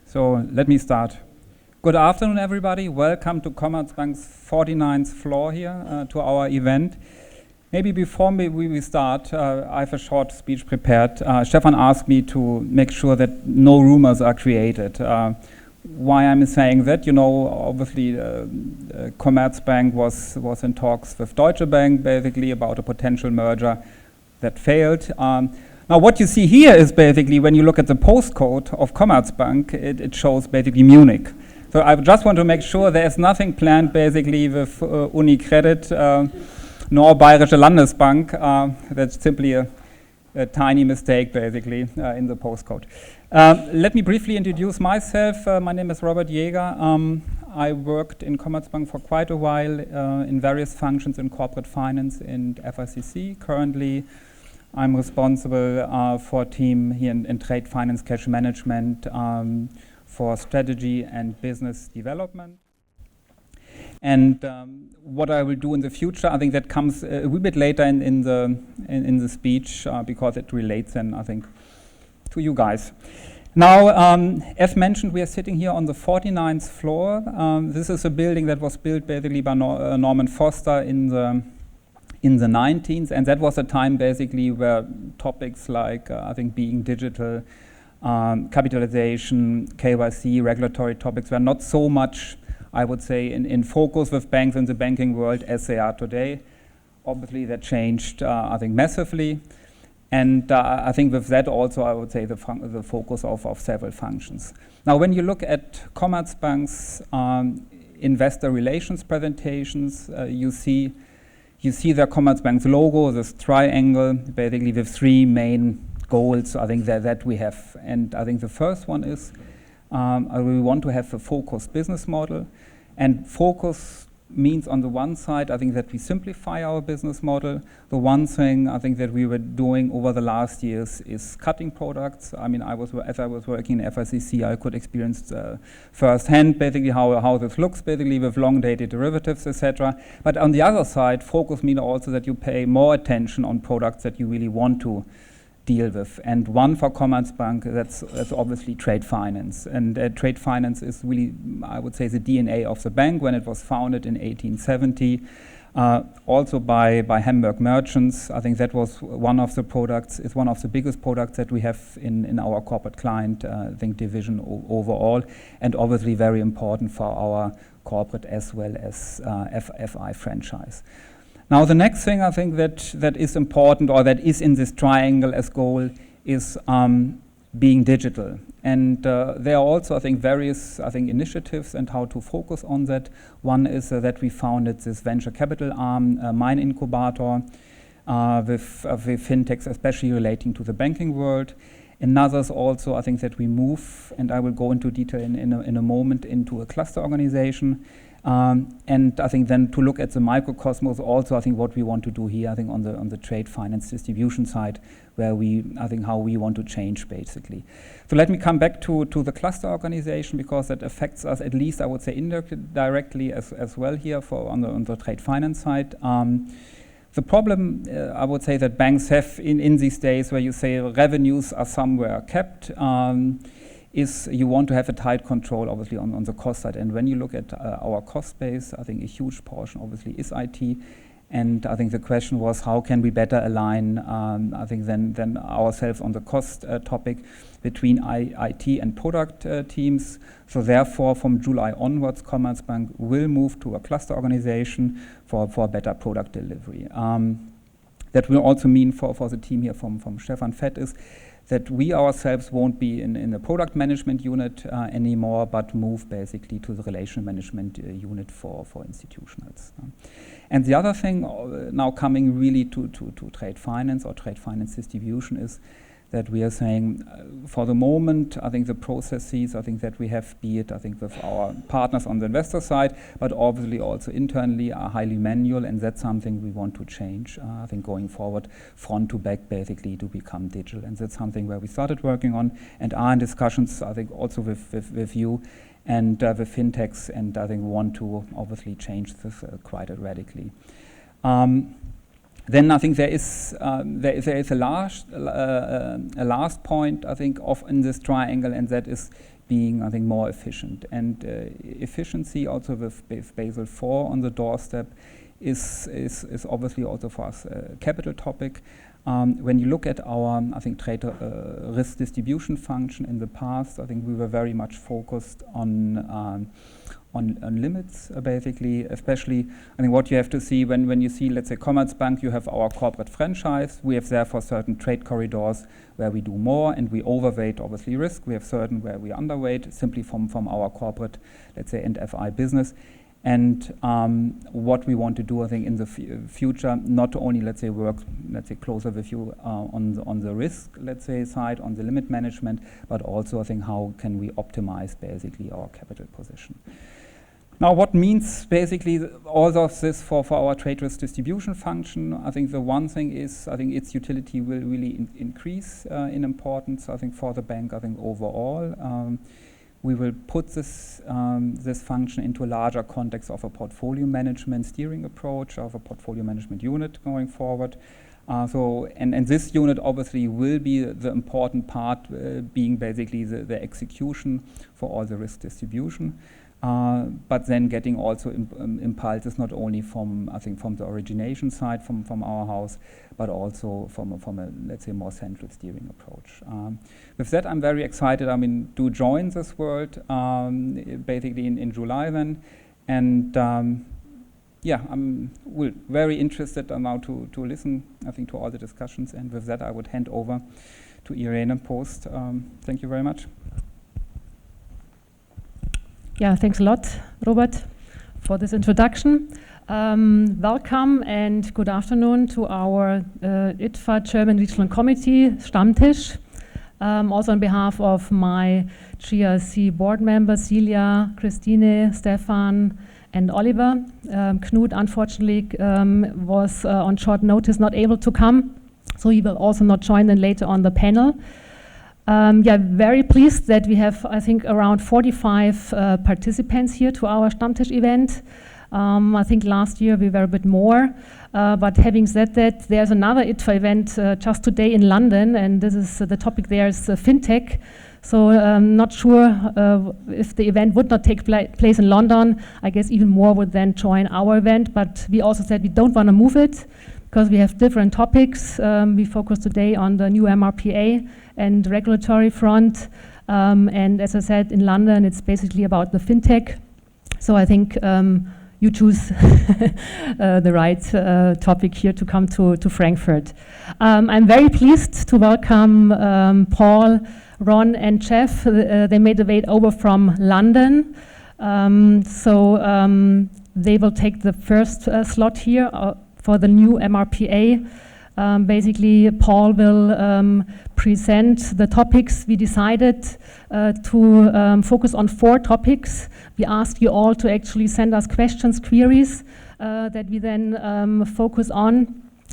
So let me start. Good afternoon, everybody. Welcome to Commerzbank's 49th floor here to our event. Maybe before we start, I have a short speech prepared. Stefan asked me to make sure that no rumors are created. Why I'm saying that, you know, obviously Commerzbank was in talks with Deutsche Bank basically about a potential merger that failed. Now what you see here is basically when you look at the postcode of Commerzbank, it shows basically Munich. So I just want to make sure there's nothing planned basically with UniCredit nor Bayerische Landesbank. That's simply a tiny mistake basically in the postcode. Let me briefly introduce myself. My name is Robert Jäger. I worked in Commerzbank for quite a while in various functions in corporate finance and FICC. Currently, I'm responsible for a team here in trade finance, cash management, for strategy and business development. And what I will do in the future, I think that comes a little bit later in the speech because it relates then, I think, to you guys. Now, as mentioned, we are sitting here on the 49th floor. This is a building that was built basically by Norman Foster in the 19th, and that was a time basically where topics like I think being digital, capitalization, KYC, regulatory topics were not so much, I would say, in focus with banks in the banking world as they are today. Obviously that changed, I think, massively. And I think with that also, I would say the focus of several functions. Now, when you look at Commerzbank's investor relations presentations, you see the Commerzbank's logo, this triangle, basically with three main goals, I think, that we have. And I think the first one is we want to have a focused business model. And focus means on the one side, I think that we simplify our business model. The one thing I think that we were doing over the last years is cutting products. I mean, as I was working in FICC, I could experience firsthand basically how this looks basically with long-dated derivatives, etc. But on the other side, focus means also that you pay more attention on products that you really want to deal with. And one for Commerzbank, that's obviously trade finance. And trade finance is really, I would say, the DNA of the bank when it was founded in 1870, also by Hamburg merchants. I think that was one of the products, it's one of the biggest products that we have in our corporate client division overall, and obviously very important for our corporate as well as FI franchise. Now, the next thing I think that is important, or that is in this triangle as goal, is being digital. And there are also, I think, various initiatives and how to focus on that. One is that we founded this venture capital arm, Mine Incubator, with fintechs, especially relating to the banking world. Another is also, I think, that we move, and I will go into detail in a moment, into a cluster organization. And I think then to look at the microcosmos also, I think what we want to do here, I think on the trade finance distribution side, where I think how we want to change basically. So let me come back to the cluster organization, because that affects us, at least I would say indirectly as well here on the trade finance side. The problem I would say that banks have in these days, where you say revenues are somewhere kept, is you want to have a tight control, obviously, on the cost side. And when you look at our cost base, I think a huge portion, obviously, is IT. And I think the question was, how can we better align, I think, than ourselves on the cost topic between IT and product teams. So therefore, from July onwards, Commerzbank will move to a cluster organization for better product delivery. That will also mean for the team here from Stefan Fett is that we ourselves won't be in the product management unit anymore, but move basically to the relation management unit for institutionals. And the other thing now coming really to trade finance or trade finance distribution is that we are saying for the moment, I think the processes, I think that we have, be it, I think with our partners on the investor side, but obviously also internally are highly manual, and that's something we want to change, I think going forward, front to back basically to become digital. And that's something where we started working on and are in discussions, I think also with you and with fintechs, and I think want to obviously change this quite radically. Then I think there is a last point I think in this triangle, and that is being I think more efficient. And efficiency also with Basel IV on the doorstep is obviously also for us a capital topic. When you look at our I think trade risk distribution function in the past, I think we were very much focused on limits, basically, especially, I think what you have to see when you see, let's say, Commerzbank, you have our corporate franchise. We have therefore certain trade corridors where we do more and we overweight, obviously, risk. We have certain where we underweight, simply from our corporate, let's say, and FI business. And what we want to do, I think, in the future, not only, let's say, work, let's say, closer with you on the risk, let's say, side, on the limit management, but also, I think, how can we optimize, basically, our capital position. Now, what means basically all of this for our trade risk distribution function? I think the one thing is, I think its utility will really increase in importance, I think, for the bank, I think, overall. We will put this function into a larger context of a portfolio management steering approach, of a portfolio management unit going forward. And this unit obviously will be the important part, being basically the execution for all the risk distribution. But then getting also impulses not only from, I think, from the origination side, from our house, but also from a let's say, more central steering approach. With that, I'm very excited, I mean, to join this world, basically in July then. And yeah, I'm very interested now to listen, I think, to all the discussions. And with that, I would hand over to Irene Post. Thank you very much. Yeah, thanks a lot, Robert, for this introduction. Welcome and good afternoon to our ITFA German Regional Committee, Stammtisch. Also on behalf of my GRC board members, Celia, Christine, Stefan, and Oliver. Knut, unfortunately, was on short notice not able to come, so he will also not join in later on the panel. Yeah, very pleased that we have, I think, around 45 participants here to our Stammtisch event. I think last year we were a bit more, but having said that, there's another ITFA event just today in London, and this is the topic there is fintech. So I'm not sure if the event would not take place in London. I guess even more would then join our event, but we also said we don't want to move it because we have different topics. We focus today on the new MRPA and regulatory front. And as I said, in London, it's basically about the fintech. So I think you choose the right topic here to come to Frankfurt. I'm very pleased to welcome Paul, Ron, and Jeff. They made the way over from London. So they will take the first slot here for the new MRPA. Basically, Paul will present the topics. We decided to focus on 4 topics. We asked you all to actually send us questions, queries that we then focus on.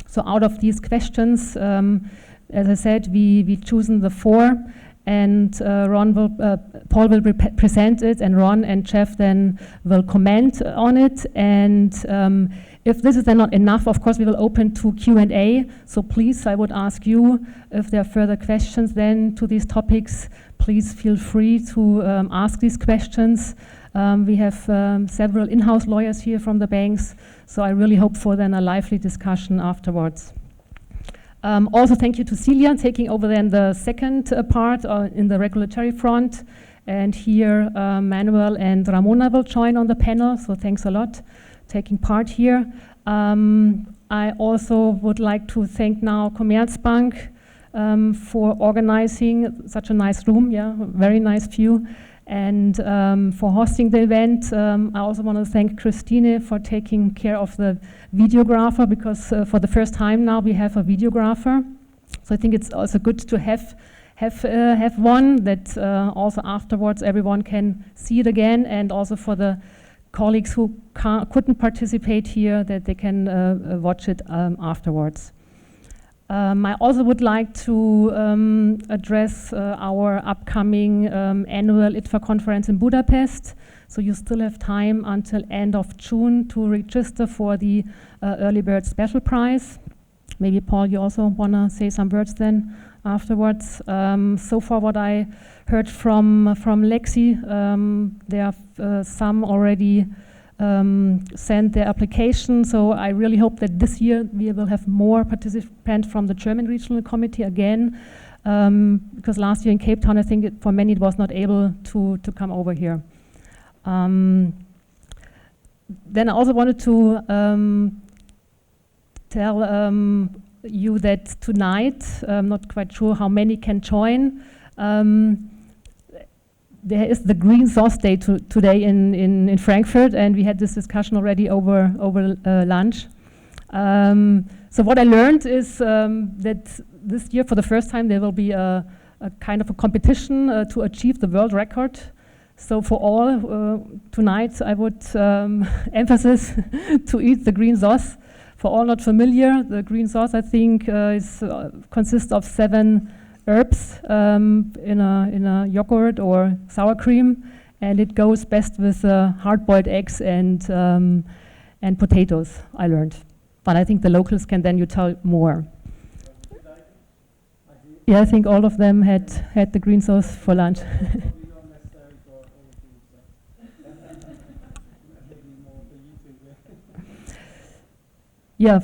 So out of these questions, as I said, we chosen the 4, and Paul will present it, and Ron and Jeff then will comment on it. And if this is then not enough, of course, we will open to Q&A. So please, I would ask you, if there are further questions then to these topics, please feel free to ask these questions. We have several in-house lawyers here from the banks, so I really hope for then a lively discussion afterwards. Also, thank you to Celia taking over then the second part in the regulatory front. And here, Manuel and Ramona will join on the panel, so thanks a lot taking part here. I also would like to thank now Commerzbank for organizing such a nice room, yeah, very nice view, and for hosting the event. I also want to thank Christine for taking care of the videographer, because for the first time now we have a videographer. So I think it's also good to have one that also afterwards everyone can see it again, and also for the colleagues who couldn't participate here, that they can watch it afterwards. I also would like to address our upcoming annual ITFA conference in Budapest. So you still have time until end of June to register for the early bird special prize. Maybe Paul, you also want to say some words then afterwards. So far what I heard from Lexi, there are some already sent their application, so I really hope that this year we will have more participants from the German Regional Committee again, because last year in Cape Town I think for many it was not able to come over here. Then I also wanted to tell you that tonight, I'm not quite sure how many can join. There is the Green Sauce Day today in Frankfurt, and we had this discussion already over lunch. So what I learned is that this year, for the first time, there will be a kind of a competition to achieve the world record. So for all, tonight I would emphasize to eat the green sauce. For all not familiar, the green sauce I think consists of 7 herbs in a yogurt or sour cream, and it goes best with hard-boiled eggs and potatoes, I learned. But I think the locals can then you tell more. Yeah, I think all of them had the green sauce for lunch. Yeah,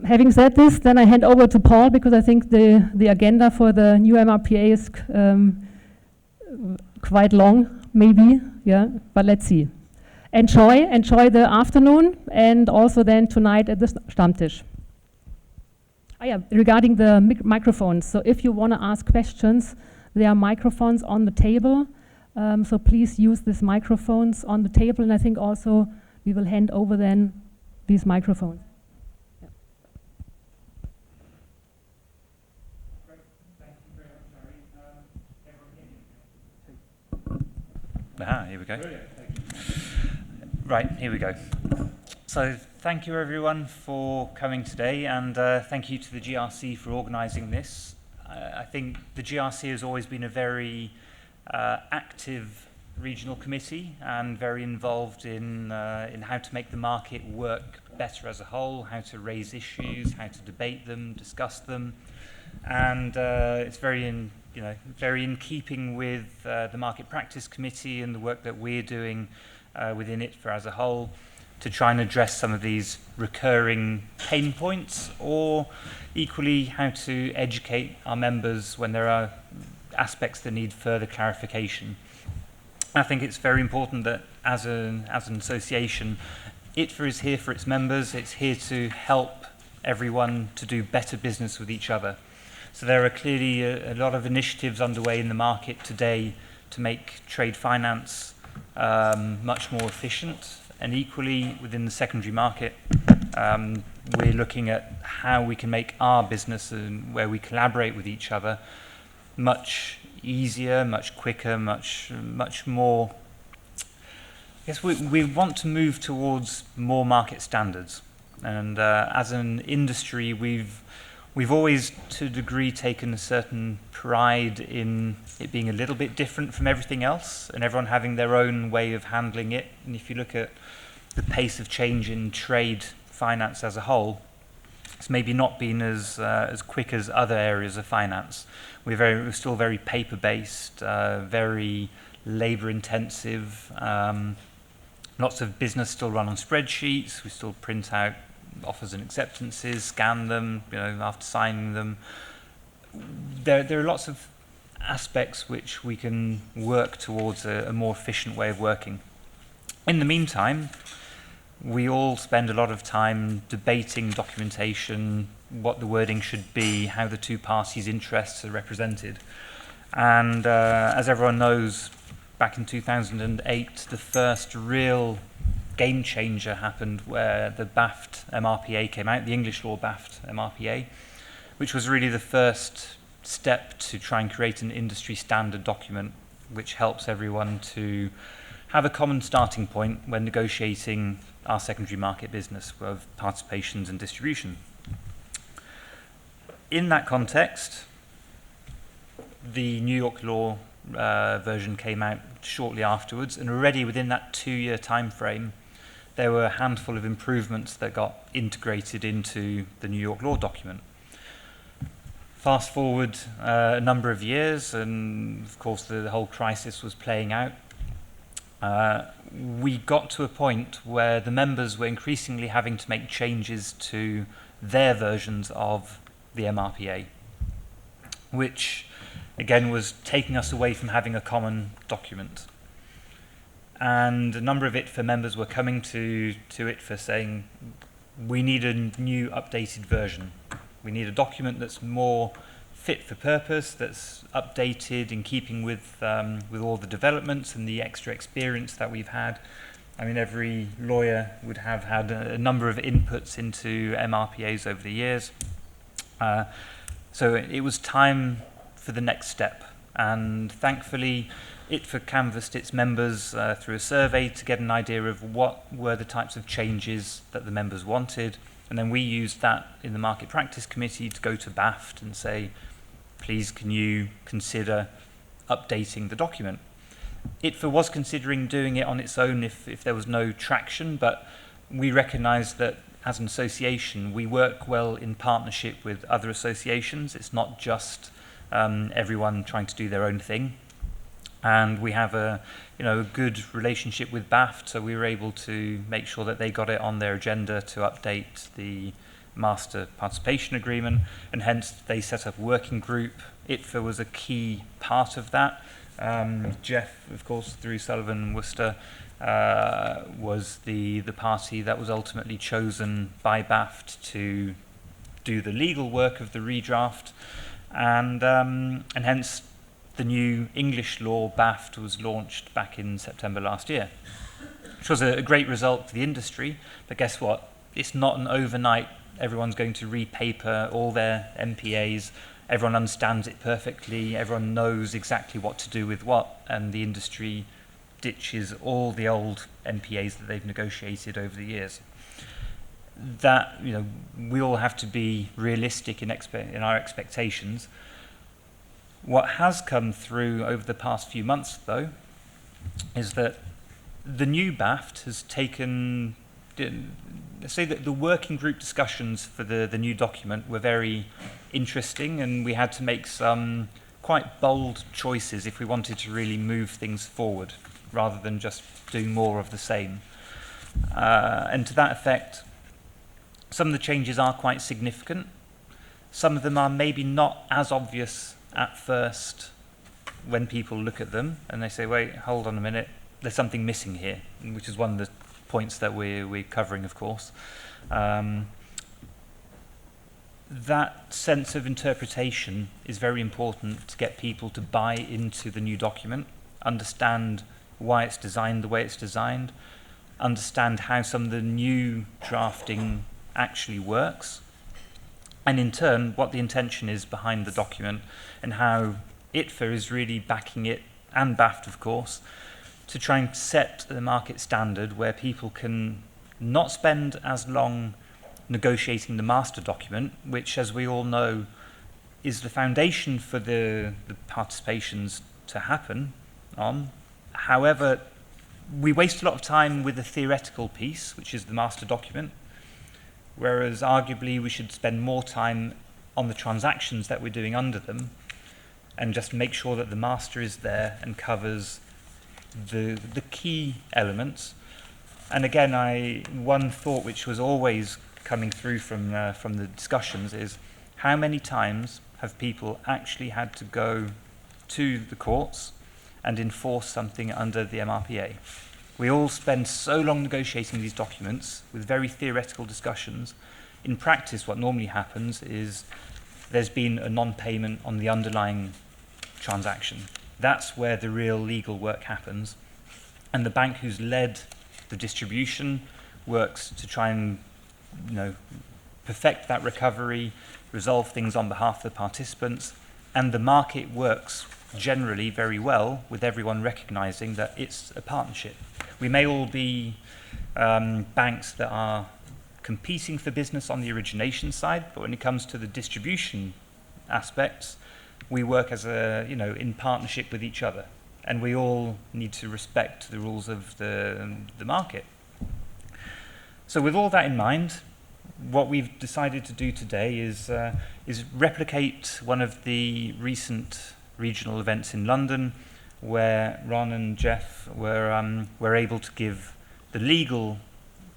having said this, then I hand over to Paul, because I think the agenda for the new MRPA is quite long, maybe, yeah, but let's see. Enjoy the afternoon, and also then tonight at the Stammtisch. Yeah, regarding the microphones, so if you want to ask questions, there are microphones on the table, so please use these microphones on the table, and I think also we will hand over then these microphones. Here we go. Right, here we go. So thank you everyone for coming today, and thank you to the GRC for organising this. I think the GRC has always been a very active regional committee and very involved in how to make the market work better as a whole, how to raise issues, how to debate them, discuss them, and it's very in keeping with the Market Practice Committee and the work that we're doing within ITFA as a whole to try and address some of these recurring pain points, or equally how to educate our members when there are aspects that need further clarification. I think it's very important that as an association, ITFA is here for its members. It's here to help everyone to do better business with each other. So there are clearly a lot of initiatives underway in the market today to make trade finance much more efficient, and equally within the secondary market, we're looking at how we can make our business and where we collaborate with each other much easier, much quicker, much more. Yes, we want to move towards more market standards, and as an industry, we've always, to a degree, taken a certain pride in it being a little bit different from everything else, and everyone having their own way of handling it. And if you look at the pace of change in trade finance as a whole, it's maybe not been as quick as other areas of finance. We're still very paper-based, very labor-intensive. Lots of business still run on spreadsheets. We still print out offers and acceptances, scan them, after signing them. There are lots of aspects which we can work towards a more efficient way of working. In the meantime, we all spend a lot of time debating documentation, what the wording should be, how the two parties' interests are represented. And as everyone knows, back in 2008, the first real game changer happened where the BAFT MRPA came out, the English law BAFT MRPA, which was really the first step to try and create an industry standard document which helps everyone to have a common starting point when negotiating our secondary market business of participations and distribution. In that context, the New York law version came out shortly afterwards, and already within that 2-year time frame, there were a handful of improvements that got integrated into the New York law document. Fast forward a number of years, and of course the whole crisis was playing out. We got to a point where the members were increasingly having to make changes to their versions of the MRPA, which again was taking us away from having a common document. And a number of ITFA members were coming to ITFA saying, we need a new updated version. We need a document that's more fit for purpose, that's updated in keeping with all the developments and the extra experience that we've had. I mean, every lawyer would have had a number of inputs into MRPAs over the years. So it was time for the next step. And thankfully, ITFA canvassed its members through a survey to get an idea of what were the types of changes that the members wanted. And then we used that in the Market Practice Committee to go to BAFT and say, please can you consider updating the document. ITFA was considering doing it on its own if there was no traction, but we recognised that as an association we work well in partnership with other associations. It's not just everyone trying to do their own thing. And we have a good relationship with BAFT, so we were able to make sure that they got it on their agenda to update the Master Participation Agreement, and hence they set up a working group. ITFA was a key part of that. Jeff, of course, through Sullivan and Worcester, was the party that was ultimately chosen by BAFT to do the legal work of the redraft, and hence the new English law BAFT was launched back in September last year, which was a great result for the industry. But guess what? It's not an overnight, everyone's going to repaper all their MPAs, everyone understands it perfectly, everyone knows exactly what to do with what, and the industry ditches all the old MPAs that they've negotiated over the years. That, we all have to be realistic in our expectations. What has come through over the past few months, though, is that the new BAFT has taken, let's say that the working group discussions for the new document were very interesting, and we had to make some quite bold choices if we wanted to really move things forward, rather than just doing more of the same. And to that effect, some of the changes are quite significant. Some of them are maybe not as obvious at first when people look at them and they say, wait, hold on a minute, there's something missing here, which is one of the points that we're covering, of course. That sense of interpretation is very important to get people to buy into the new document, understand why it's designed the way it's designed, understand how some of the new drafting actually works, and in turn what the intention is behind the document, and how ITFA is really backing it, and BAFT of course, to try and set the market standard where people can not spend as long negotiating the master document, which, as we all know, is the foundation for the participations to happen on. However, we waste a lot of time with the theoretical piece, which is the master document, whereas arguably we should spend more time on the transactions that we're doing under them and just make sure that the master is there and covers the key elements. And again, one thought which was always coming through from the discussions is, how many times have people actually had to go to the courts and enforce something under the MRPA? We all spend so long negotiating these documents with very theoretical discussions. In practice, what normally happens is there's been a non-payment on the underlying transaction. That's where the real legal work happens. And the bank who's led the distribution works to try and perfect that recovery, resolve things on behalf of the participants, and the market works generally very well with everyone recognizing that it's a partnership. We may all be banks that are competing for business on the origination side, but when it comes to the distribution aspects, we work as in partnership with each other, and we all need to respect the rules of the market. So with all that in mind, what we've decided to do today is replicate one of the recent regional events in London, where Ron and Jeff were able to give the legal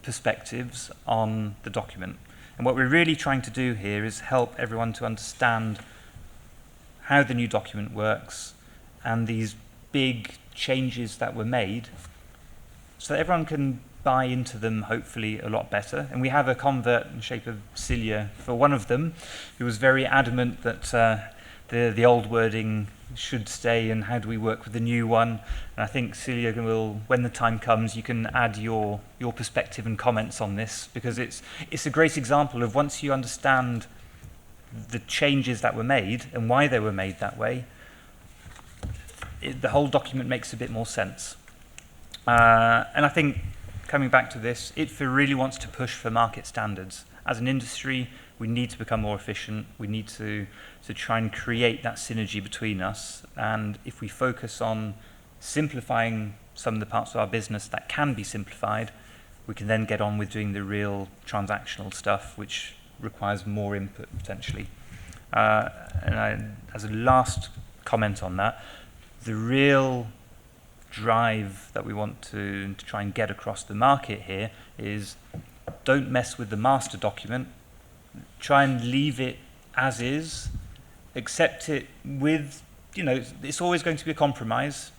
perspectives on the document. And what we're really trying to do here is help everyone to understand how the new document works and these big changes that were made, so that everyone can buy into them hopefully a lot better. And we have a convert in the shape of Celia for one of them, who was very adamant that the old wording should stay and how do we work with the new one. And I think Celia will, when the time comes, you can add your perspective and comments on this, because it's a great example of once you understand the changes that were made and why they were made that way, the whole document makes a bit more sense. And I think, coming back to this, ITFA really wants to push for market standards. As an industry, we need to become more efficient. We need to try and create that synergy between us. And if we focus on simplifying some of the parts of our business that can be simplified, we can then get on with doing the real transactional stuff, which requires more input potentially. As a last comment on that, the real drive that we want to try and get across the market here is, don't mess with the master document. Try and leave it as is, accept it with, it's always going to be a compromise,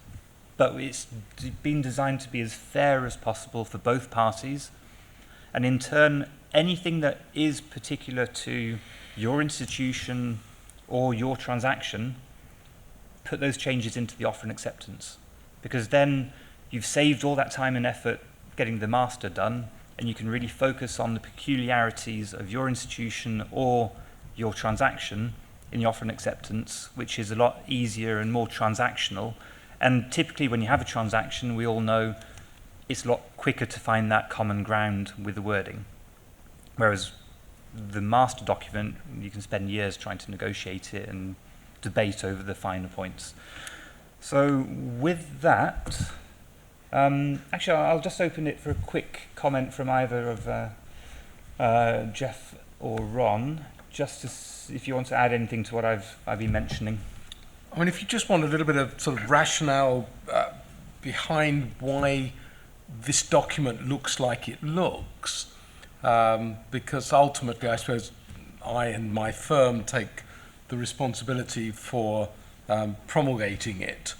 but it's been designed to be as fair as possible for both parties. And in turn, anything that is particular to your institution or your transaction, put those changes into the offer and acceptance. Because then you've saved all that time and effort getting the master done, and you can really focus on the peculiarities of your institution or your transaction in the offer and acceptance, which is a lot easier and more transactional. And typically when you have a transaction, we all know it's a lot quicker to find that common ground with the wording. Whereas the master document, you can spend years trying to negotiate it and debate over the finer points. So with that, actually I'll just open it for a quick comment from either of Jeff or Ron, just to if you want to add anything to what I've been mentioning. I mean, if you just want a little bit of sort of rationale behind why this document looks like it looks, because ultimately I suppose I and my firm take the responsibility for promulgating it.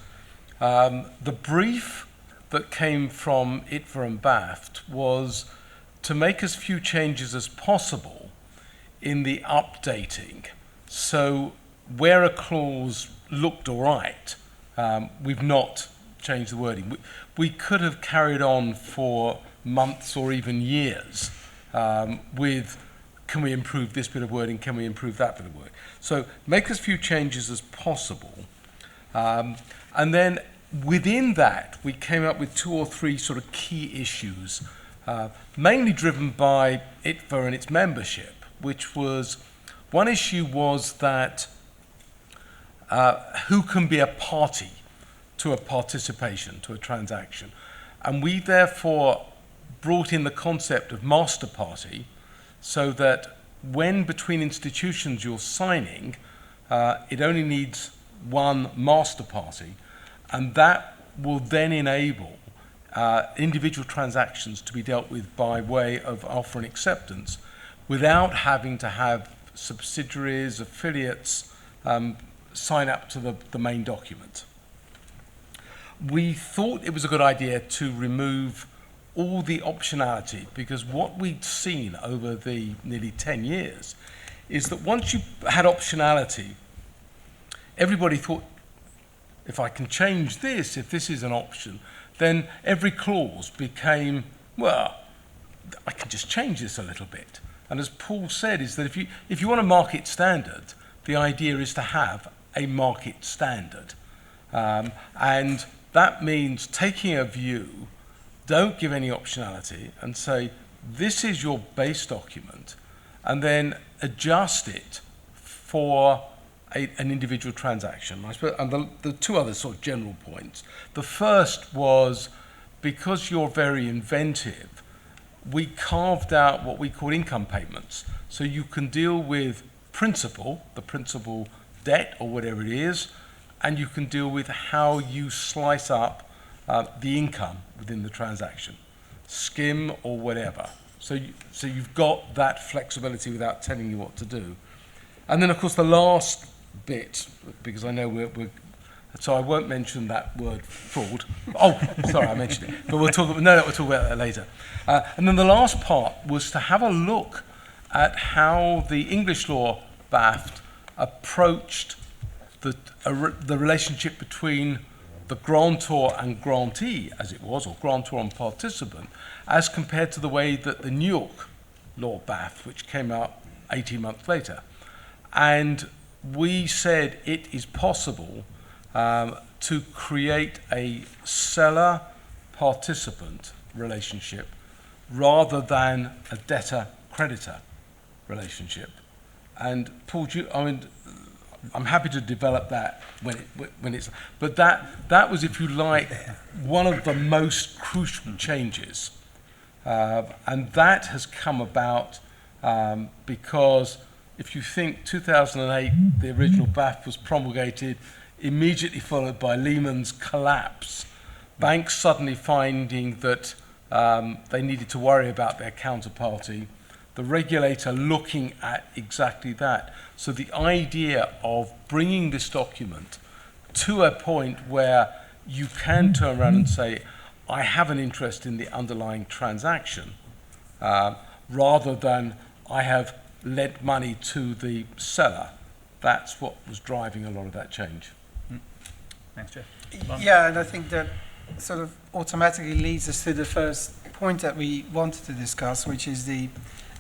The brief that came from ITFA and BAFT was to make as few changes as possible in the updating. So where a clause looked all right, we've not changed the wording. We could have carried on for months or even years with, can we improve this bit of wording, can we improve that bit of wording? So make as few changes as possible. And then within that, we came up with 2 or 3 sort of key issues, mainly driven by ITFA and its membership, which was, one issue was that who can be a party to a participation, to a transaction. And we therefore brought in the concept of master party, so that when between institutions you're signing, it only needs one master party, and that will then enable individual transactions to be dealt with by way of offer and acceptance without having to have subsidiaries, affiliates sign up to the main document. We thought it was a good idea to remove all the optionality, because what we'd seen over the nearly 10 years is that once you had optionality, everybody thought, if I can change this, if this is an option, then every clause became, well, I can just change this a little bit. And as Paul said, is that if you want a market standard, the idea is to have a market standard. And that means taking a view, don't give any optionality, and say, this is your base document, and then adjust it for an individual transaction. I suppose, and the 2 other sort of general points. The first was, because you're very inventive, we carved out what we call income payments. So you can deal with principal, the principal debt or whatever it is, and you can deal with how you slice up the income within the transaction, skim or whatever. So you've got that flexibility without telling you what to do. And then, of course, the last bit, because I know so I won't mention that word fraud. Oh, sorry, I mentioned it. But we'll talk about that later. And then the last part was to have a look at how the English law BAFT approached the relationship between the grantor and grantee, as it was, or grantor and participant, as compared to the way that the New York law BAFT, which came out 18 months later. And we said it is possible to create a seller-participant relationship rather than a debtor-creditor relationship. And Paul, I'm happy to develop that when it's. But that was, if you like, one of the most crucial changes, and that has come about because if you think 2008, the original BAFT was promulgated, immediately followed by Lehman's collapse, banks suddenly finding that they needed to worry about their counterparty, the regulator looking at exactly that. So the idea of bringing this document to a point where you can turn around and say, I have an interest in the underlying transaction, rather than I have lent money to the seller. That's what was driving a lot of that change. Thanks, Jeff. Yeah, and I think that sort of automatically leads us to the first point that we wanted to discuss, which is the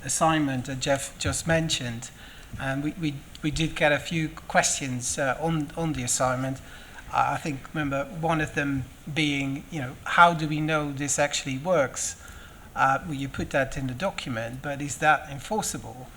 assignment that Jeff just mentioned. And we did get a few questions on the assignment. I think, remember, one of them being, how do we know this actually works? Well, you put that in the document, but is that enforceable?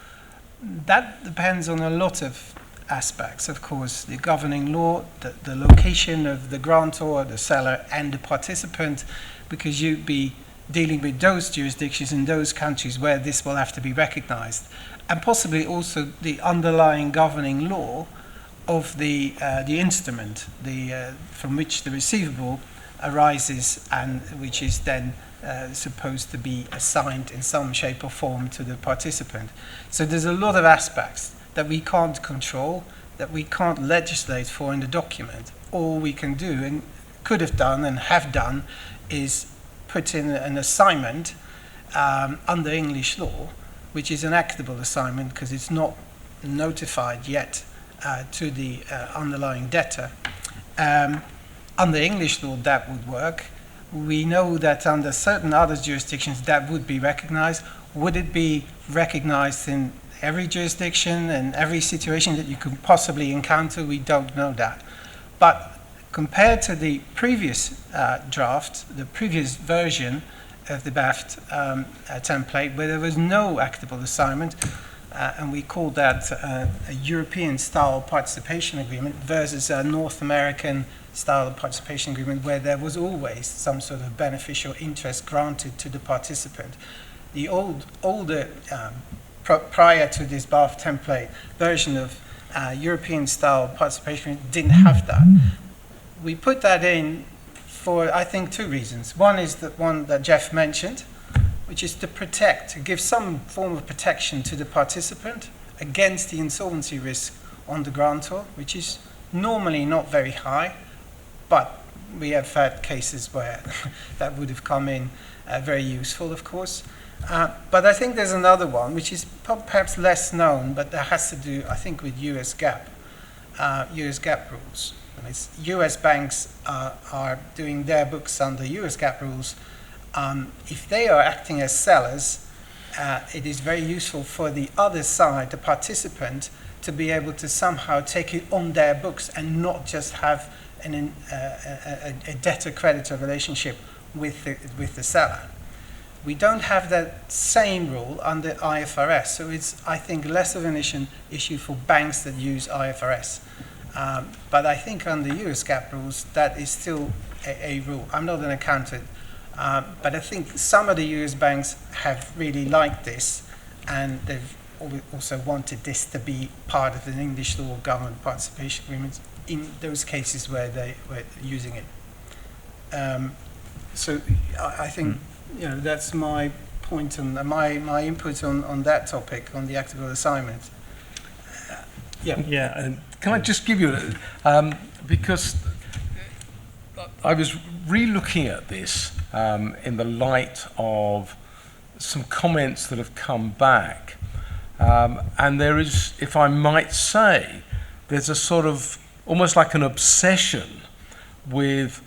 That depends on a lot of aspects, of course, the governing law, the location of the grantor, the seller, and the participant, because you'd be dealing with those jurisdictions in those countries where this will have to be recognized, and possibly also the underlying governing law of the instrument, from which the receivable arises, and which is then supposed to be assigned in some shape or form to the participant. So there's a lot of aspects that we can't control, that we can't legislate for in the document. All we can do, and could have done and have done, is put in an assignment under English law, which is an actable assignment because it's not notified yet to the underlying debtor. Under English law, that would work. We know that under certain other jurisdictions, that would be recognized. Would it be recognized in every jurisdiction and every situation that you could possibly encounter? We don't know that. But compared to the previous draft, the previous version of the BAFT template, where there was no actable assignment, and we called that a European-style participation agreement versus a North American-style participation agreement, where there was always some sort of beneficial interest granted to the participant. The older, prior to this BAFT template version of European-style participation didn't have that. We put that in for, I think, two reasons. One is the one that Jeff mentioned, which is to protect, to give some form of protection to the participant against the insolvency risk on the grantor, which is normally not very high, but we have had cases where that would have come in very useful, of course. But I think there's another one, which is perhaps less known, but that has to do, I think, with US GAAP rules. US banks are doing their books under US GAAP rules. If they are acting as sellers, it is very useful for the other side, the participant, to be able to somehow take it on their books and not just have a debtor-creditor relationship with the seller. We don't have that same rule under IFRS, so it's, I think, less of an issue for banks that use IFRS. But I think under US GAAP rules, that is still a rule. I'm not an accountant. But I think some of the US banks have really liked this, and they've also wanted this to be part of an English law government participation agreement in those cases where they were using it. So I think that's my point and my input on that topic, on the actable assignment. Yeah, and can I just give you because I was re-looking at this in the light of some comments that have come back, and there is, if I might say, there's a sort of almost like an obsession with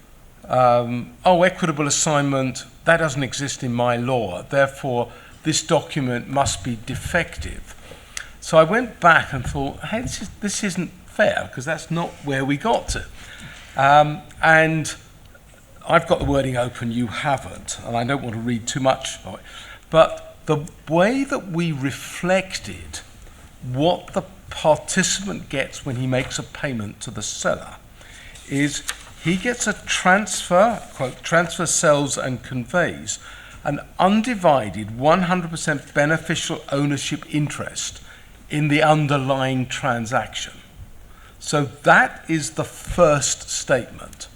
equitable assignment, that doesn't exist in my law, therefore this document must be defective. So I went back and thought, hey, this isn't fair, because that's not where we got to. And I've got the wording open, you haven't, and I don't want to read too much of it. But the way that we reflected what the participant gets when he makes a payment to the seller is he gets a transfer, quote, transfer, sells and conveys an undivided 100% beneficial ownership interest in the underlying transaction. So that is the first statement.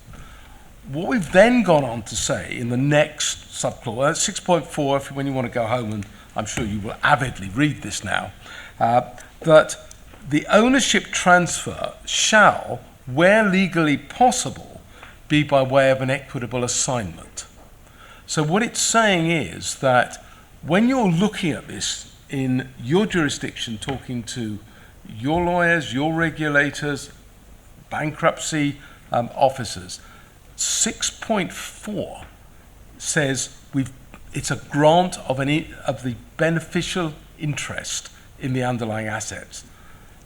What we've then gone on to say in the next subclause, 6.4, when you want to go home, and I'm sure you will avidly read this now, that the ownership transfer shall, where legally possible, be by way of an equitable assignment. So what it's saying is that when you're looking at this in your jurisdiction, talking to your lawyers, your regulators, bankruptcy officers, 6.4 says it's a grant of the beneficial interest in the underlying assets.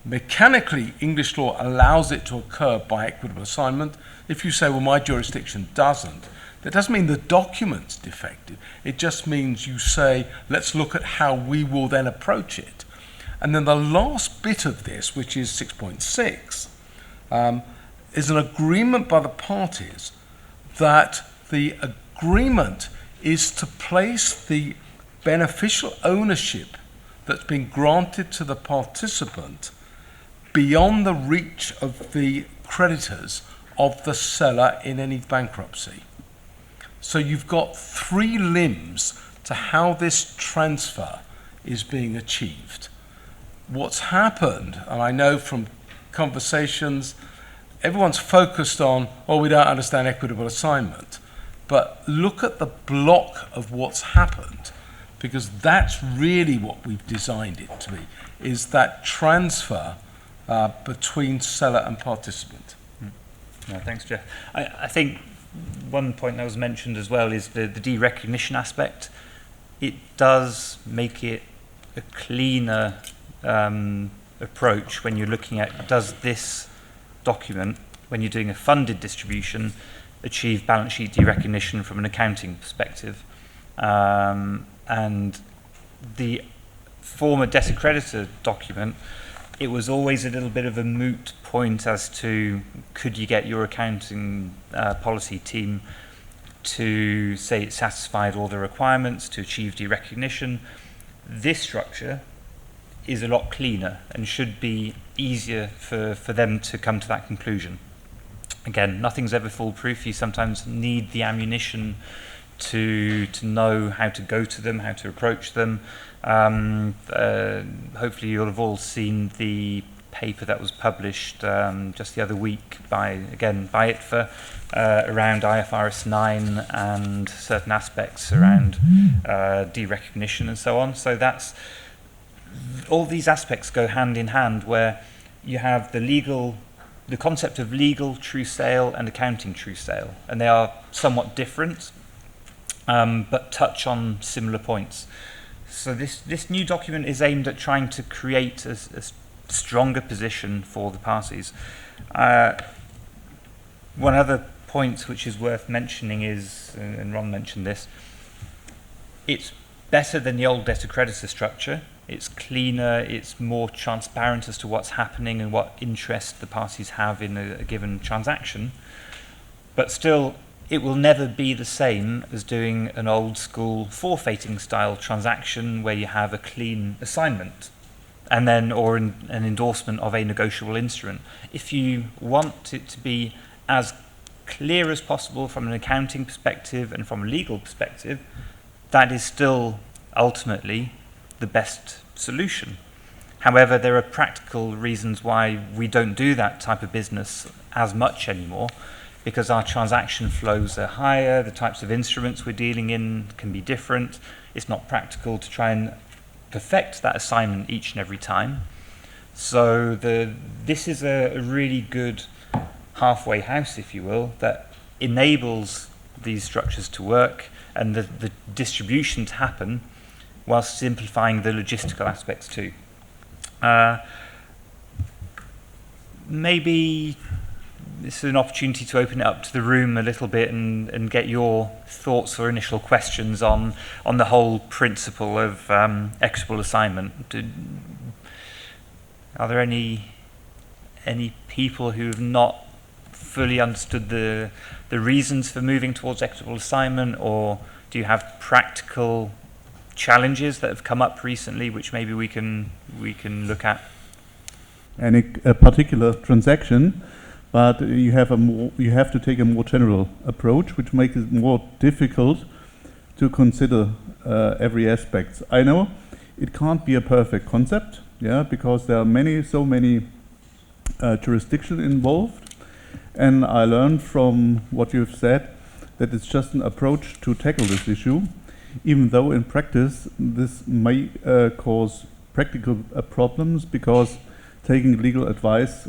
Mechanically, English law allows it to occur by equitable assignment. If you say, well, my jurisdiction doesn't, that doesn't mean the document's defective. It just means you say, let's look at how we will then approach it. And then the last bit of this, which is 6.6, is an agreement by the parties that the agreement is to place the beneficial ownership that's been granted to the participant beyond the reach of the creditors of the seller in any bankruptcy. So you've got three limbs to how this transfer is being achieved. What's happened, and I know from conversations, everyone's focused on, we don't understand equitable assignment. But look at the block of what's happened, because that's really what we've designed it to be, is that transfer between seller and participant. No, thanks, Jeff. I think one point that was mentioned as well is the derecognition aspect. It does make it a cleaner approach when you're looking at, does this document, when you're doing a funded distribution, achieve balance sheet derecognition from an accounting perspective? And the former debtor creditor document, it was always a little bit of a moot point as to could you get your accounting policy team to say it satisfied all the requirements to achieve derecognition. This structure is a lot cleaner and should be easier for them to come to that conclusion. Again, nothing's ever foolproof. You sometimes need the ammunition to know how to go to them, how to approach them. Hopefully you'll have all seen the paper that was published just the other week by ITFA around IFRS 9 and certain aspects around derecognition and so on. So that's all these aspects go hand in hand, where you have the concept of legal true sale and accounting true sale, and they are somewhat different, but touch on similar points. So this new document is aimed at trying to create a stronger position for the parties. One other point which is worth mentioning is, and Ron mentioned this, it's better than the old debtor-creditor structure. It's cleaner, it's more transparent as to what's happening and what interest the parties have in a given transaction. But still, it will never be the same as doing an old school forfeiting style transaction where you have a clean assignment and then or an endorsement of a negotiable instrument. If you want it to be as clear as possible from an accounting perspective and from a legal perspective, that is still ultimately the best solution. However, there are practical reasons why we don't do that type of business as much anymore, because our transaction flows are higher, the types of instruments we're dealing in can be different. It's not practical to try and perfect that assignment each and every time. So this is a really good halfway house, if you will, that enables these structures to work and the distribution to happen whilst simplifying the logistical aspects too. Maybe this is an opportunity to open it up to the room a little bit and get your thoughts or initial questions on the whole principle of equitable assignment. Are there any people who have not fully understood the reasons for moving towards equitable assignment, or do you have practical challenges that have come up recently which maybe we can look at? A particular transaction, but you have to take a more general approach, which makes it more difficult to consider every aspect. I know it can't be a perfect concept, because there are so many jurisdictions involved, and I learned from what you've said that it's just an approach to tackle this issue, even though in practice this may cause practical problems, because taking legal advice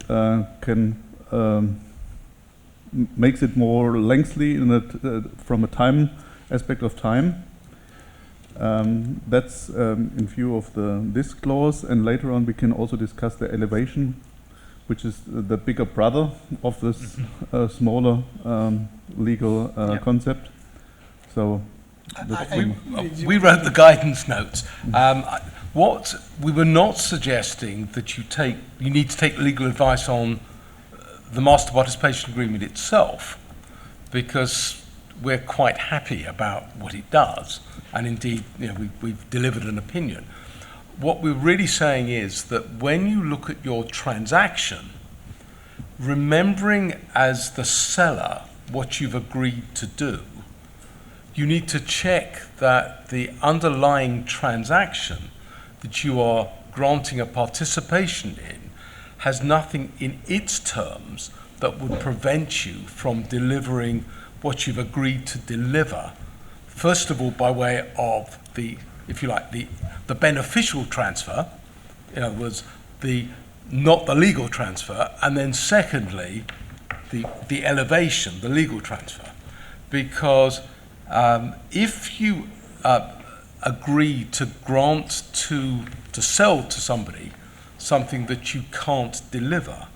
makes it more lengthy from a time aspect of time. That's in view of this clause, and later on we can also discuss the elevation, which is the bigger brother of this smaller legal concept. So we wrote the guidance notes. What we were not suggesting that you need to take legal advice on the master participation agreement itself, because we're quite happy about what it does, and indeed, we've delivered an opinion. What we're really saying is that when you look at your transaction, remembering as the seller what you've agreed to do, you need to check that the underlying transaction that you are granting a participation in has nothing in its terms that would prevent you from delivering what you've agreed to deliver. First of all, by way of the beneficial transfer, in other words, not the legal transfer, and then secondly, the elevation, the legal transfer. Because if you agree to grant to sell to somebody something that you can't deliver,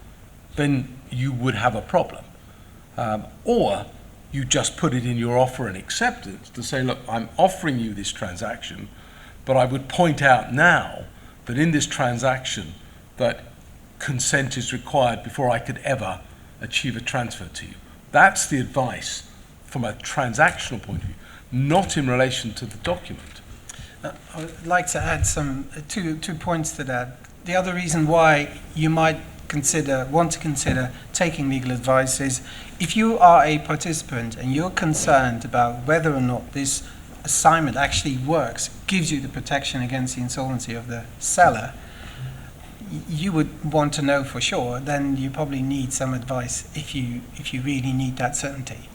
then you would have a problem. Or you just put it in your offer and acceptance to say, look, I'm offering you this transaction, but I would point out now that in this transaction that consent is required before I could ever achieve a transfer to you. That's the advice from a transactional point of view, not in relation to the document. I would like to add two points to that. The other reason why you might want to consider taking legal advice is if you are a participant and you're concerned about whether or not this assignment actually works, gives you the protection against the insolvency of the seller, you would want to know for sure, then you probably need some advice if you really need that certainty.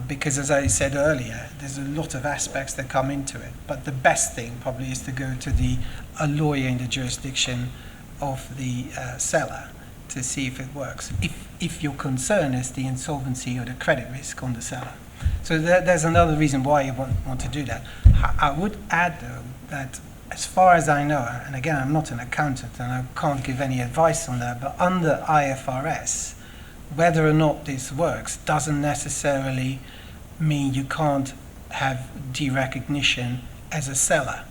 Because as I said earlier, there's a lot of aspects that come into it. But the best thing probably is to go to a lawyer in the jurisdiction of the seller to see if it works. If your concern is the insolvency or the credit risk on the seller. So there's another reason why you want to do that. I would add though that as far as I know, and again I'm not an accountant and I can't give any advice on that, but under IFRS, whether or not this works doesn't necessarily mean you can't have derecognition as a seller.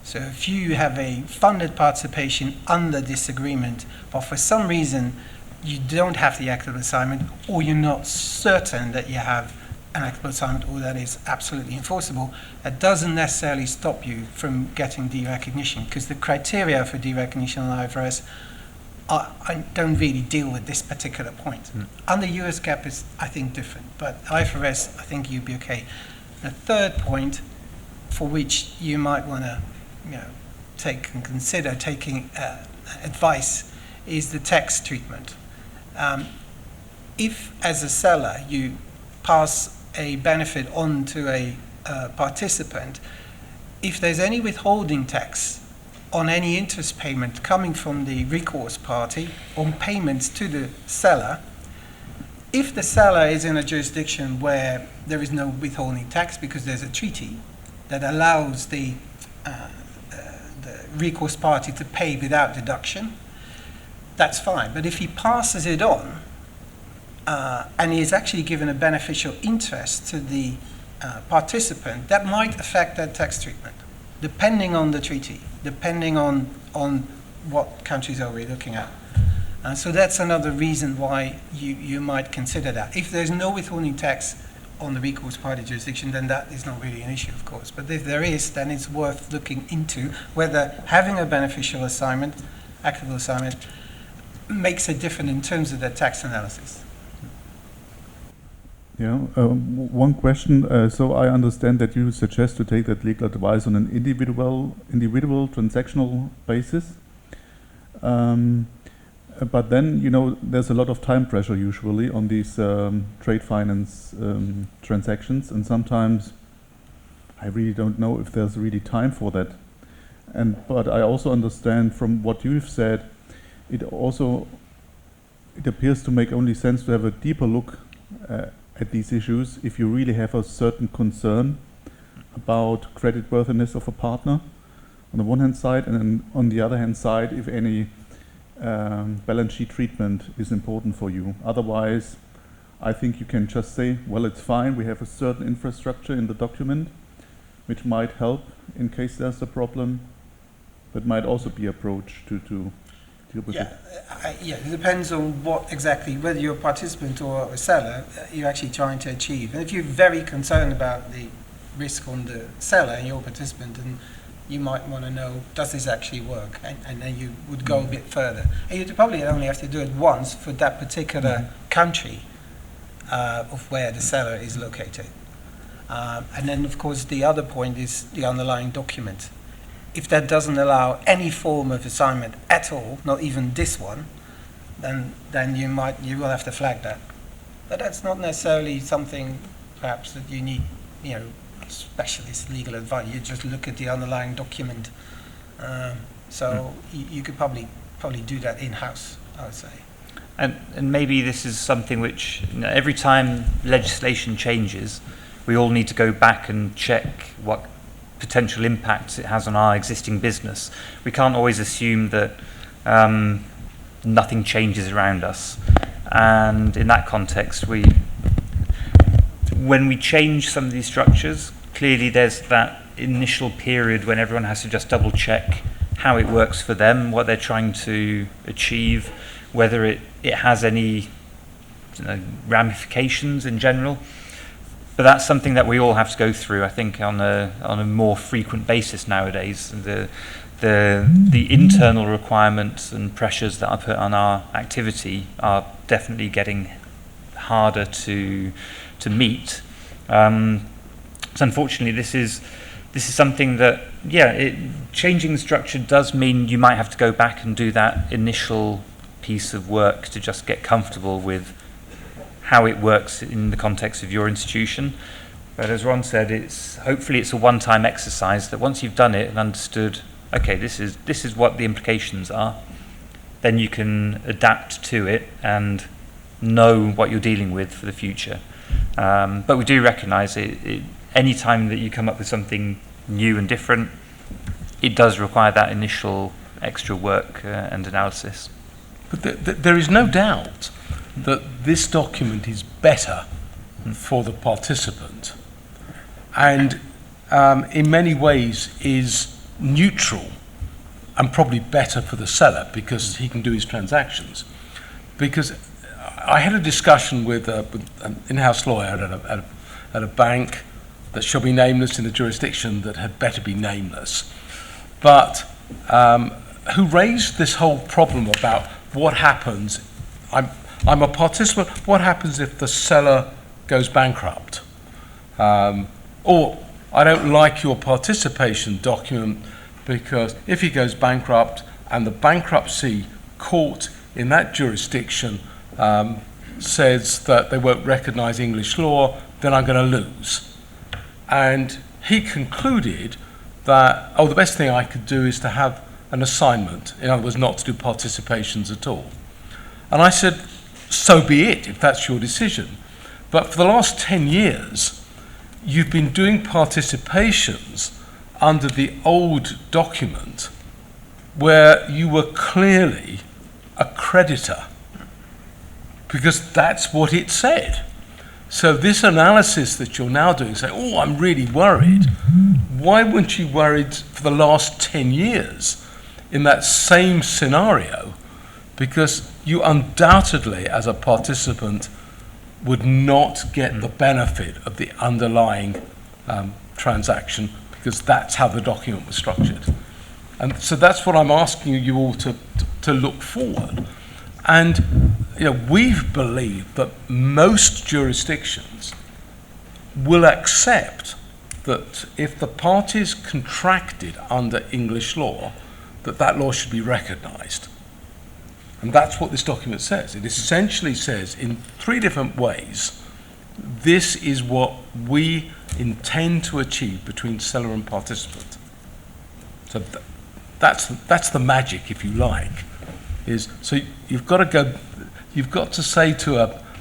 So if you have a funded participation under this agreement, but for some reason you don't have the equitable assignment, or you're not certain that you have an equitable assignment or that is absolutely enforceable, that doesn't necessarily stop you from getting derecognition, because the criteria for derecognition on IFRS I don't really deal with this particular point. Under US GAAP is, I think, different, but IFRS, I think you'd be okay. The third point for which you might want to take and consider taking advice is the tax treatment. If, as a seller, you pass a benefit on to a participant, if there's any withholding tax on any interest payment coming from the recourse party on payments to the seller, if the seller is in a jurisdiction where there is no withholding tax because there's a treaty that allows the recourse party to pay without deduction, that's fine. But if he passes it on and he is actually given a beneficial interest to the participant, that might affect that tax treatment, depending on the treaty, depending on what countries are we looking at. So that's another reason why you might consider that. If there's no withholding tax on the recourse party jurisdiction, then that is not really an issue, of course. But if there is, then it's worth looking into whether having a beneficial assignment, equitable assignment, makes a difference in terms of the tax analysis. Yeah, one question. So I understand that you suggest to take that legal advice on an individual transactional basis. But then, there's a lot of time pressure usually on these trade finance transactions, and sometimes I really don't know if there's really time for that. But I also understand from what you've said, it appears to make only sense to have a deeper look at these issues if you really have a certain concern about creditworthiness of a partner on the one hand side, and then on the other hand side, if any balance sheet treatment is important for you. Otherwise, I think you can just say, well, it's fine, we have a certain infrastructure in the document which might help in case there's a problem, but might also be approached to deal with it. It depends on what exactly, whether you're a participant or a seller, you're actually trying to achieve. And if you're very concerned about the risk on the seller and you're a participant, and you might want to know, does this actually work? And then you would go a bit further. And you'd probably only have to do it once for that particular country of where the seller is located. And then, of course, the other point is the underlying document. If that doesn't allow any form of assignment at all, not even this one, then you will have to flag that. But that's not necessarily something, perhaps, that you need, specialist legal advice. You just look at the underlying document. You could probably do that in-house, I would say. And maybe this is something which, every time legislation changes, we all need to go back and check what potential impacts it has on our existing business. We can't always assume that nothing changes around us. And in that context, when we change some of these structures, clearly there's that initial period when everyone has to just double check how it works for them, what they're trying to achieve, whether it has any ramifications in general. But that's something that we all have to go through, I think, on a more frequent basis nowadays. The internal requirements and pressures that are put on our activity are definitely getting harder to meet. So unfortunately, this is something that, changing the structure does mean you might have to go back and do that initial piece of work to just get comfortable with how it works in the context of your institution. But as Ron said, hopefully it's a one-time exercise that once you've done it and understood, okay, this is what the implications are, then you can adapt to it and know what you're dealing with for the future. But we do recognise any time that you come up with something new and different, it does require that initial extra work and analysis. But there is no doubt that this document is better for the participant and in many ways is neutral and probably better for the seller because he can do his transactions. Because I had a discussion with an in-house lawyer at at a bank that shall be nameless in a jurisdiction that had better be nameless, but who raised this whole problem about what happens. I'm a participant. What happens if the seller goes bankrupt? Or I don't like your participation document because if he goes bankrupt and the bankruptcy court in that jurisdiction says that they won't recognize English law, then I'm going to lose. And he concluded that, the best thing I could do is to have an assignment, in other words, not to do participations at all. And I said, so be it, if that's your decision. But for the last 10 years, you've been doing participations under the old document where you were clearly a creditor, because that's what it said. So this analysis that you're now doing, saying, I'm really worried, why weren't you worried for the last 10 years in that same scenario? Because you undoubtedly, as a participant, would not get the benefit of the underlying transaction, because that's how the document was structured. And so that's what I'm asking you all to look forward. And we believe that most jurisdictions will accept that if the parties contracted under English law, that law should be recognized. And that's what this document says. It essentially says in 3 different ways, this is what we intend to achieve between seller and participant. So that's the magic, if you like. So you've got to say to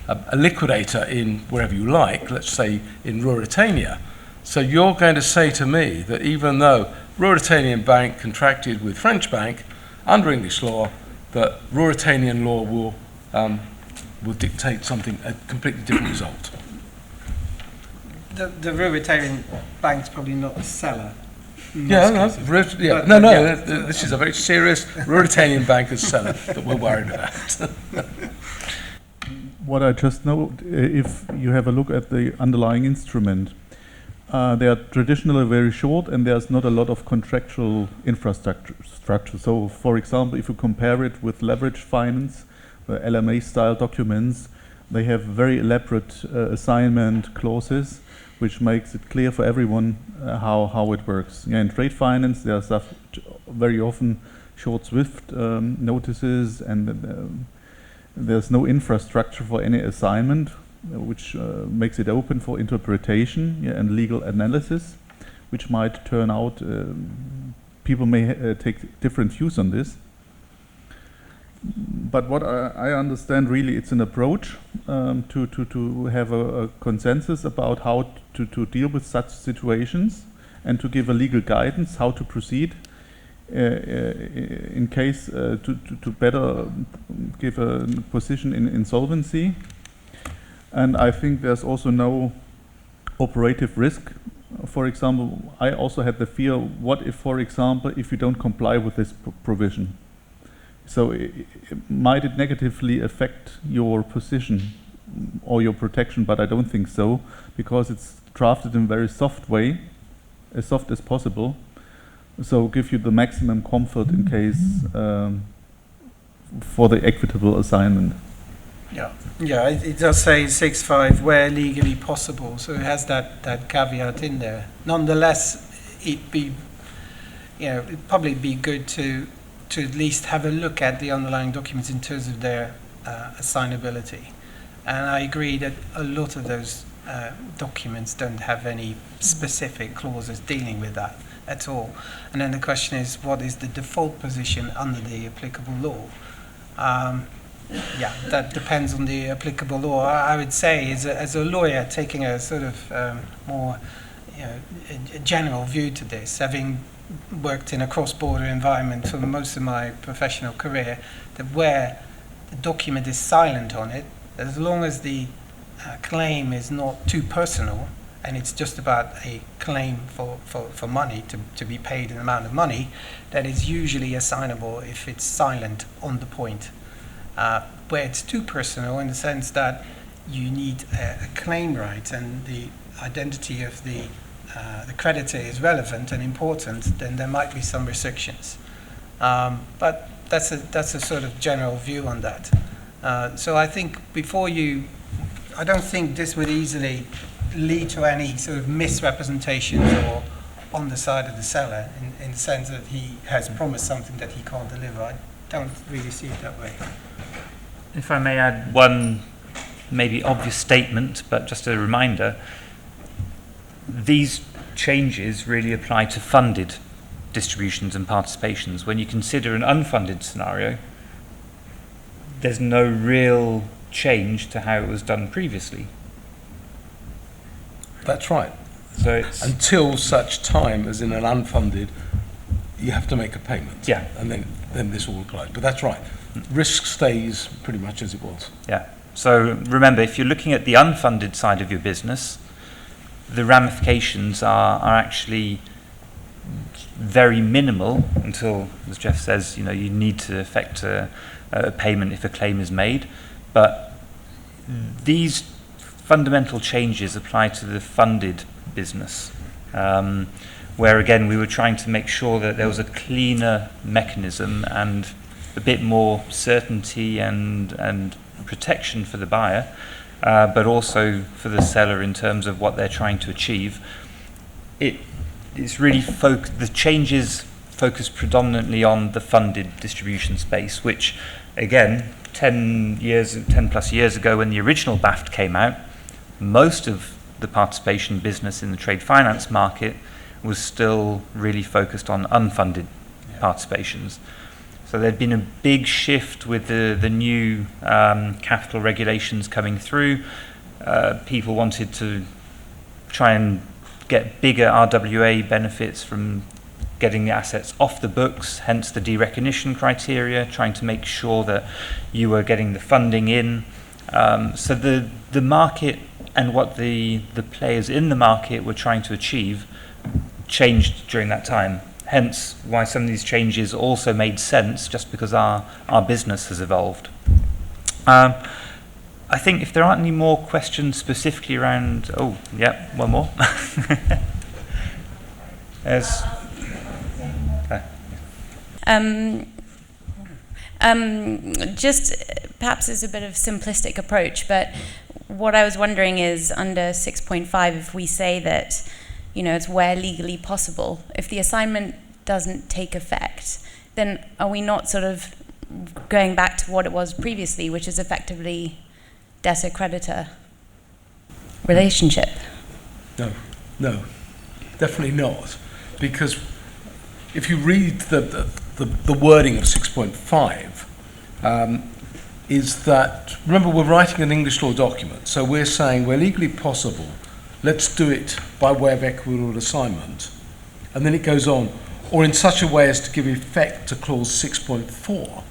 a liquidator in wherever you like, let's say in Ruritania, so you're going to say to me that even though Ruritanian Bank contracted with French Bank under English law, that Ruritanian law will dictate something, a completely different result. The Ruritanian Bank's probably not the seller. This is a very serious Ruritanian banker's seller that we're worried about. What I just know, if you have a look at the underlying instrument, they are traditionally very short, and there's not a lot of contractual infrastructure. So, for example, if you compare it with leverage finance, the LMA-style documents, they have very elaborate assignment clauses, which makes it clear for everyone how it works. In trade finance, there are very often short SWIFT notices, and there's no infrastructure for any assignment, which makes it open for interpretation and legal analysis, which might turn out people may take different views on this. But what I understand, really, it's an approach to have a consensus about how to deal with such situations, and to give a legal guidance how to proceed in case to better give a position in insolvency. And I think there's also no operative risk. For example, I also had the fear, what if, for example, if you don't comply with this provision? So might it negatively affect your position or your protection? But I don't think so, because it's drafted in a very soft way, as soft as possible. So give you the maximum comfort in case for the equitable assignment. Yeah, it does say 6.5 where legally possible, so it has that caveat in there. Nonetheless, it'd probably be good to at least have a look at the underlying documents in terms of their assignability. And I agree that a lot of those documents don't have any specific clauses dealing with that at all. And then the question is, what is the default position under the applicable law? That depends on the applicable law. I would say, as a lawyer, taking a sort of more a general view to this, having worked in a cross-border environment for most of my professional career, that where the document is silent on it, as long as the claim is not too personal and it's just about a claim for money to be paid an amount of money, that is usually assignable if it's silent on the point. Where it's too personal in the sense that you need a claim right, and the identity of the creditor is relevant and important, then there might be some restrictions. But that's a sort of general view on that. So I think I don't think this would easily lead to any sort of misrepresentations or on the side of the seller in the sense that he has promised something that he can't deliver. I don't really see it that way. If I may add one maybe obvious statement, but just a reminder, these changes really apply to funded distributions and participations. When you consider an unfunded scenario, there's no real change to how it was done previously. That's right. So it's Until such time as in an unfunded, you have to make a payment. Yeah. And then this all applies. But that's right. Risk stays pretty much as it was. Yeah. So remember, if you're looking at the unfunded side of your business, the ramifications are actually very minimal until, as Jeff says, you need to effect a payment if a claim is made. But these fundamental changes apply to the funded business, where again we were trying to make sure that there was a cleaner mechanism and a bit more certainty and protection for the buyer, but also for the seller in terms of what they're trying to achieve. It's really the changes focus predominantly on the funded distribution space, which again 10 plus years ago when the original BAFT came out, most of the participation business in the trade finance market was still really focused on unfunded participations. So there'd been a big shift with the new capital regulations coming through. People wanted to try and get bigger RWA benefits from getting the assets off the books, hence the derecognition criteria, trying to make sure that you were getting the funding in. So the market and what the players in the market were trying to achieve changed during that time. Hence why some of these changes also made sense just because our business has evolved. I think if there aren't any more questions specifically around, one more. Just perhaps it's a bit of simplistic approach, but what I was wondering is under 6.5, if we say that, it's where legally possible, if the assignment doesn't take effect, then are we not sort of going back to what it was previously, which is effectively debtor-creditor relationship? No, definitely not. Because if you read the wording of 6.5, is that, remember, we're writing an English law document, so we're saying where legally possible, let's do it by way of equitable assignment. And then it goes on, or in such a way as to give effect to clause 6.4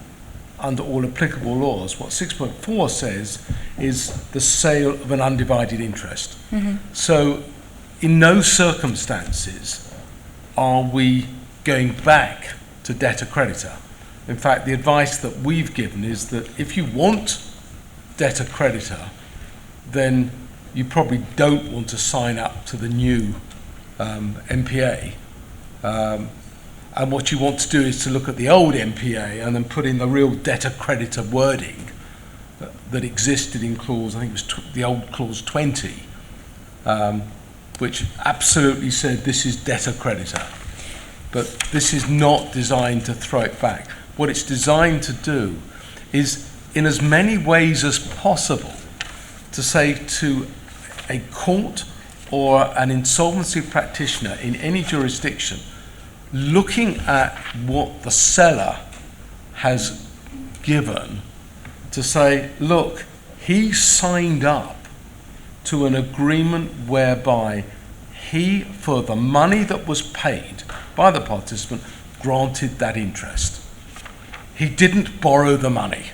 under all applicable laws. What 6.4 says is the sale of an undivided interest. Mm-hmm. So in no circumstances are we going back to debtor-creditor. In fact, the advice that we've given is that if you want debtor-creditor, then you probably don't want to sign up to the new MPA. And what you want to do is to look at the old MPA and then put in the real debtor-creditor wording that existed in clause, I think it was the old clause 20, which absolutely said this is debtor-creditor. But this is not designed to throw it back. What it's designed to do is, in as many ways as possible, to say to a court or an insolvency practitioner in any jurisdiction, looking at what the seller has given, to say, look, he signed up to an agreement whereby he, for the money that was paid by the participant, granted that interest. He didn't borrow the money.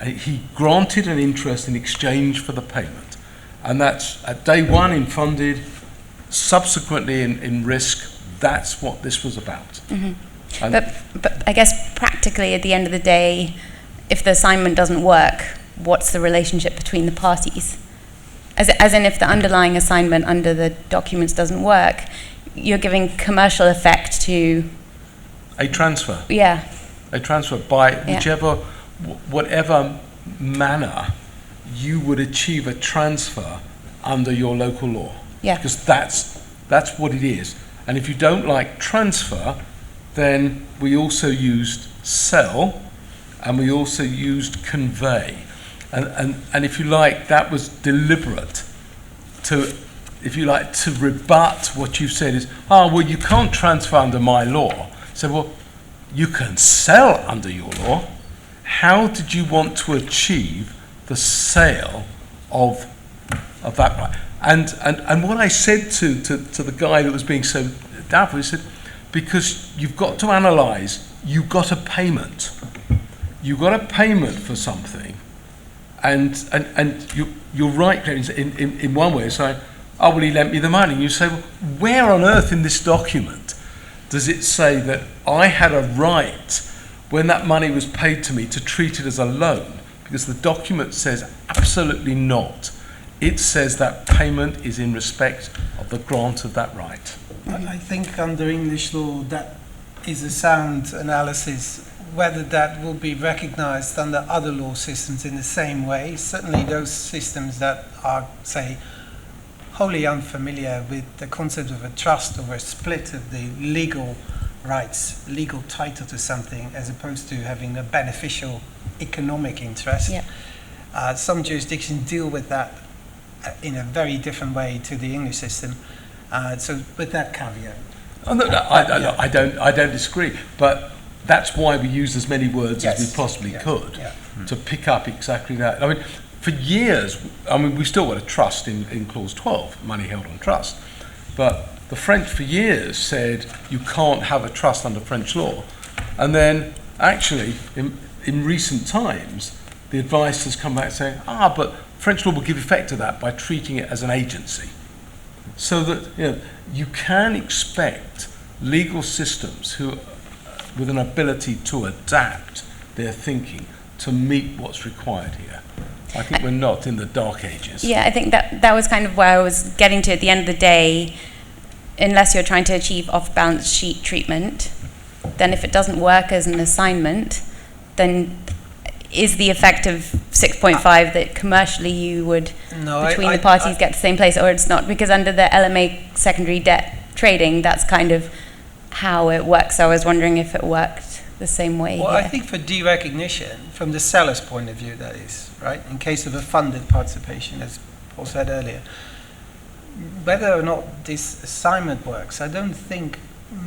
He granted an interest in exchange for the payment. And that's at day one in funded, subsequently in risk. That's what this was about. Mm-hmm. But I guess practically at the end of the day, if the assignment doesn't work, what's the relationship between the parties? as in if the underlying assignment under the documents doesn't work, you're giving commercial effect to A transfer. yeah. A transfer by Yeah. whichever, whatever manner you would achieve a transfer under your local law. Yeah. Because that's what it is. And if you don't like transfer, then we also used sell, and we also used convey. And if you like, that was deliberate to, if you like, to rebut what you've said is, well, you can't transfer under my law. So, well, you can sell under your law. How did you want to achieve the sale of that right? And what I said to the guy that was being so doubtful, he said, because you've got to analyse, you got a payment. You got a payment for something, and you're right in one way, saying, oh, well, he lent me the money. And you say, well, where on earth in this document does it say that I had a right, when that money was paid to me, to treat it as a loan? Because the document says absolutely not. It says that payment is in respect of the grant of that right. I think under English law that is a sound analysis. Whether that will be recognized under other law systems in the same way, certainly those systems that are, say, wholly unfamiliar with the concept of a trust or a split of the legal rights, legal title to something, as opposed to having a beneficial economic interest. Yeah. Some jurisdictions deal with that in a very different way to the English system. So with that caveat. Oh, no, I don't disagree, but that's why we used as many words as we possibly could to pick up exactly that. I mean, for years, we still got a trust in Clause 12, money held on trust, but the French for years said you can't have a trust under French law. And then actually, in recent times, the advice has come back saying, but French law will give effect to that by treating it as an agency. So that you can expect legal systems who, with an ability to adapt their thinking to meet what's required here. I think we're not in the dark ages. Yeah, I think that was kind of where I was getting to at the end of the day. Unless you're trying to achieve off-balance sheet treatment, then if it doesn't work as an assignment, then is the effect of 6.5 that commercially you would, between the parties, get the same place, or it's not? Because under the LMA secondary debt trading, that's kind of how it works. So I was wondering if it worked the same way Well, here. I think for derecognition, from the seller's point of view, that is, right? In case of a funded participation, as Paul said earlier, whether or not this assignment works, I don't think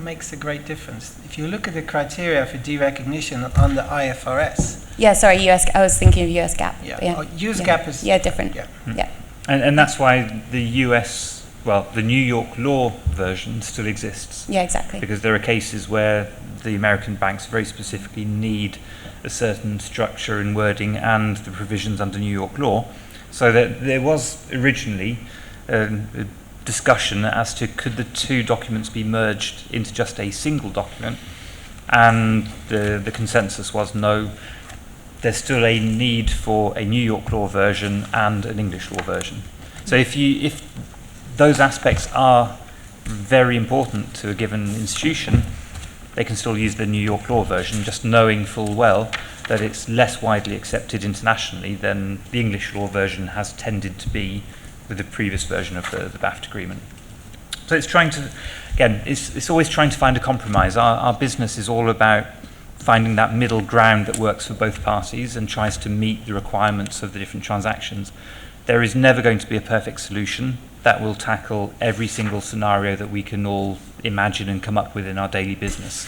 makes a great difference. If you look at the criteria for derecognition under IFRS. Yeah, sorry, I was thinking of US GAAP. US GAAP is different. Yeah. And that's why the the New York law version still exists. Yeah, exactly. Because there are cases where the American banks very specifically need a certain structure and wording and the provisions under New York law. So that there was originally a discussion as to could the two documents be merged into just a single document, and the consensus was no, there's still a need for a New York law version and an English law version. So if those aspects are very important to a given institution, they can still use the New York law version, just knowing full well that it's less widely accepted internationally than the English law version has tended to be with the previous version of the BAFTA agreement. So it's trying to, again, it's always trying to find a compromise. Our business is all about finding that middle ground that works for both parties and tries to meet the requirements of the different transactions. There is never going to be a perfect solution that will tackle every single scenario that we can all imagine and come up with in our daily business.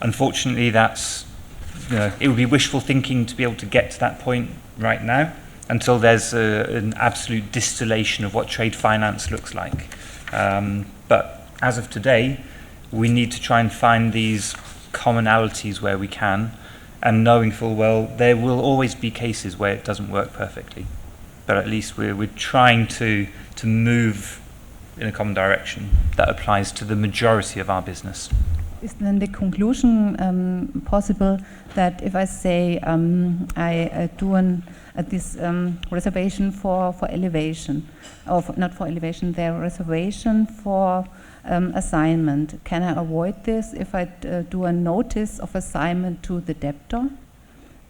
Unfortunately, it would be wishful thinking to be able to get to that point right now, until there's an absolute distillation of what trade finance looks like. But as of today, we need to try and find these commonalities where we can, and knowing full well there will always be cases where it doesn't work perfectly. But at least we're trying to move in a common direction that applies to the majority of our business. is then the conclusion possible that if I say I do this reservation for elevation, or not for elevation, the reservation for assignment, can I avoid this if I do a notice of assignment to the debtor?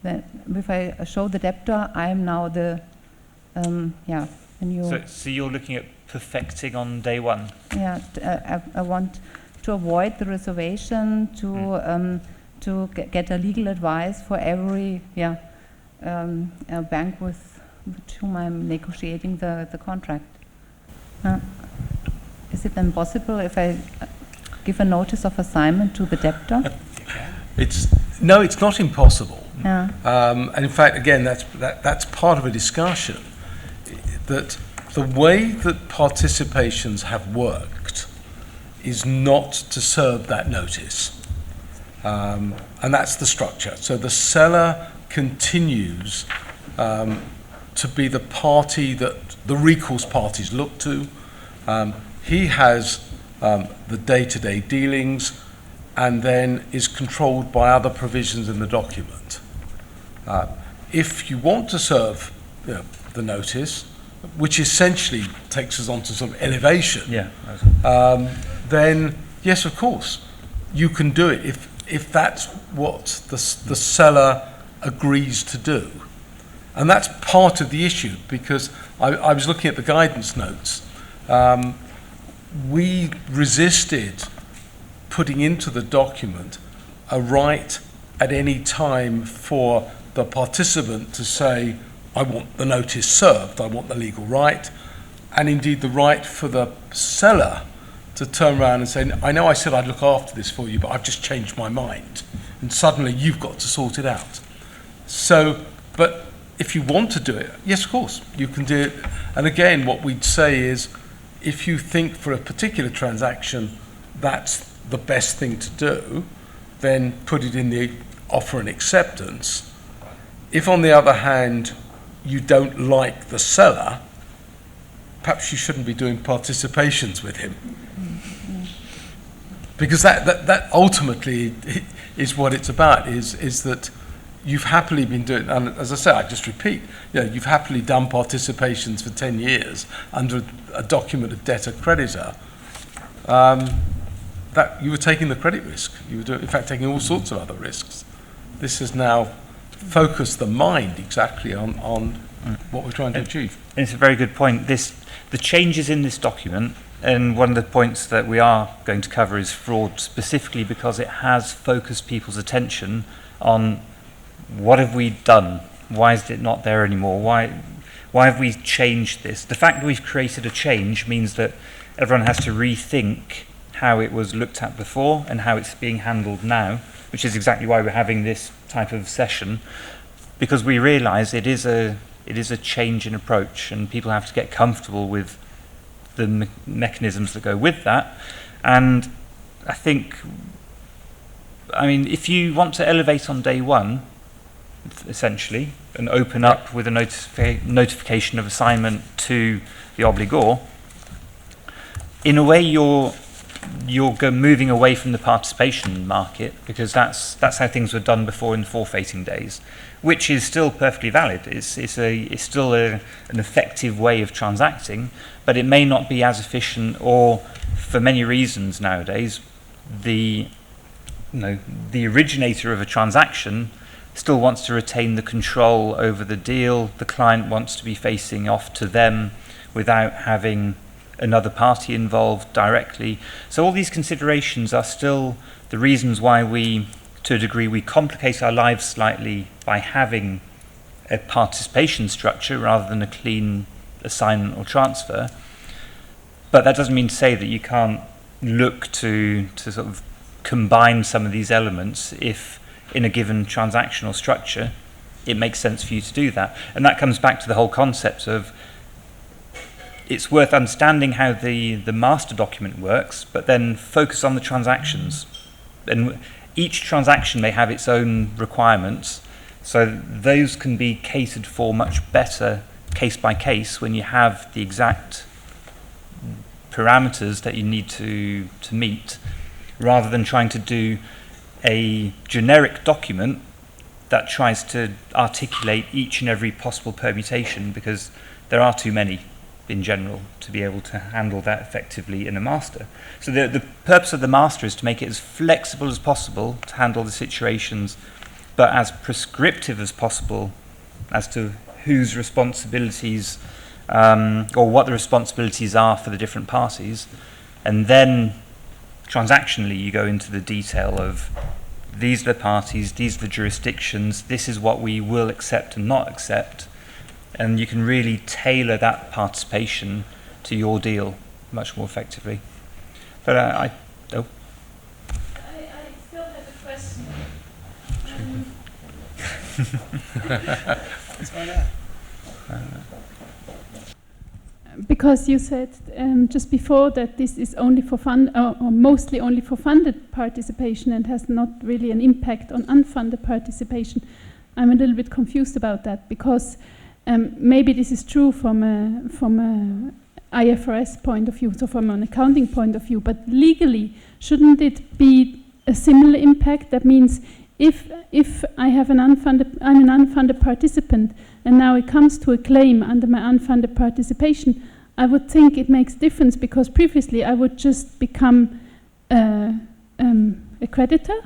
Then if I show the debtor, I am now the, yeah, and you... So you're looking at perfecting on day one? Yeah, I want to avoid the reservation, to get a legal advice for every a bank with whom I'm negotiating the contract. Is it then possible if I give a notice of assignment to the debtor? No, it's not impossible. Yeah. And in fact, again, that's part of a discussion, that the way that participations have worked is not to serve that notice. And that's the structure. So the seller continues to be the party that the recourse parties look to. He has the day-to-day dealings and then is controlled by other provisions in the document. If you want to serve the notice, which essentially takes us on to sort of elevation, then yes, of course, you can do it if that's what the seller agrees to do. And that's part of the issue, because I was looking at the guidance notes. We resisted putting into the document a right at any time for the participant to say, I want the notice served, I want the legal right, and indeed the right for the seller to turn around and say, I know I said I'd look after this for you, but I've just changed my mind, and suddenly you've got to sort it out. So, but if you want to do it, yes, of course, you can do it. And again, what we'd say is, if you think for a particular transaction that's the best thing to do, then put it in the offer and acceptance. If, on the other hand, you don't like the seller, perhaps you shouldn't be doing participations with him. Because that ultimately is what it's about, is that you've happily been doing, and as I say, I just repeat, you've happily done participations for 10 years under a document of debtor-creditor, that you were taking the credit risk. You were, in fact, taking all sorts of other risks. This has now focused the mind exactly on what we're trying to achieve. And it's a very good point. The changes in this document, and one of the points that we are going to cover is fraud, specifically because it has focused people's attention on what have we done? Why is it not there anymore? Why have we changed this? The fact that we've created a change means that everyone has to rethink how it was looked at before and how it's being handled now, which is exactly why we're having this type of session, because we realise it is a change in approach, and people have to get comfortable with the mechanisms that go with that. And I think, if you want to elevate on day one, essentially, and open up with a notification of assignment to the obligor, in a way you're moving away from the participation market, because that's how things were done before in the forfeiting days, which is still perfectly valid. It's still an effective way of transacting, but it may not be as efficient, or for many reasons nowadays, the originator of a transaction still wants to retain the control over the deal. The client wants to be facing off to them without having another party involved directly. So all these considerations are still the reasons why we, to a degree, we complicate our lives slightly by having a participation structure rather than a clean assignment or transfer. But that doesn't mean to say that you can't look to sort of combine some of these elements if in a given transactional structure it makes sense for you to do that. And that comes back to the whole concept of it's worth understanding how the master document works, but then focus on the transactions. And each transaction may have its own requirements, so those can be catered for much better case by case when you have the exact parameters that you need to meet. rather than trying to do a generic document that tries to articulate each and every possible permutation, because there are too many in general to be able to handle that effectively in a master. So the purpose of the master is to make it as flexible as possible to handle the situations, but as prescriptive as possible as to whose responsibilities or what the responsibilities are for the different parties. And then transactionally you go into the detail of these are the parties, these are the jurisdictions, this is what we will accept and not accept. And you can really tailor that participation to your deal much more effectively. But I still have a question. Because you said just before that this is only for or mostly only for funded participation and has not really an impact on unfunded participation. I'm a little bit confused about that, because maybe this is true from a IFRS point of view, so from an accounting point of view, but legally, shouldn't it be a similar impact? That means if I have I'm an unfunded participant, and now it comes to a claim under my unfunded participation, I would think it makes a difference, because previously I would just become a creditor,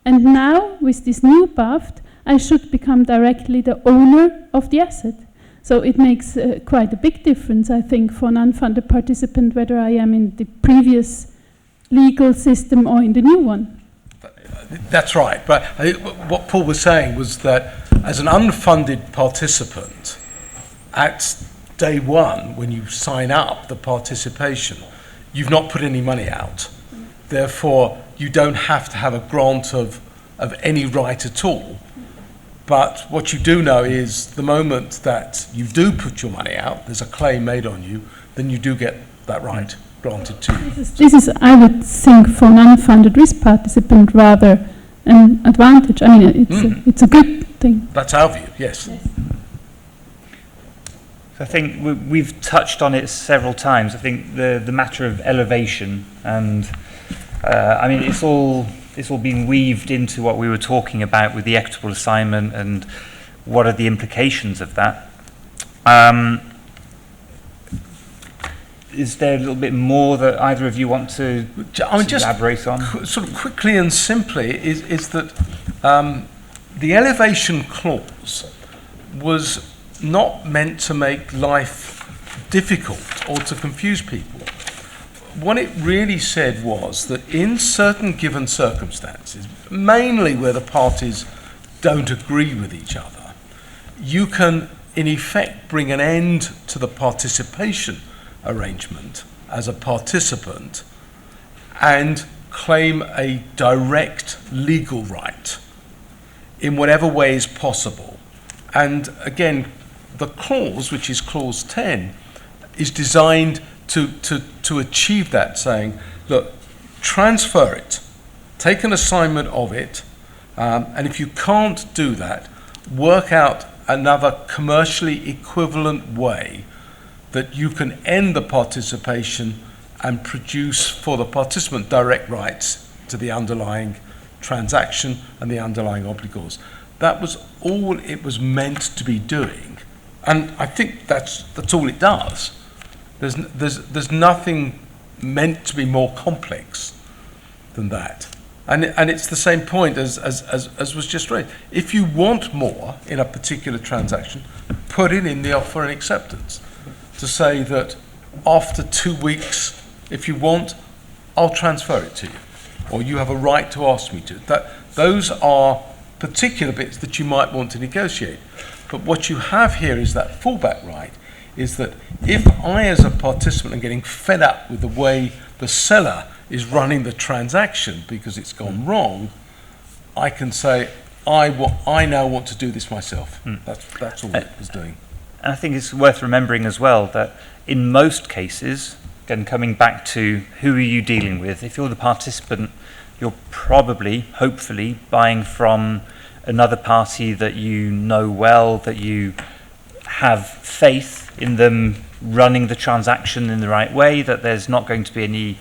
and now with this new BAFT, I should become directly the owner of the asset. So it makes quite a big difference, I think, for an unfunded participant, whether I am in the previous legal system or in the new one. That's right. But I think what Paul was saying was that as an unfunded participant, at day one, when you sign up the participation, you've not put any money out. Therefore, you don't have to have a grant of any right at all. But what you do know is the moment that you do put your money out, there's a claim made on you, then you do get that right granted to you. This is, I would think, for an unfunded risk participant, rather an advantage. I mean, it's a good thing. That's our view, yes. So I think we've touched on it several times. I think the matter of elevation, and I mean, it's all been weaved into what we were talking about with the equitable assignment and what are the implications of that. Is there a little bit more that either of you want to elaborate on? Sort of quickly and simply is that the elevation clause was not meant to make life difficult or to confuse people. What it really said was that in certain given circumstances, mainly where the parties don't agree with each other, you can in effect bring an end to the participation arrangement as a participant and claim a direct legal right in whatever way is possible. And again, the clause, which is clause 10, is designed to achieve that, saying, look, transfer it, take an assignment of it, and if you can't do that, work out another commercially equivalent way that you can end the participation and produce for the participant direct rights to the underlying transaction and the underlying obligors. That was all it was meant to be doing, and I think that's all it does. There's nothing meant to be more complex than that, and it's the same point as was just raised. If you want more in a particular transaction, put it in the offer and acceptance to say that after 2 weeks, if you want, I'll transfer it to you, or you have a right to ask me to. Those are particular bits that you might want to negotiate. But what you have here is that fallback right, is that if I as a participant am getting fed up with the way the seller is running the transaction because it's gone wrong, I can say, I now want to do this myself. That's all it was doing. And I think it's worth remembering as well that in most cases, again coming back to who are you dealing with, if you're the participant, you're probably, hopefully, buying from another party that you know well, that you have faith in them running the transaction in the right way, that there's not going to be any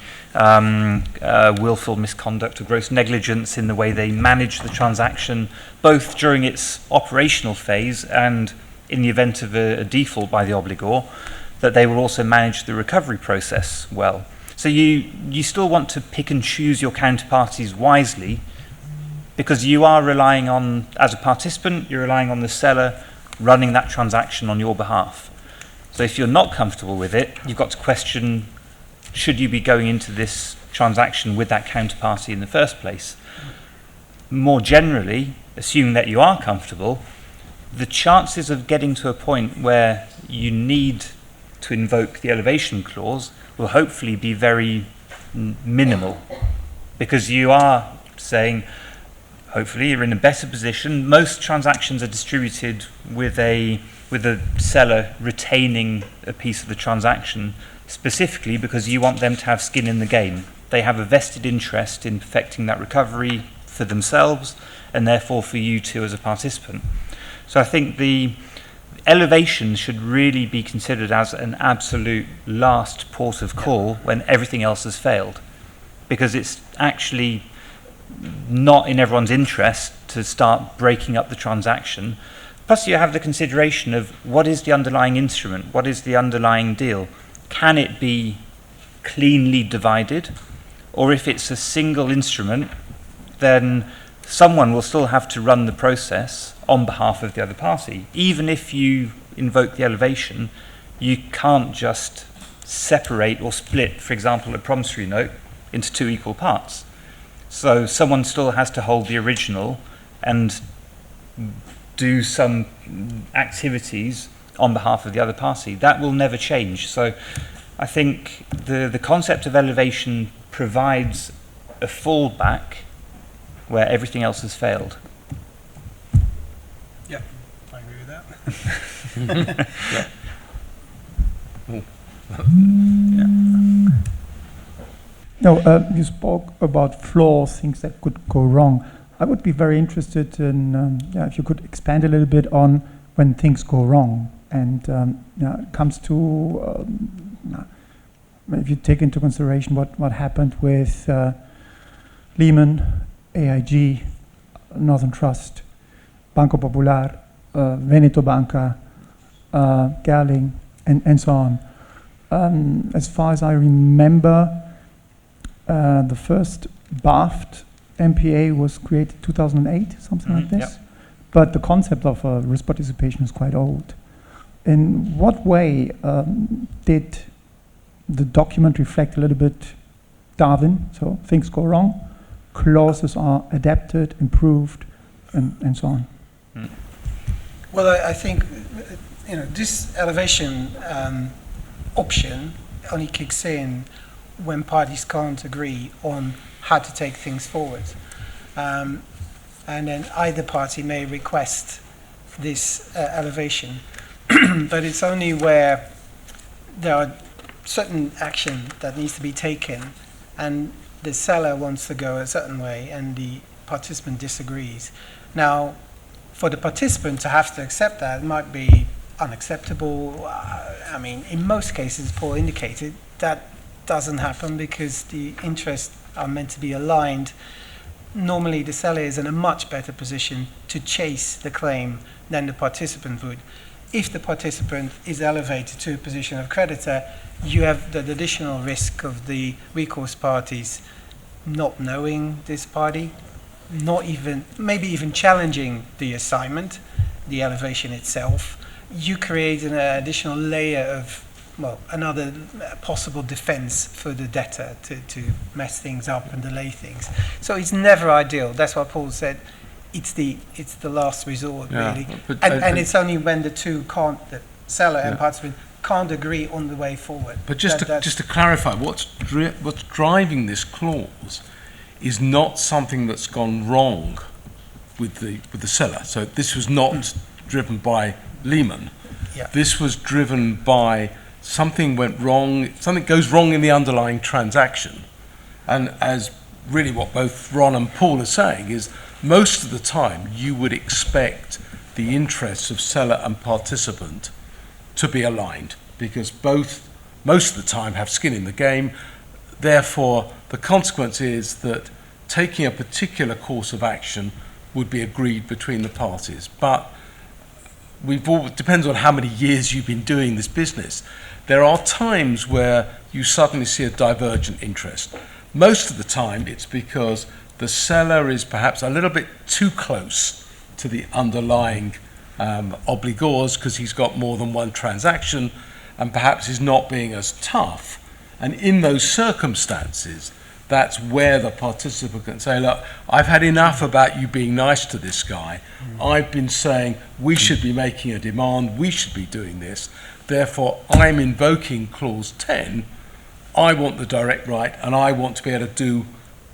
willful misconduct or gross negligence in the way they manage the transaction, both during its operational phase and in the event of a default by the obligor, that they will also manage the recovery process well. So you still want to pick and choose your counterparties wisely, because you are relying on, as a participant, you're relying on the seller running that transaction on your behalf. So if you're not comfortable with it, you've got to question, should you be going into this transaction with that counterparty in the first place? More generally, assuming that you are comfortable, the chances of getting to a point where you need to invoke the elevation clause will hopefully be very minimal, because you are saying, hopefully you're in a better position. Most transactions are distributed with the seller retaining a piece of the transaction, specifically because you want them to have skin in the game. They have a vested interest in perfecting that recovery for themselves, and therefore for you too as a participant. So I think the elevation should really be considered as an absolute last port of call when everything else has failed, because it's actually not in everyone's interest to start breaking up the transaction. Plus you have the consideration of what is the underlying instrument, what is the underlying deal. Can it be cleanly divided? Or if it's a single instrument, then someone will still have to run the process on behalf of the other party. Even if you invoke the elevation, you can't just separate or split, for example, a promissory note into two equal parts. So someone still has to hold the original and do some activities on behalf of the other party. That will never change. So I think the concept of elevation provides a fallback where everything else has failed. Yeah, I agree with that. No, you spoke about flaws, things that could go wrong. I would be very interested in if you could expand a little bit on when things go wrong, and it comes to if you take into consideration what happened with Lehman, AIG, Northern Trust, Banco Popular, Veneto Banca, Gerling, and so on. As far as I remember, the first BAFT MPA was created 2008, something like this. Yep. But the concept of risk participation is quite old. In what way did the document reflect a little bit Darwin? So things go wrong, clauses are adapted, improved, and so on. Well, I think this elevation option only kicks in when parties can't agree on how to take things forward. And then either party may request this elevation, but it's only where there are certain action that needs to be taken and the seller wants to go a certain way and the participant disagrees. Now, for the participant to have to accept that, it might be unacceptable. I mean, in most cases, Paul indicated, that doesn't happen because the interests are meant to be aligned. Normally, the seller is in a much better position to chase the claim than the participant would. If the participant is elevated to a position of creditor, you have the additional risk of the recourse parties not knowing this party, maybe even challenging the assignment, the elevation itself. You create an additional layer of, well, another possible defense for the debtor to mess things up and delay things. So it's never ideal. That's what Paul said. It's the last resort, really. And it's only when the two can't, the seller and participant, can't agree on the way forward. But just to clarify, what's driving this clause is not something that's gone wrong with the seller. So this was not driven by Lehman. Yeah. This was driven by something went wrong, something goes wrong in the underlying transaction. And as really what both Ron and Paul are saying is, most of the time you would expect the interests of seller and participant to be aligned, because both, most of the time, have skin in the game. Therefore, the consequence is that taking a particular course of action would be agreed between the parties. But it depends on how many years you've been doing this business. There are times where you suddenly see a divergent interest. Most of the time, it's because the seller is perhaps a little bit too close to the underlying obligors because he's got more than one transaction and perhaps is not being as tough. And in those circumstances, that's where the participant can say, look, I've had enough about you being nice to this guy. I've been saying we should be making a demand, we should be doing this. Therefore, I'm invoking clause 10. I want the direct right and I want to be able to do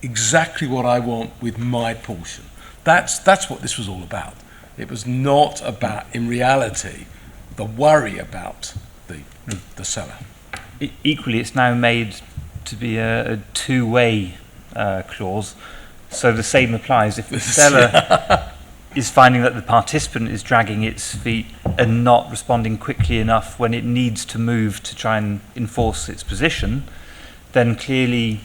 exactly what I want with my portion. That's what this was all about. It was not about, in reality, the worry about the seller. Equally, it's now made to be a two-way clause. So the same applies if the seller is finding that the participant is dragging its feet and not responding quickly enough when it needs to move to try and enforce its position, then clearly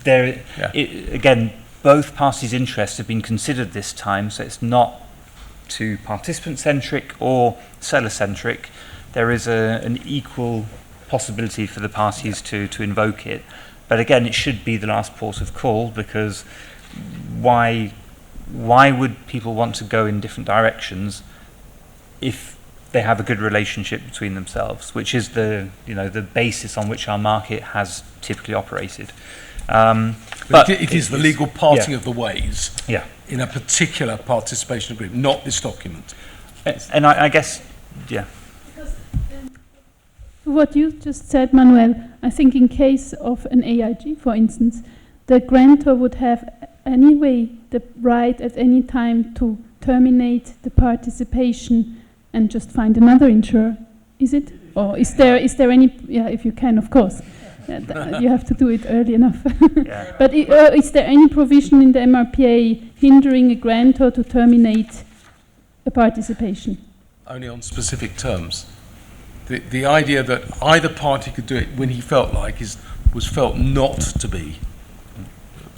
again, both parties' interests have been considered this time, so it's not too participant-centric or seller-centric. There is an equal possibility for the parties to invoke it. But again, it should be the last port of call, because why would people want to go in different directions if they have a good relationship between themselves, which is the basis on which our market has typically operated. But it is the legal parting of the ways Yeah. in a particular participation agreement, not this document. And I guess, yeah. What you just said, Manuel, I think in case of an AIG, for instance, the grantor would have anyway the right at any time to terminate the participation and just find another insurer. Is it? Or is there any? Yeah, if you can, of course. You have to do it early enough. Yeah. But is there any provision in the MRPA hindering a grantor to terminate a participation? Only on specific terms. The idea that either party could do it when he felt like was felt not to be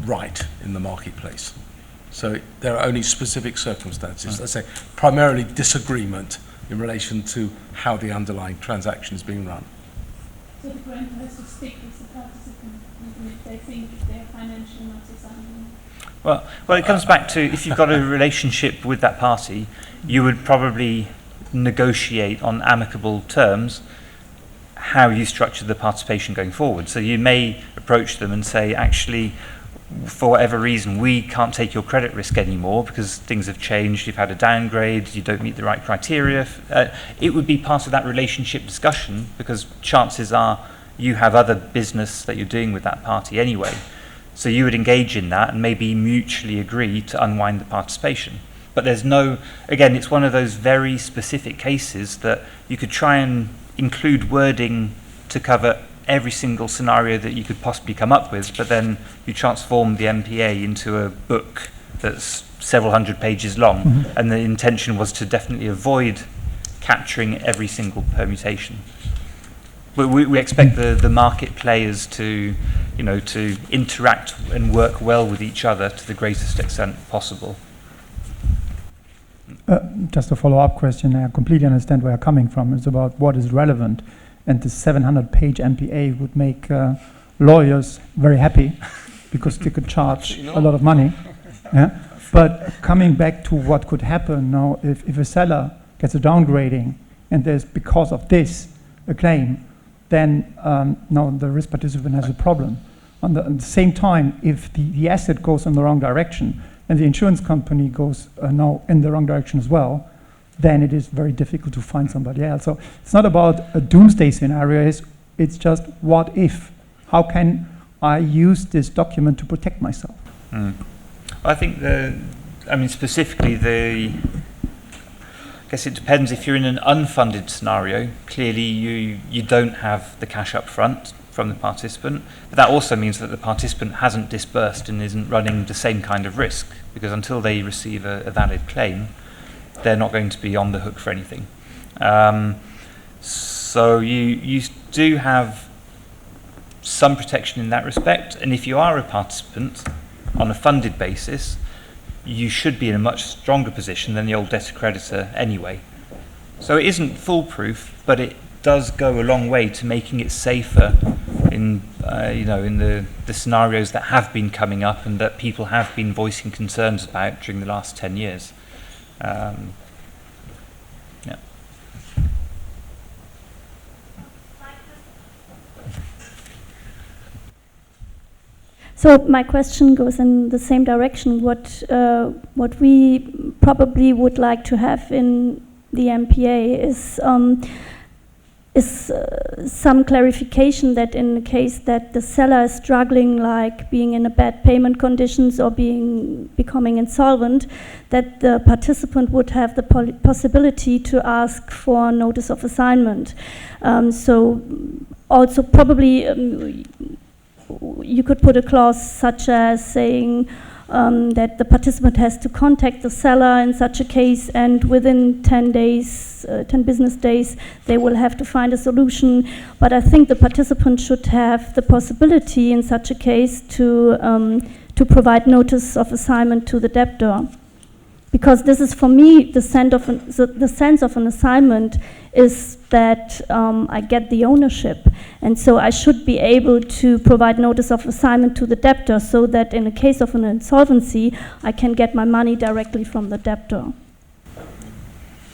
right in the marketplace. So there are only specific circumstances. Let's say primarily disagreement in relation to how the underlying transaction is being run. So the grantor has to stick with the participant, even if they think they're financially not designing. Well, it comes back to, if you've got a relationship with that party, you would probably negotiate on amicable terms how you structure the participation going forward. So you may approach them and say, actually, for whatever reason, we can't take your credit risk anymore because things have changed, you've had a downgrade, you don't meet the right criteria. It would be part of that relationship discussion, because chances are you have other business that you're doing with that party anyway. So you would engage in that and maybe mutually agree to unwind the participation. But there's no, again, it's one of those very specific cases that you could try and include wording to cover every single scenario that you could possibly come up with, but then you transform the MPA into a book that's several hundred pages long, and the intention was to definitely avoid capturing every single permutation. But we expect the market players to interact and work well with each other to the greatest extent possible. Just a follow-up question. I completely understand where you're coming from. It's about what is relevant. And the 700-page MPA would make lawyers very happy because they could charge a lot of money. Yeah? But coming back to what could happen now, if a seller gets a downgrading and there's, because of this, a claim, then now the risk participant has a problem. At the same time, if the asset goes in the wrong direction and the insurance company goes now in the wrong direction as well, then it is very difficult to find somebody else. So it's not about a doomsday scenario, it's just what if? How can I use this document to protect myself? I think specifically I guess it depends. If you're in an unfunded scenario, clearly you don't have the cash up front from the participant, but that also means that the participant hasn't disbursed and isn't running the same kind of risk, because until they receive a valid claim, they're not going to be on the hook for anything. So you do have some protection in that respect, and if you are a participant on a funded basis, you should be in a much stronger position than the old debtor creditor anyway. So it isn't foolproof, but it does go a long way to making it safer in in the scenarios that have been coming up and that people have been voicing concerns about during the last 10 years. So my question goes in the same direction. What we probably would like to have in the MPA is some clarification that in the case that the seller is struggling, like being in a bad payment conditions or becoming insolvent, that the participant would have the possibility to ask for notice of assignment. So also probably you could put a clause such as saying that the participant has to contact the seller in such a case, and within 10 business days, they will have to find a solution. But I think the participant should have the possibility in such a case to provide notice of assignment to the debtor. Because this is, for me, the sense of an assignment is that I get the ownership. And so I should be able to provide notice of assignment to the debtor so that in a case of an insolvency, I can get my money directly from the debtor.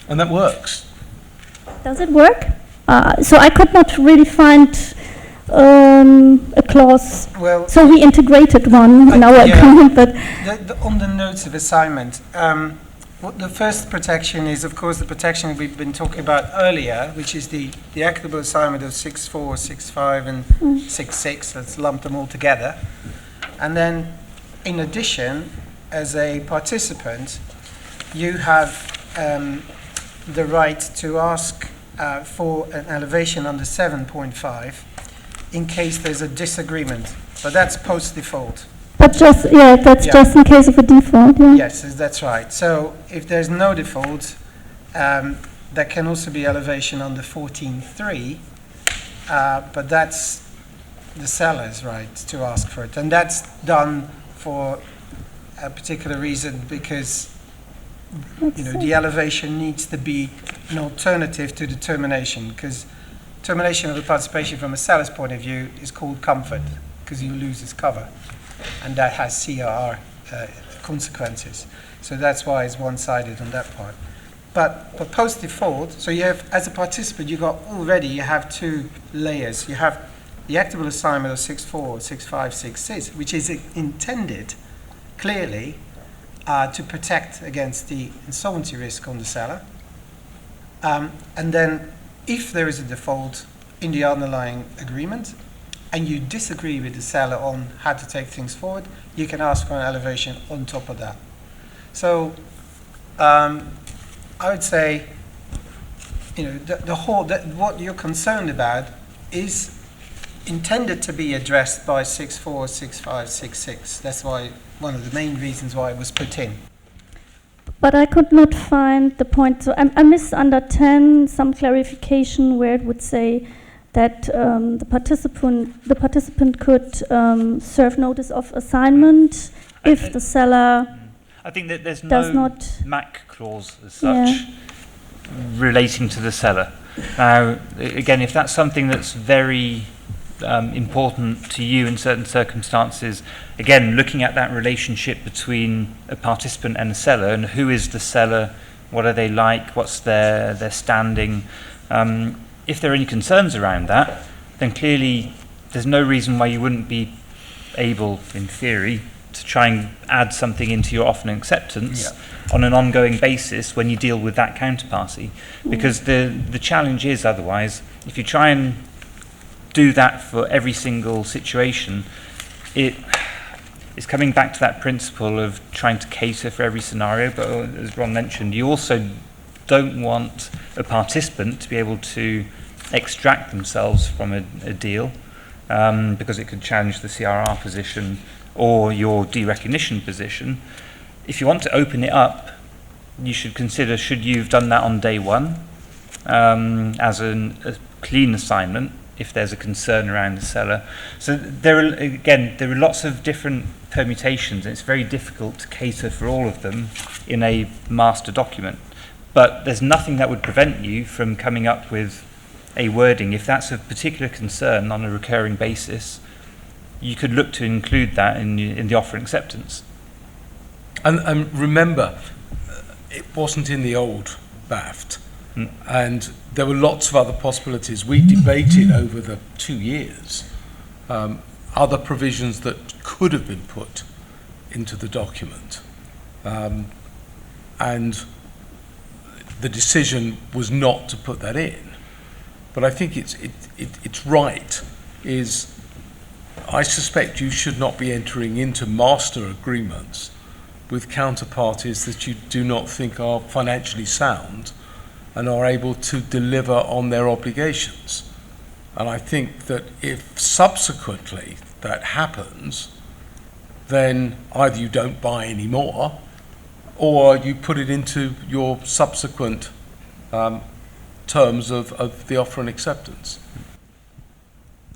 And that works. Does it work? So I could not really find a clause. Well, so we integrated one in our agreement, but on the notes of assignment, what the first protection is, of course, the protection we've been talking about earlier, which is the equitable assignment of 6.4, 6.5, and 6.6. Let's lump them all together. And then, in addition, as a participant, you have the right to ask for an elevation under 7.5 in case there's a disagreement, but that's post-default. But just, just in case of a default, yeah. Yes, that's right. So if there's no default, there can also be elevation under 14.3, but that's the seller's right to ask for it. And that's done for a particular reason, because the elevation needs to be an alternative to the termination, because termination of the participation from a seller's point of view is called comfort, because you lose its cover, and that has CRR consequences. So that's why it's one-sided on that part. But post-default, so you have, as a participant, you have two layers. You have the equitable assignment of 6.4, 6.5, 6.6, which is intended clearly to protect against the insolvency risk on the seller. And then if there is a default in the underlying agreement and you disagree with the seller on how to take things forward, you can ask for an elevation on top of that. So I would say, what you're concerned about is intended to be addressed by 6.4, 6.5, 6.6. That's why one of the main reasons why it was put in. But I could not find the point. So I missed under 10 some clarification where it would say that the participant could serve notice of assignment if the seller I think that there's does no not MAC clause as such relating to the seller. Now, again, if that's something that's very important to you in certain circumstances, again, looking at that relationship between a participant and a seller, and who is the seller, what are they like, what's their standing. If there are any concerns around that, then clearly there's no reason why you wouldn't be able, in theory, to try and add something into your offer and acceptance on an ongoing basis when you deal with that counterparty. Because the challenge is otherwise, if you try and do that for every single situation, it's coming back to that principle of trying to cater for every scenario. But as Ron mentioned, you also don't want a participant to be able to extract themselves from a deal because it could challenge the CRR position or your derecognition position. If you want to open it up, you should consider, should you have done that on day one as a clean assignment if there's a concern around the seller. So there are lots of different permutations, and it's very difficult to cater for all of them in a master document. But there's nothing that would prevent you from coming up with a wording. If that's of particular concern on a recurring basis, you could look to include that in the offer acceptance. And remember, it wasn't in the old BAFT. And there were lots of other possibilities. We debated over the 2 years other provisions that could have been put into the document. And the decision was not to put that in. But I think it's right, is I suspect you should not be entering into master agreements with counterparties that you do not think are financially sound and are able to deliver on their obligations. And I think that if subsequently that happens, then either you don't buy any more, or you put it into your subsequent terms of the offer and acceptance.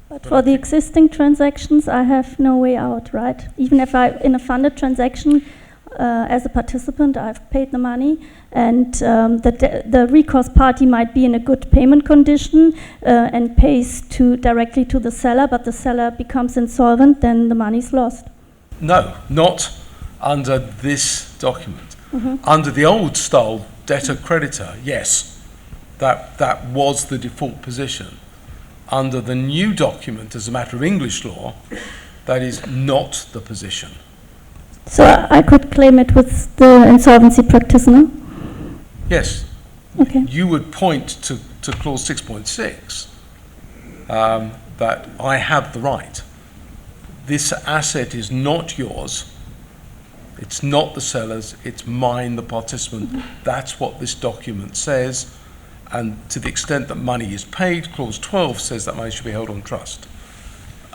But for the existing transactions, I have no way out, right? Even if in a funded transaction, as a participant, I've paid the money, and the recourse party might be in a good payment condition and pays directly to the seller, but the seller becomes insolvent, then the money's lost. No, not under this document. Mm-hmm. Under the old style debtor-creditor, yes, that was the default position. Under the new document, as a matter of English law, that is not the position. So I could claim it with the insolvency practitioner? Yes. Okay. You would point to clause 6.6 that I have the right. This asset is not yours. It's not the seller's. It's mine, the participant. That's what this document says. And to the extent that money is paid, clause 12 says that money should be held on trust.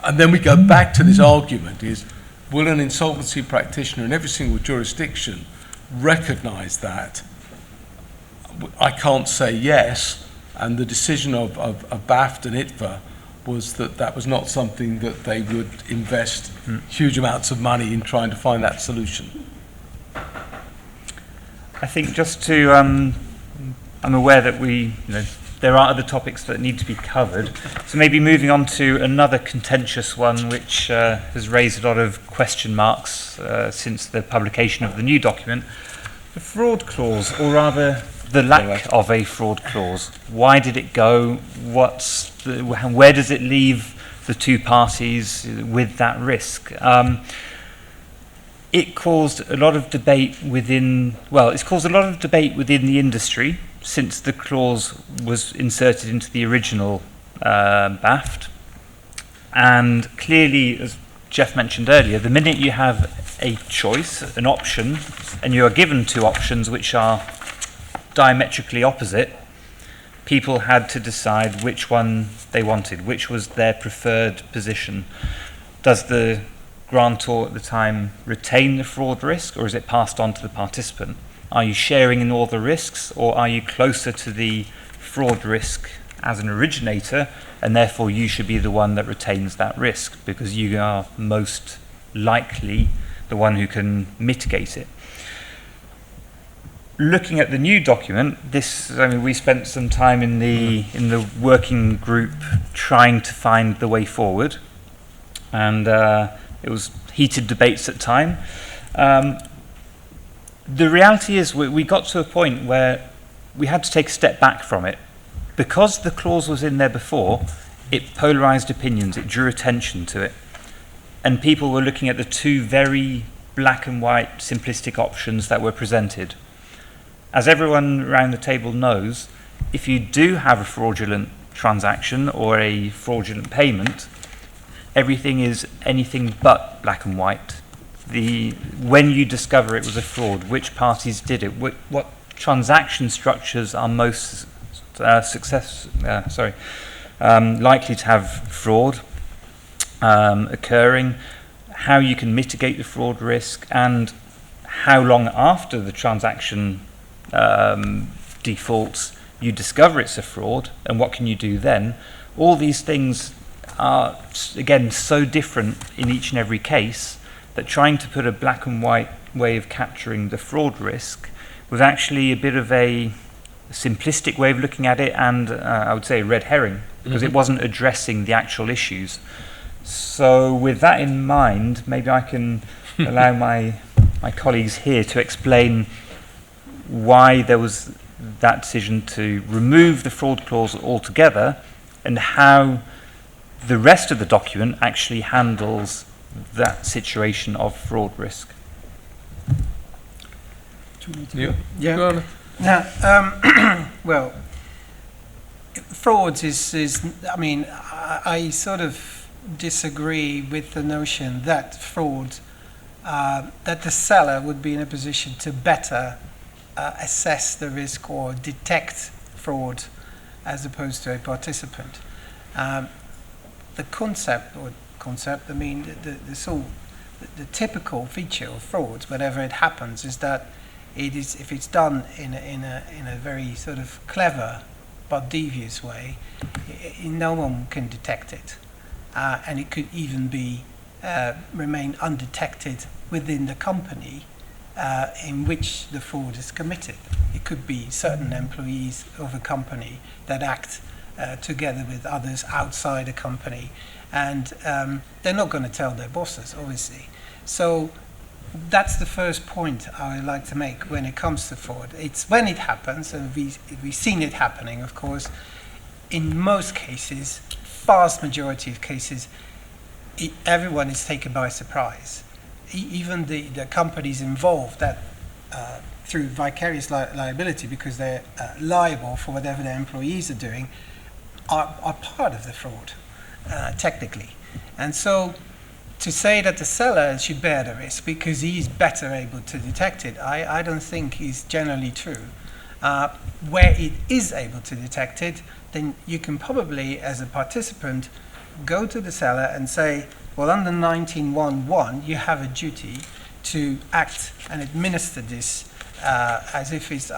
And then we go back to this argument is, will an insolvency practitioner in every single jurisdiction recognize that? I can't say yes, and the decision of BAFT and ITFA was that was not something that they would invest huge amounts of money in trying to find that solution. I think just to, I'm aware that there are other topics that need to be covered. So maybe moving on to another contentious one, which has raised a lot of question marks since the publication of the new document. The fraud clause, or rather the lack of a fraud clause. Why did it go? Where does it leave the two parties with that risk? It caused a lot of debate within the industry since the clause was inserted into the original BAFT. And clearly, as Jeff mentioned earlier, the minute you have a choice, an option, and you are given two options which are diametrically opposite, people had to decide which one they wanted, which was their preferred position. Does the grantor at the time retain the fraud risk, or is it passed on to the participant? Are you sharing in all the risks, or are you closer to the fraud risk as an originator, and therefore you should be the one that retains that risk because you are most likely the one who can mitigate it? Looking at the new document, we spent some time in the working group trying to find the way forward, and it was heated debates at time. The reality is we got to a point where we had to take a step back from it. Because the clause was in there before, it polarized opinions, it drew attention to it. And people were looking at the two very black and white simplistic options that were presented. As everyone around the table knows, if you do have a fraudulent transaction or a fraudulent payment, everything is anything but black and white. When you discover it was a fraud, which parties did it, what transaction structures are most likely to have fraud occurring, how you can mitigate the fraud risk, and how long after the transaction defaults you discover it's a fraud, and what can you do then? All these things are, again, so different in each and every case that trying to put a black and white way of capturing the fraud risk was actually a bit of a simplistic way of looking at it, and I would say a red herring, because it wasn't addressing the actual issues. So with that in mind, maybe I can allow my colleagues here to explain why there was that decision to remove the fraud clause altogether, and how the rest of the document actually handles that situation of fraud risk. Yeah. Now, well, frauds is I mean, I sort of disagree with the notion that fraud, that the seller would be in a position to better assess the risk or detect fraud as opposed to a participant. The concept, I mean, the typical feature of frauds, whenever it happens, is that it is, if it's done in a very sort of clever but devious way, no one can detect it, and it could even be remain undetected within the company in which the fraud is committed. It could be certain employees of a company that act together with others outside a company, and they're not going to tell their bosses, obviously. So that's the first point I would like to make when it comes to fraud. It's when it happens, and we've seen it happening, of course. In most cases, vast majority of cases, everyone is taken by surprise. Even the companies involved that through vicarious liability, because they're liable for whatever their employees are doing, are part of the fraud, technically. And so to say that the seller should bear the risk because he's better able to detect it, I don't think is generally true. Where it is able to detect it, then you can probably, as a participant, go to the seller and say, well, under 1911, you have a duty to act and administer this as if it's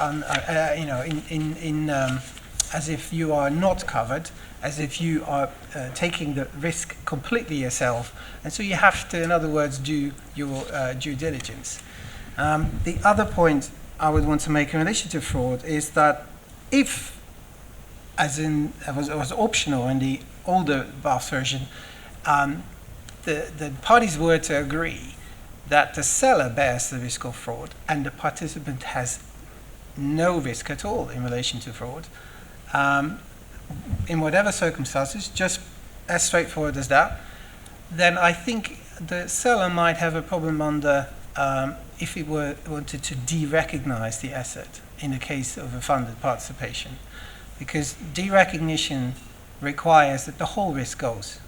as if you are not covered, as if you are taking the risk completely yourself, and so you have to, in other words, do your due diligence. The other point I would want to make in relation to fraud is that if, as in it was optional in the older draft version, the parties were to agree that the seller bears the risk of fraud and the participant has no risk at all in relation to fraud, in whatever circumstances, just as straightforward as that, then I think the seller might have a problem under if he wanted to de-recognize the asset in the case of a funded participation, because de-recognition requires that the whole risk goes.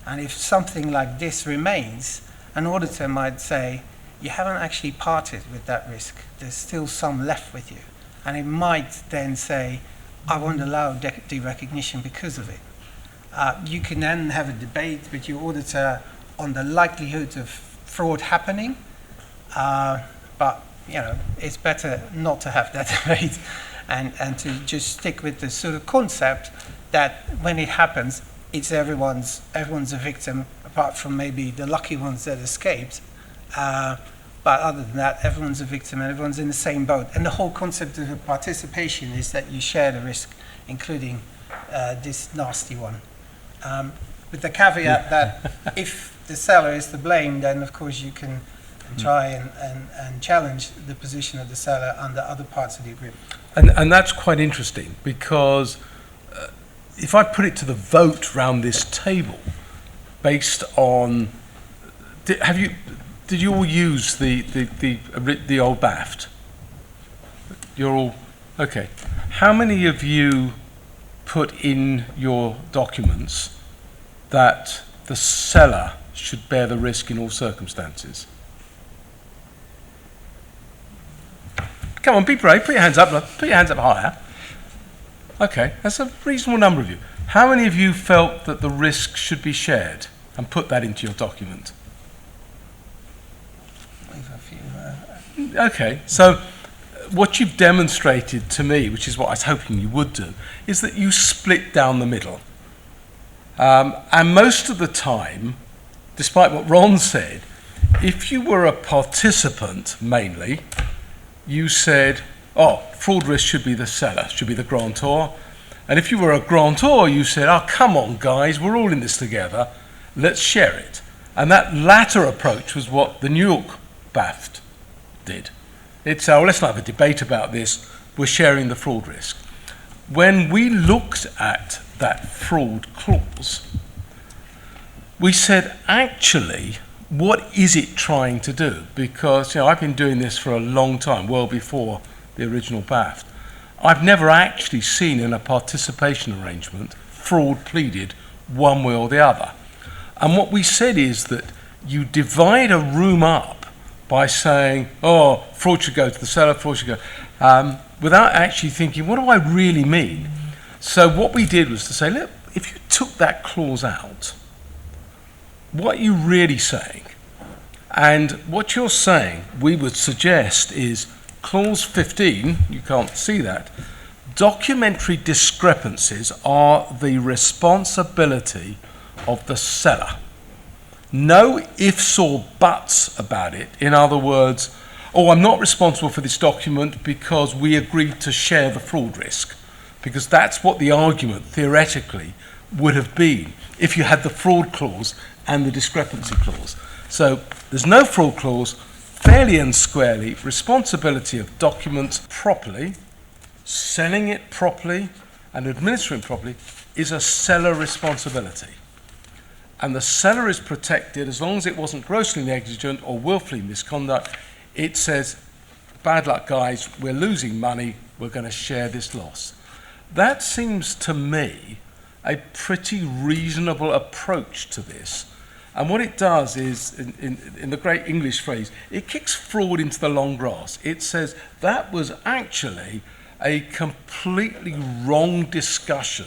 And if something like this remains, an auditor might say, you haven't actually parted with that risk. There's still some left with you. And it might then say, I won't allow de-recognition because of it. You can then have a debate with your auditor on the likelihood of fraud happening, but it's better not to have that debate and to just stick with the sort of concept that when it happens, it's everyone's a victim, apart from maybe the lucky ones that escaped. But other than that, everyone's a victim and everyone's in the same boat. And the whole concept of participation is that you share the risk, including this nasty one. With the caveat that if the seller is to blame, then of course you can try and challenge the position of the seller under other parts of the agreement. And that's quite interesting, because if I put it to the vote round this table, based on, did you all use the old BAFT? You're all okay. How many of you put in your documents that the seller should bear the risk in all circumstances? Come on, be brave. Put your hands up. Put your hands up higher. Okay, that's a reasonable number of you. How many of you felt that the risk should be shared and put that into your document? Leave a few. Okay, so what you've demonstrated to me, which is what I was hoping you would do, is that you split down the middle. And most of the time, despite what Ron said, if you were a participant mainly, you said, oh, fraud risk should be the seller, should be the grantor. And if you were a grantor, you said, oh, come on, guys, we're all in this together, let's share it. And that latter approach was what the New York BAFT did. It's, oh, let's not have a debate about this, we're sharing the fraud risk. When we looked at that fraud clause, we said, actually, what is it trying to do? Because I've been doing this for a long time, well before the original BAFT. I've never actually seen in a participation arrangement fraud pleaded one way or the other. And what we said is that you divide a room up by saying, oh, fraud should go to the seller, fraud should go, without actually thinking, what do I really mean? So what we did was to say, look, if you took that clause out, what are you really saying? And what you're saying, we would suggest, is clause 15, you can't see that, documentary discrepancies are the responsibility of the seller. No ifs or buts about it. In other words, oh, I'm not responsible for this document because we agreed to share the fraud risk. Because that's what the argument, theoretically, would have been if you had the fraud clause and the discrepancy clause. So there's no fraud clause, fairly and squarely, responsibility of documents properly, selling it properly, and administering properly is a seller responsibility. And the seller is protected as long as it wasn't grossly negligent or willfully misconduct. It says, bad luck, guys, we're losing money, we're going to share this loss. That seems to me a pretty reasonable approach to this. And what it does is, in the great English phrase, it kicks fraud into the long grass. It says that was actually a completely wrong discussion,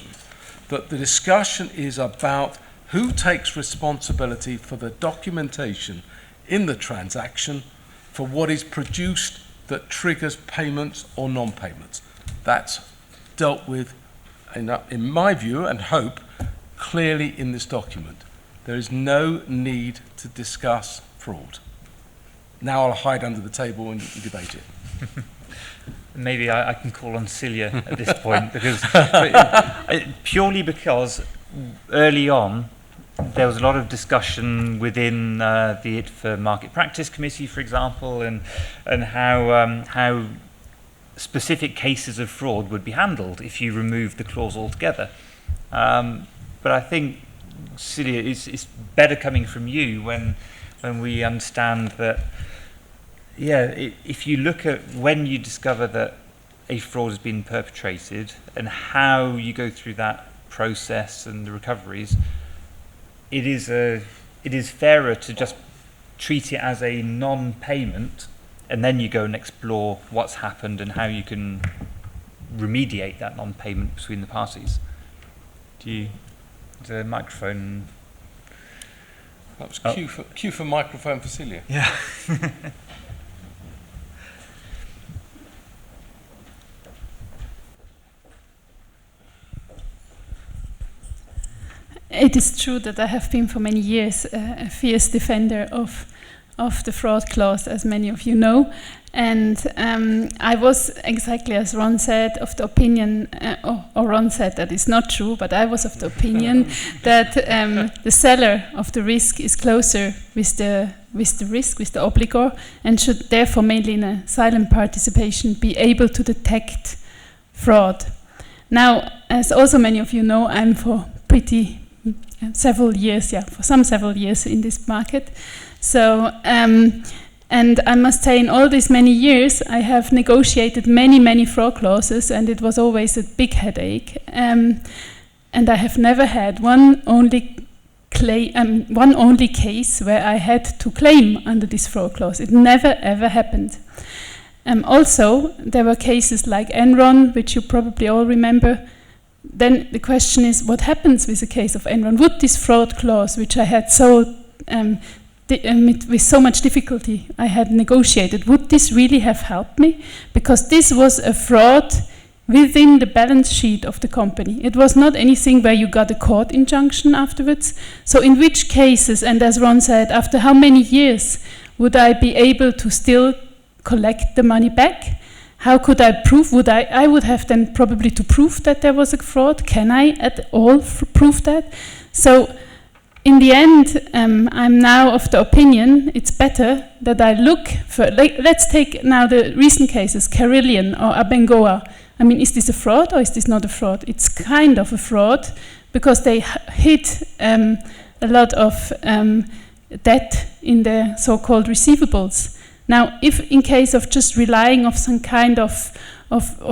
that the discussion is about who takes responsibility for the documentation in the transaction for what is produced that triggers payments or non-payments. That's dealt with, in my view and hope, clearly in this document. There is no need to discuss fraud. Now I'll hide under the table and you can debate it. Maybe I can call on Celia at this point, because purely because early on there was a lot of discussion within the ITFA Market Practice Committee, for example, and how specific cases of fraud would be handled if you remove the clause altogether. But I think, Celia, it's better coming from you when we understand that, if you look at when you discover that a fraud has been perpetrated and how you go through that process and the recoveries, it is fairer to just treat it as a non-payment, and then you go and explore what's happened and how you can remediate that non-payment between the parties. The microphone. That was cue for microphone for Celia. Yeah. It is true that I have been for many years a fierce defender of the fraud clause, as many of you know. And I was, exactly as Ron said, of the opinion, or Ron said that it's not true, but I was of the opinion that the seller of the risk is closer with the risk, with the obligor, and should therefore, mainly in a silent participation, be able to detect fraud. Now, as also many of you know, I'm for several years in this market. So, and I must say, in all these many years, I have negotiated many fraud clauses, and it was always a big headache. And I have never had one only case where I had to claim under this fraud clause. It never ever happened. Also, there were cases like Enron, which you probably all remember. Then the question is, what happens with a case of Enron? Would this fraud clause, which I had so with so much difficulty I had negotiated, would this really have helped me? Because this was a fraud within the balance sheet of the company. It was not anything where you got a court injunction afterwards. So in which cases, and as Ron said, after how many years would I be able to still collect the money back? How could I prove? I would have then probably to prove that there was a fraud. Can I at all prove that? So in the end, I'm now of the opinion it's better that I look for, let's take now the recent cases, Carillion or Abengoa. I mean, is this a fraud or is this not a fraud? It's kind of a fraud because they hid a lot of debt in the so-called receivables. Now, if in case of just relying on some kind of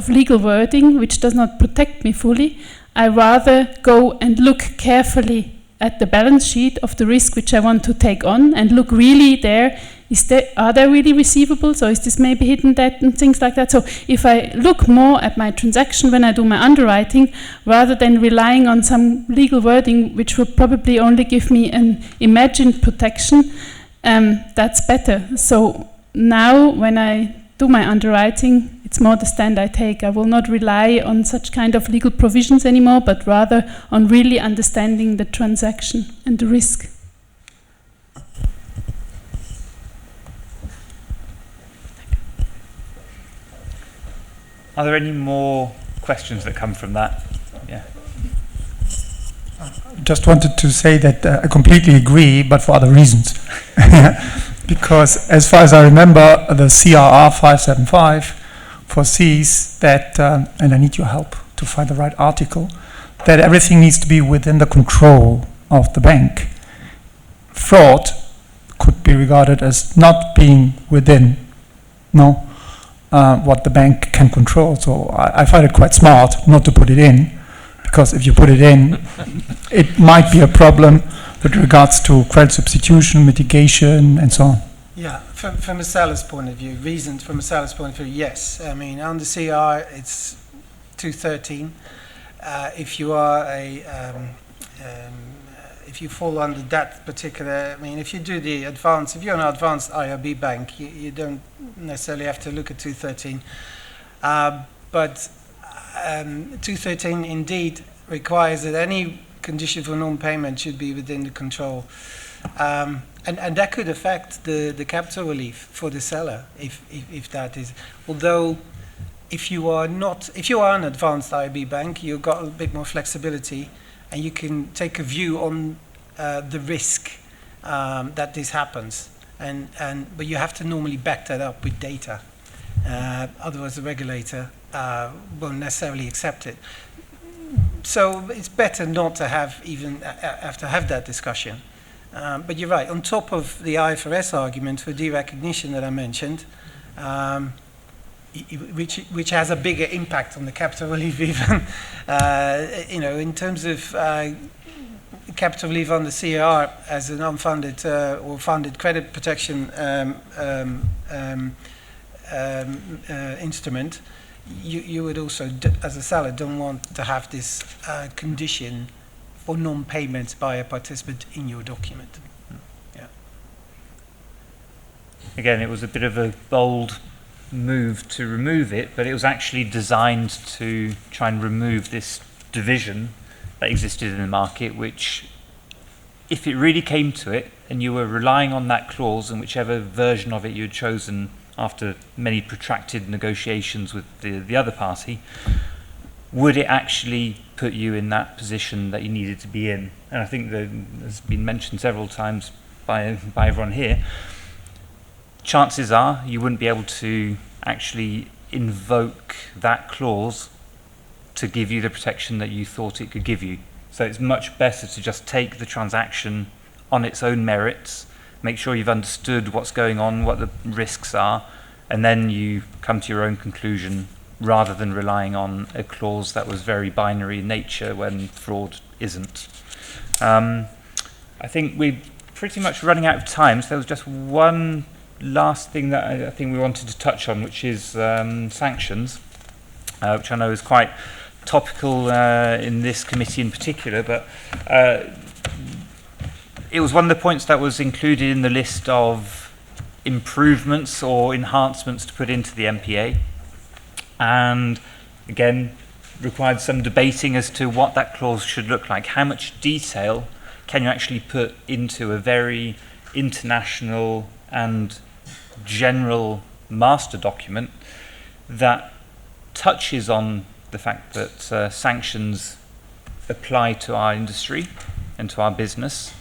legal wording which does not protect me fully, I rather go and look carefully at the balance sheet of the risk which I want to take on and look really there, are there really receivables or is this maybe hidden debt and things like that. So if I look more at my transaction when I do my underwriting rather than relying on some legal wording which will probably only give me an imagined protection, that's better. So now when I do my underwriting, it's more the stand I take. I will not rely on such kind of legal provisions anymore, but rather on really understanding the transaction and the risk. Are there any more questions that come from that? Yeah. Just wanted to say that I completely agree, but for other reasons. Because as far as I remember, the CRR 575 foresees that, and I need your help to find the right article, that everything needs to be within the control of the bank. Fraud could be regarded as not being within what the bank can control. So I find it quite smart not to put it in, because if you put it in, it might be a problem with regards to credit substitution, mitigation, and so on. Yeah, from a seller's point of view, from a seller's point of view, yes. I mean, under CR, it's 213. If you are if you fall under that particular, I mean, if you do the advanced, if you're an advanced IRB bank, you don't necessarily have to look at 213. But 213 indeed requires that any condition for non-payment should be within the control. And that could affect the capital relief for the seller if that is. Although if you are an advanced IB bank, you've got a bit more flexibility and you can take a view on the risk that this happens. But you have to normally back that up with data. Otherwise the regulator won't necessarily accept it. So it's better not to have that discussion. But you're right, on top of the IFRS argument for derecognition that I mentioned, which has a bigger impact on the capital relief even, in terms of capital relief under CAR as an unfunded or funded credit protection instrument, you would also, as a seller, don't want to have this condition for non-payment by a participant in your document. Yeah. Again, it was a bit of a bold move to remove it, but it was actually designed to try and remove this division that existed in the market, which, if it really came to it, and you were relying on that clause and whichever version of it you had chosen after many protracted negotiations with the other party, would it actually put you in that position that you needed to be in? And I think that has been mentioned several times by everyone here. Chances are you wouldn't be able to actually invoke that clause to give you the protection that you thought it could give you. So it's much better to just take the transaction on its own merits, make sure you've understood what's going on, what the risks are, and then you come to your own conclusion rather than relying on a clause that was very binary in nature when fraud isn't. I think we're pretty much running out of time, so there was just one last thing that I think we wanted to touch on, which is sanctions, which I know is quite topical in this committee in particular, but it was one of the points that was included in the list of improvements or enhancements to put into the MPA. And again, required some debating as to what that clause should look like. How much detail can you actually put into a very international and general master document that touches on the fact that sanctions apply to our industry and to our business,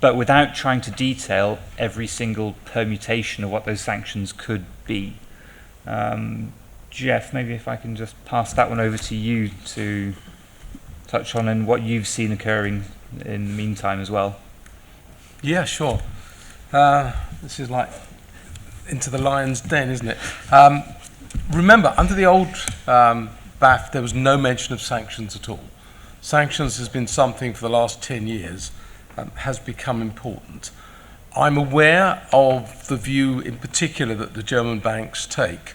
but without trying to detail every single permutation of what those sanctions could be. Jeff, maybe if I can just pass that one over to you to touch on and what you've seen occurring in the meantime as well. Yeah, sure. This is like into the lion's den, isn't it? Remember, under the old BAF, there was no mention of sanctions at all. Sanctions has been something for the last 10 years, has become important. I'm aware of the view in particular that the German banks take,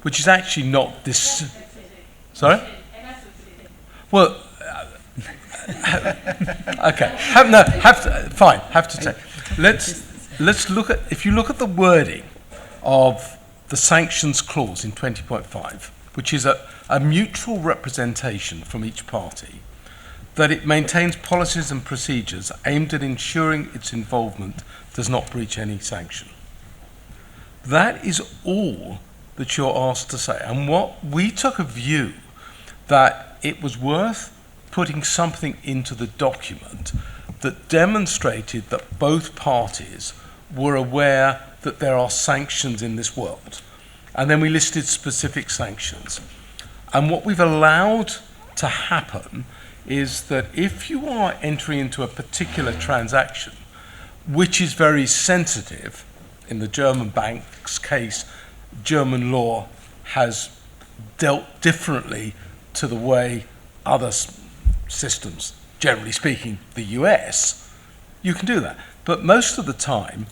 which is actually not this. Sorry? Well, okay. Have to take. Let's look at, if you look at the wording of the sanctions clause in 20.5, which is a mutual representation from each party, that it maintains policies and procedures aimed at ensuring its involvement does not breach any sanction. That is all that you're asked to say. And what we took a view that it was worth putting something into the document that demonstrated that both parties were aware that there are sanctions in this world. And then we listed specific sanctions. And what we've allowed to happen is that if you are entering into a particular transaction, which is very sensitive, in the German bank's case, German law has dealt differently to the way other systems, generally speaking, the US, you can do that. But most of the time,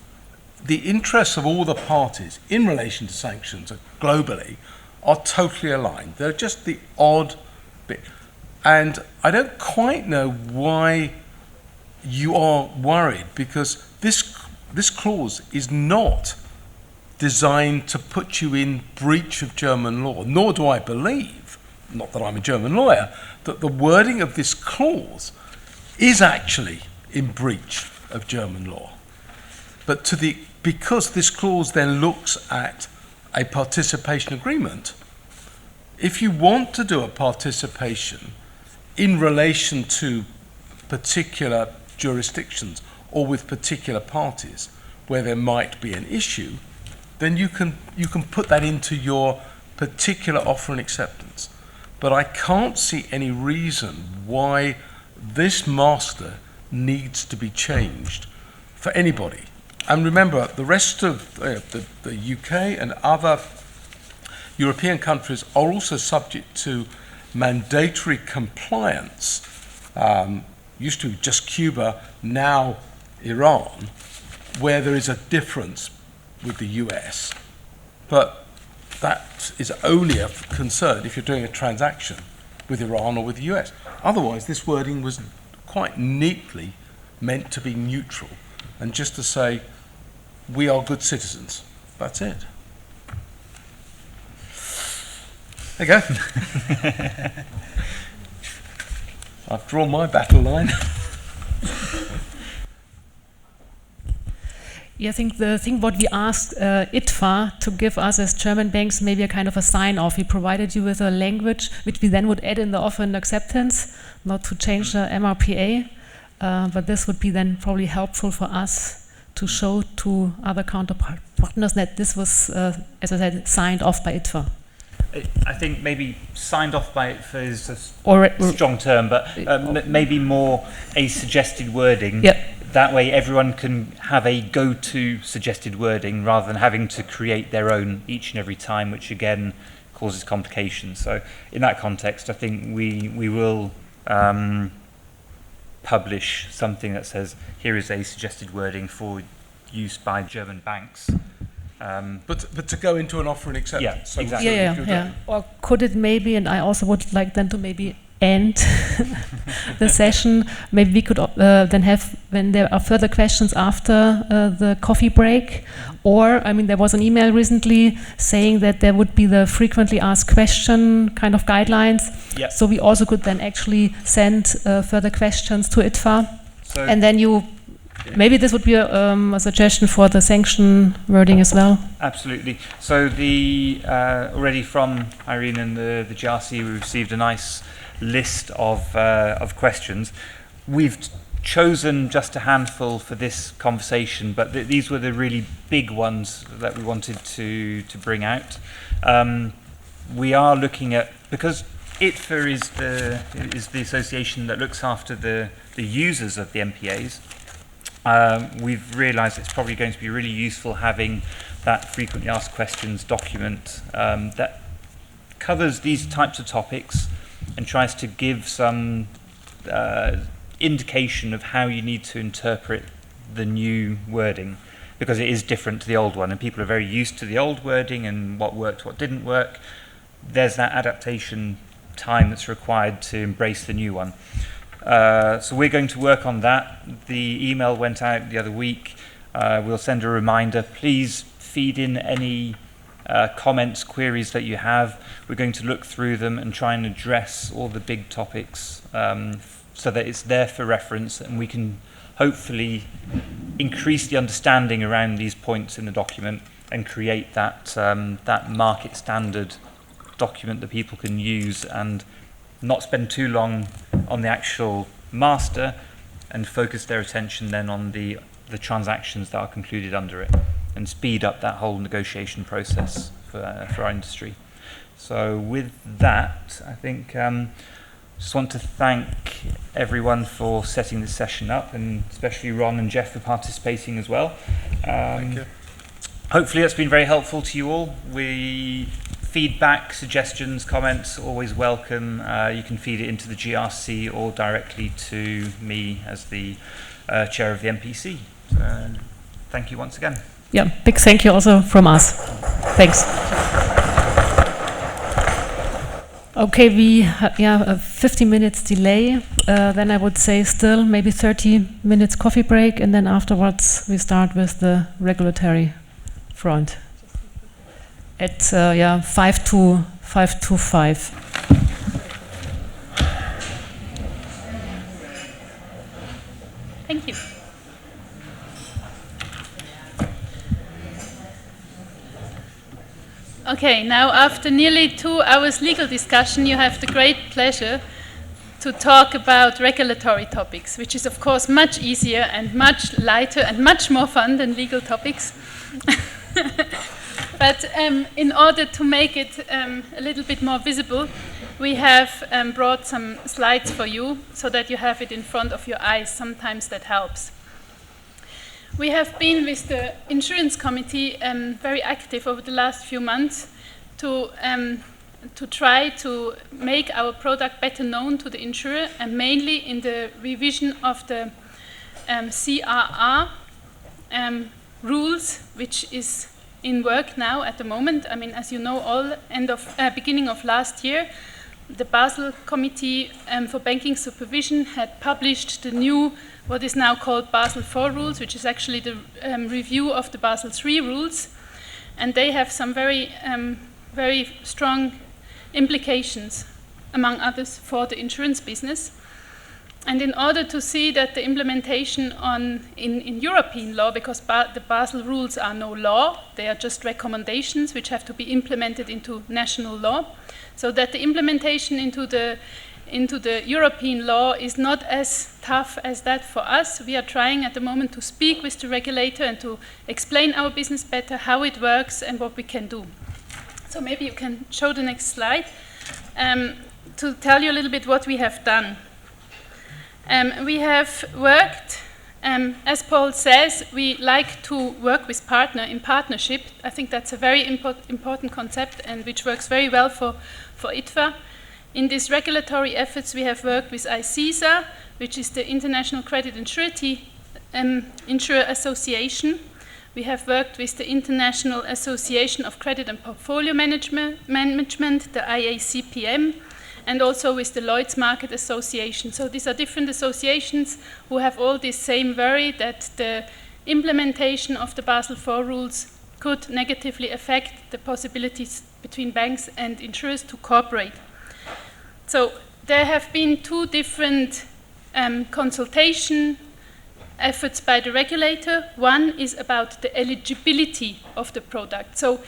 the interests of all the parties in relation to sanctions globally are totally aligned. They're just the odd bit. And I don't quite know why you are worried, because this clause is not designed to put you in breach of German law, nor do I believe, not that I'm a German lawyer, that the wording of this clause is actually in breach of German law. But because this clause then looks at a participation agreement, if you want to do a participation in relation to particular jurisdictions or with particular parties where there might be an issue, then you can put that into your particular offer and acceptance. But I can't see any reason why this master needs to be changed for anybody. And remember, the rest of the UK and other European countries are also subject to mandatory compliance. Used to be just Cuba, now Iran, where there is a difference with the US. But that is only a concern if you're doing a transaction with Iran or with the US. Otherwise, this wording was quite neatly meant to be neutral and just to say, we are good citizens. That's it. There you go. I've drawn my battle line. Yeah, I think the thing what we asked ITFA to give us as German banks maybe a kind of a sign-off. We provided you with a language which we then would add in the offer and acceptance, not to change the MRPA, but this would be then probably helpful for us to show to other counterpart partners that this was, as I said, signed off by ITFA. I think maybe signed off by ITFA is a strong term, but maybe more a suggested wording. Yep. That way everyone can have a go-to suggested wording rather than having to create their own each and every time, which again causes complications. So in that context, I think we will publish something that says, here is a suggested wording for use by German banks. But to go into an offer and acceptance. Yeah, so exactly. Yeah. Or could it maybe, and I also would like then to maybe end the session. Maybe we could then have, when there are further questions after the coffee break. Or, I mean, there was an email recently saying that there would be the frequently asked question kind of guidelines. Yep. So we also could then actually send further questions to ITFA. So And then you, maybe this would be a suggestion for the sanction wording as well. absolutely. So the already from Irene and the GRC, we received a nice list of questions. We've chosen just a handful for this conversation, but these were the really big ones that we wanted to bring out. We are looking at, because ITFA is the association that looks after the users of the MPAs. We've realised it's probably going to be really useful having that frequently asked questions document that covers these types of topics and tries to give some indication of how you need to interpret the new wording, because it is different to the old one, and people are very used to the old wording and what worked, what didn't work. There's that adaptation time that's required to embrace the new one. So we're going to work on that. The email went out the other week. We'll send a reminder. Please feed in any comments, queries that you have. We're going to look through them and try and address all the big topics so that it's there for reference, and we can hopefully increase the understanding around these points in the document and create that that market standard document that people can use, and not spend too long on the actual master and focus their attention then on the transactions that are concluded under it, and speed up that whole negotiation process for our industry. So with that, I think just want to thank everyone for setting this session up, and especially Ron and Jeff for participating as well. Thank you. Hopefully that's been very helpful to you all. Feedback, suggestions, comments, always welcome. You can feed it into the GRC or directly to me as the chair of the MPC. Thank you once again. Yeah, big thank you also from us. Thanks. Okay, we have a 50 minutes delay. Then I would say still maybe 30 minutes coffee break, and then afterwards we start with the regulatory front at 5 to 5. Thank you. Okay, now after nearly 2 hours legal discussion, you have the great pleasure to talk about regulatory topics, which is of course much easier and much lighter and much more fun than legal topics. But in order to make it a little bit more visible, we have brought some slides for you so that you have it in front of your eyes. Sometimes that helps. We have been with the Insurance Committee very active over the last few months to try to make our product better known to the insurer, and mainly in the revision of the CRR rules, which is in work now at the moment. I mean, as you know, beginning of last year, the Basel Committee for Banking Supervision had published the new, what is now called Basel IV rules, which is actually the review of the Basel III rules. And they have some very strong implications, among others, for the insurance business. And in order to see that the implementation in European law, because the Basel rules are no law, they are just recommendations which have to be implemented into national law, so that the implementation into the European law is not as tough as that for us. We are trying at the moment to speak with the regulator and to explain our business better, how it works and what we can do. So maybe you can show the next slide to tell you a little bit what we have done. We have worked, as Paul says, we like to work with in partnership. I think that's a very important concept, and which works very well for ITFA. In these regulatory efforts, we have worked with ICESA, which is the International Credit and Surety Insurer Association. We have worked with the International Association of Credit and Portfolio Management, the IACPM, and also with the Lloyd's Market Association. So these are different associations who have all this same worry that the implementation of the Basel IV rules could negatively affect the possibilities between banks and insurers to cooperate. So there have been two different consultation efforts by the regulator. One is about the eligibility of the product. So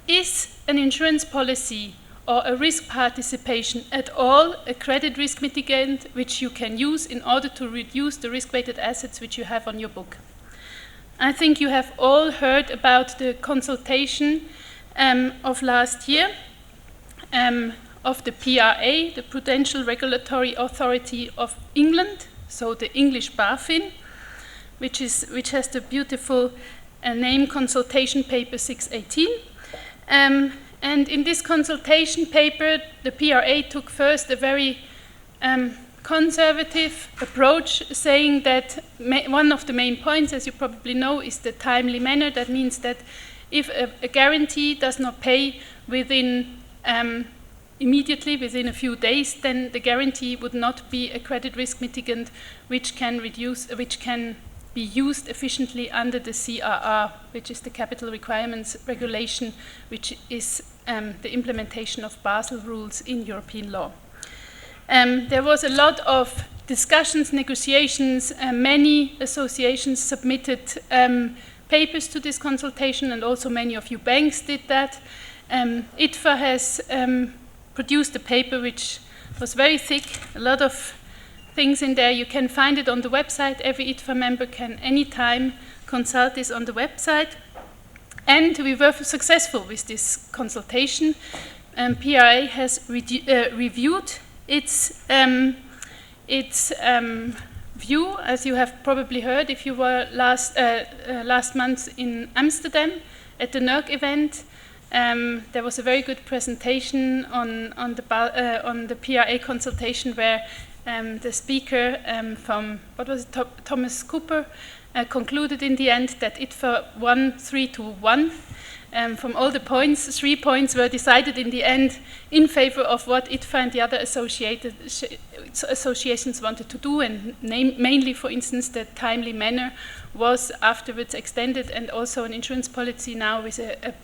is an insurance policy or a risk participation at all a credit risk mitigant which you can use in order to reduce the risk-weighted assets which you have on your book? I think you have all heard about the consultation of last year of the PRA, the Prudential Regulatory Authority of England, so the English BaFin, which has the beautiful name Consultation Paper 618. And in this consultation paper, the PRA took first a very conservative approach, saying that one of the main points, as you probably know, is the timely manner. That means that if a guarantee does not pay within immediately, within a few days, then the guarantee would not be a credit risk mitigant which can be used efficiently under the CRR, which is the Capital Requirements Regulation, which is the implementation of Basel rules in European law. There was a lot of discussions, negotiations, many associations submitted papers to this consultation, and also many of you banks did that. ITFA has produced a paper which was very thick, a lot of things in there. You can find it on the website. Every ITFA member can anytime consult this on the website. And we were successful with this consultation. PRA has reviewed its view, as you have probably heard if you were last month in Amsterdam at the NERC event. There was a very good presentation on the PRA consultation where the speaker from, Thomas Cooper, concluded in the end that ITFA won 3-1. From all the points, 3 points were decided in the end in favor of what ITFA and the other associations wanted to do, and mainly, for instance, the timely manner was afterwards extended, and also an insurance policy now with a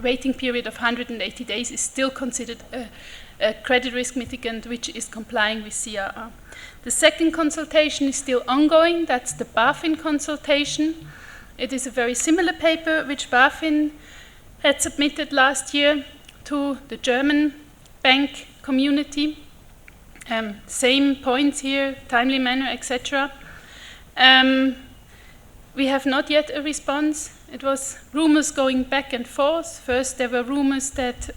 waiting period of 180 days is still considered a credit risk mitigant which is complying with CRR. The second consultation is still ongoing. That's the BaFin consultation. It is a very similar paper which BaFin had submitted last year to the German bank community. Same points here, timely manner, etc. We have not yet a response. It was rumors going back and forth. First, there were rumors that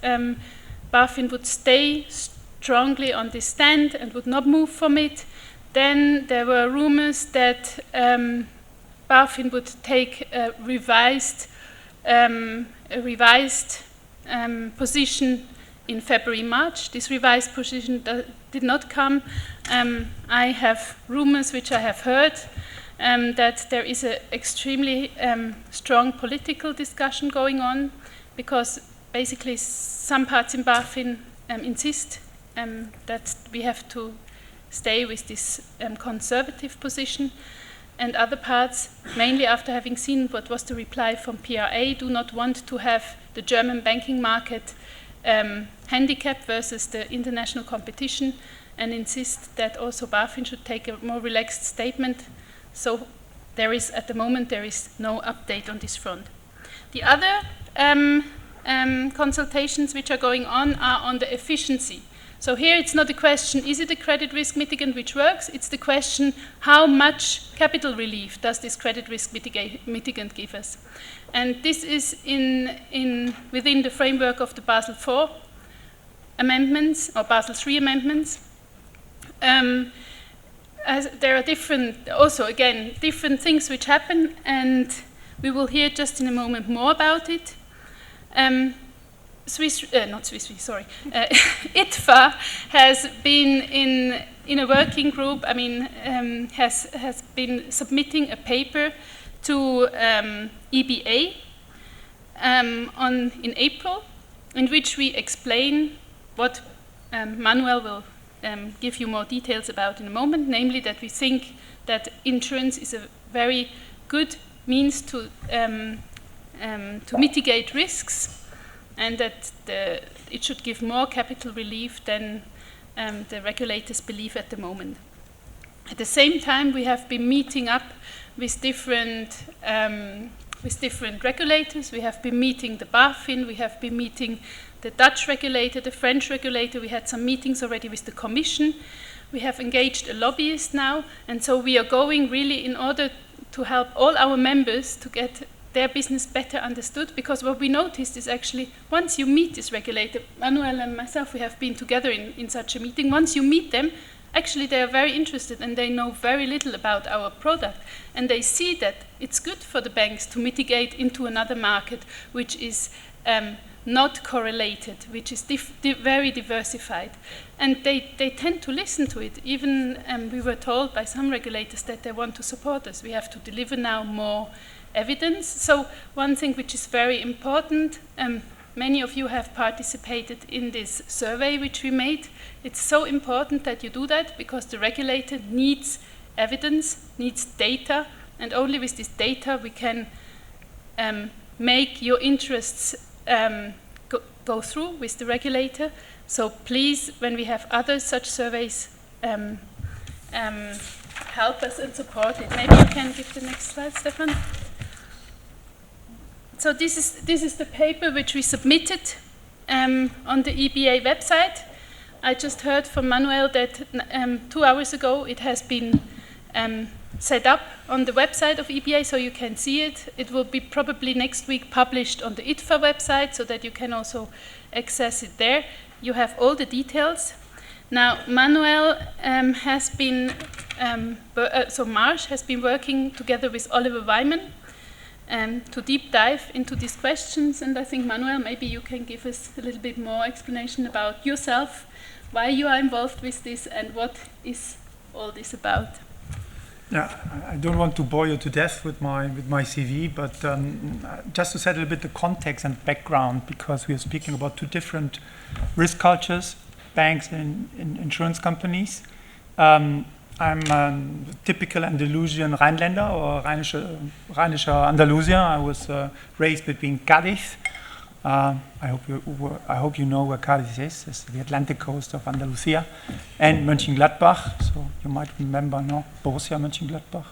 BaFin would stay strongly on this stand and would not move from it. Then there were rumors that BaFin would take a revised position in February, March. This revised position did not come. I have rumors which I have heard that there is an extremely strong political discussion going on, because basically some parts in BaFin insist that we have to stay with this conservative position, and other parts, mainly after having seen what was the reply from PRA, do not want to have the German banking market handicap versus the international competition, and insist that also BaFin should take a more relaxed statement. So there is, at the moment, there is no update on this front. The other consultations which are going on are on the efficiency. So here it's not a question, is it a credit risk mitigant which works? It's the question, how much capital relief does this credit risk mitigant give us? And this is within the framework of the Basel IV amendments, or Basel III amendments. As there are different things which happen, and we will hear just in a moment more about it. ITFA has been in a working group. Has been submitting a paper to EBA in April, in which we explain what Manuel will give you more details about in a moment, namely that we think that insurance is a very good means to mitigate risks, and that it should give more capital relief than the regulators believe at the moment. At the same time, we have been meeting up with different regulators. We have been meeting the BaFin, we have been meeting the Dutch regulator, the French regulator. We had some meetings already with the Commission. We have engaged a lobbyist now, and so we are going really in order to help all our members to get their business better understood, because what we noticed is actually once you meet this regulator, Manuel and myself, we have been together in such a meeting, once you meet them, actually they are very interested and they know very little about our product, and they see that it's good for the banks to mitigate into another market which is not correlated, which is very diversified, and they tend to listen to it. Even we were told by some regulators that they want to support us. We have to deliver now more evidence. So one thing which is very important, many of you have participated in this survey which we made. It's so important that you do that, because the regulator needs evidence, needs data, and only with this data we can make your interests go through with the regulator. So please, when we have other such surveys, help us and support it. Maybe you can give the next slide, Stefan. So this is the paper which we submitted on the EBA website. I just heard from Manuel that 2 hours ago it has been set up on the website of EBA, so you can see it. It will be probably next week published on the ITFA website, so that you can also access it there. You have all the details. Now, Manuel has been, Marsh has been working together with Oliver Wyman to deep dive into these questions, and I think, Manuel, maybe you can give us a little bit more explanation about yourself, why you are involved with this, and what is all this about. Yeah, I don't want to bore you to death with my CV, but just to set a little bit the context and background, because we are speaking about two different risk cultures, banks and insurance companies. I'm a typical Andalusian Rheinländer, or Rheinischer Andalusier. I was raised between Cádiz. I hope you know where Cádiz is. It's the Atlantic coast of Andalusia, and Mönchengladbach. So you might remember, no, Borussia Mönchengladbach.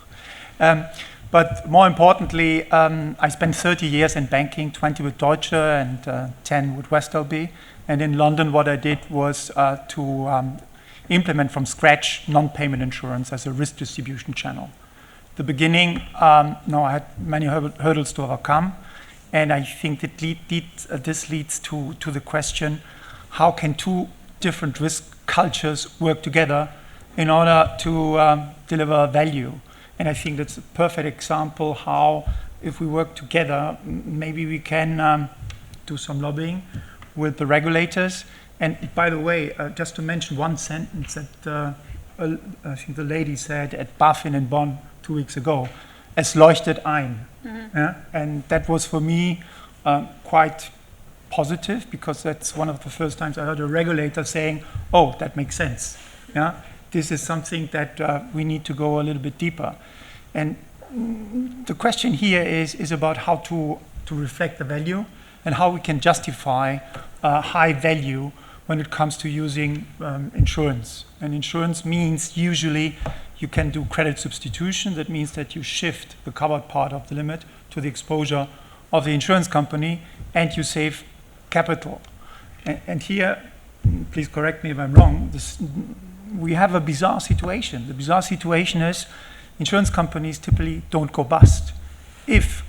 But more importantly, I spent 30 years in banking, 20 with Deutsche and 10 with Westelby. And in London, what I did was to implement from scratch non-payment insurance as a risk distribution channel. The beginning, I had many hurdles to overcome. And I think that this leads to the question, how can two different risk cultures work together in order to deliver value? And I think that's a perfect example how, if we work together, maybe we can do some lobbying with the regulators. And by the way, just to mention one sentence that I think the lady said at BaFin in Bonn 2 weeks ago, es leuchtet ein. Mm-hmm. Yeah? And that was for me quite positive, because that's one of the first times I heard a regulator saying, oh, that makes sense. Yeah? This is something that we need to go a little bit deeper. And the question here is about how to reflect the value and how we can justify high value when it comes to using insurance. And insurance means usually you can do credit substitution. That means that you shift the covered part of the limit to the exposure of the insurance company, and you save capital. And here, please correct me if I'm wrong, we have a bizarre situation. The bizarre situation is insurance companies typically don't go bust. If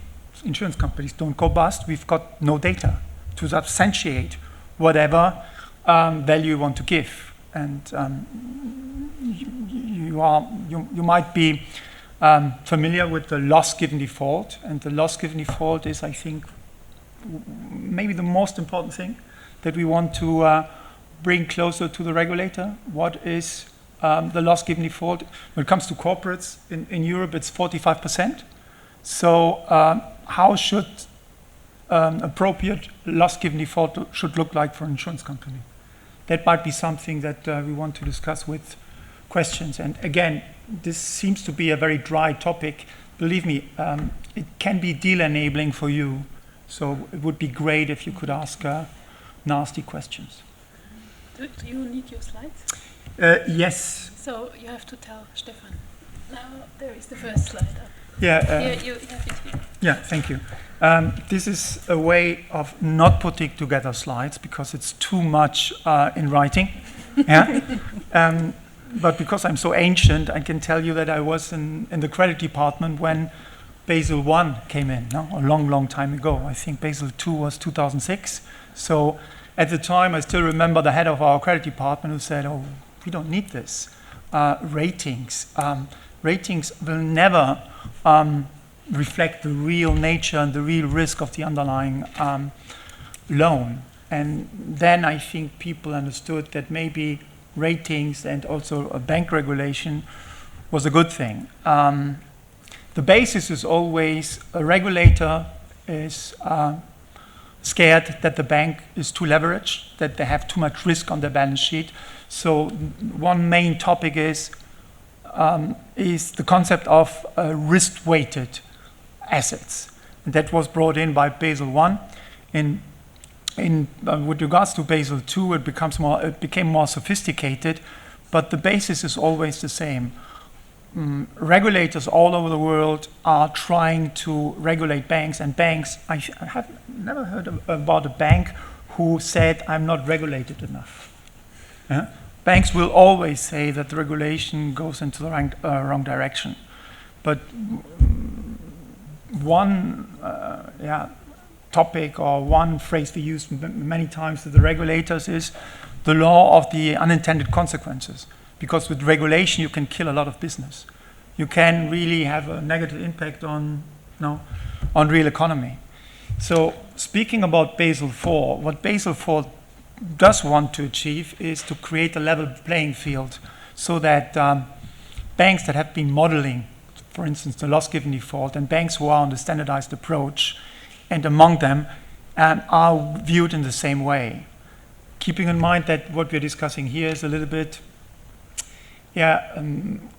insurance companies don't go bust, we've got no data to substantiate whatever value you want to give. And you might be familiar with the loss given default, and the loss given default is, I think, maybe the most important thing that we want to bring closer to the regulator. What is the loss given default? When it comes to corporates in Europe, it's 45%. So how should appropriate loss given default should look like for an insurance company? that might be something that we want to discuss with questions. And again, this seems to be a very dry topic. Believe me, it can be deal enabling for you. So it would be great if you could ask nasty questions. Do you need your slides? Yes. So you have to tell Stefan. Now there is the first slide up. Yeah. Here, you have it here. Yeah, thank you. This is a way of not putting together slides because it's too much in writing. Yeah. But because I'm so ancient, I can tell you that I was in the credit department when Basel I came in, no? A long, long time ago. I think Basel II was 2006. So at the time, I still remember the head of our credit department who said, "Oh, we don't need this. Ratings will never reflect the real nature and the real risk of the underlying loan." And then I think people understood that maybe ratings and also a bank regulation was a good thing. The basis is always a regulator is scared that the bank is too leveraged, that they have too much risk on their balance sheet. So one main topic is the concept of risk-weighted assets. And that was brought in by Basel I. With regards to Basel II, it became more sophisticated, but the basis is always the same. Regulators all over the world are trying to regulate banks, and banks, I have never heard about a bank who said, "I'm not regulated enough." Yeah? Banks will always say that the regulation goes into the wrong direction. But one topic or one phrase we use many times to the regulators is the law of the unintended consequences. Because with regulation, you can kill a lot of business. You can really have a negative impact on real economy. So speaking about Basel IV, what Basel IV does want to achieve is to create a level playing field so that banks that have been modeling, for instance, the loss given default, and banks who are on the standardized approach, and among them are viewed in the same way. Keeping in mind that what we're discussing here is a little bit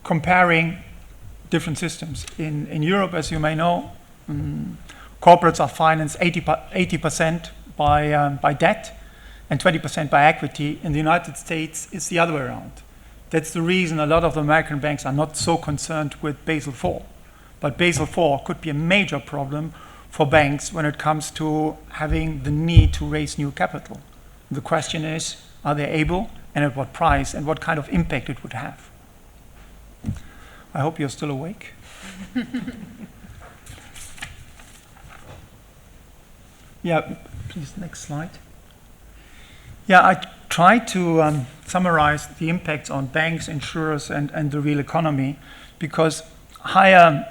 comparing different systems. In Europe, as you may know, corporates are financed 80% by debt and 20% by equity. In the United States, it's the other way around. That's the reason a lot of the American banks are not so concerned with Basel IV. But Basel IV could be a major problem for banks when it comes to having the need to raise new capital. The question is, are they able, and at what price, and what kind of impact it would have? I hope you're still awake. Yeah, please, next slide. Yeah, I tried to summarize the impacts on banks, insurers, and the real economy, because higher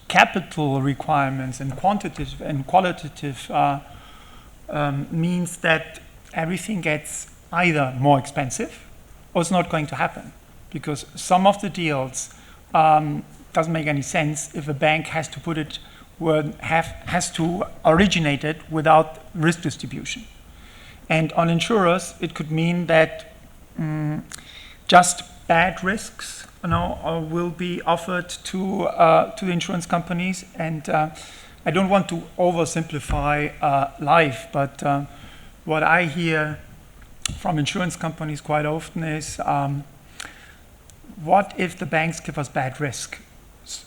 capital requirements and quantitative and qualitative means that everything gets either more expensive or it's not going to happen, because some of the deals doesn't make any sense if a bank has to put it has to originate it without risk distribution. And on insurers, it could mean that just bad risks, will be offered to the insurance companies. And I don't want to oversimplify life, but what I hear from insurance companies quite often is, what if the banks give us bad risk?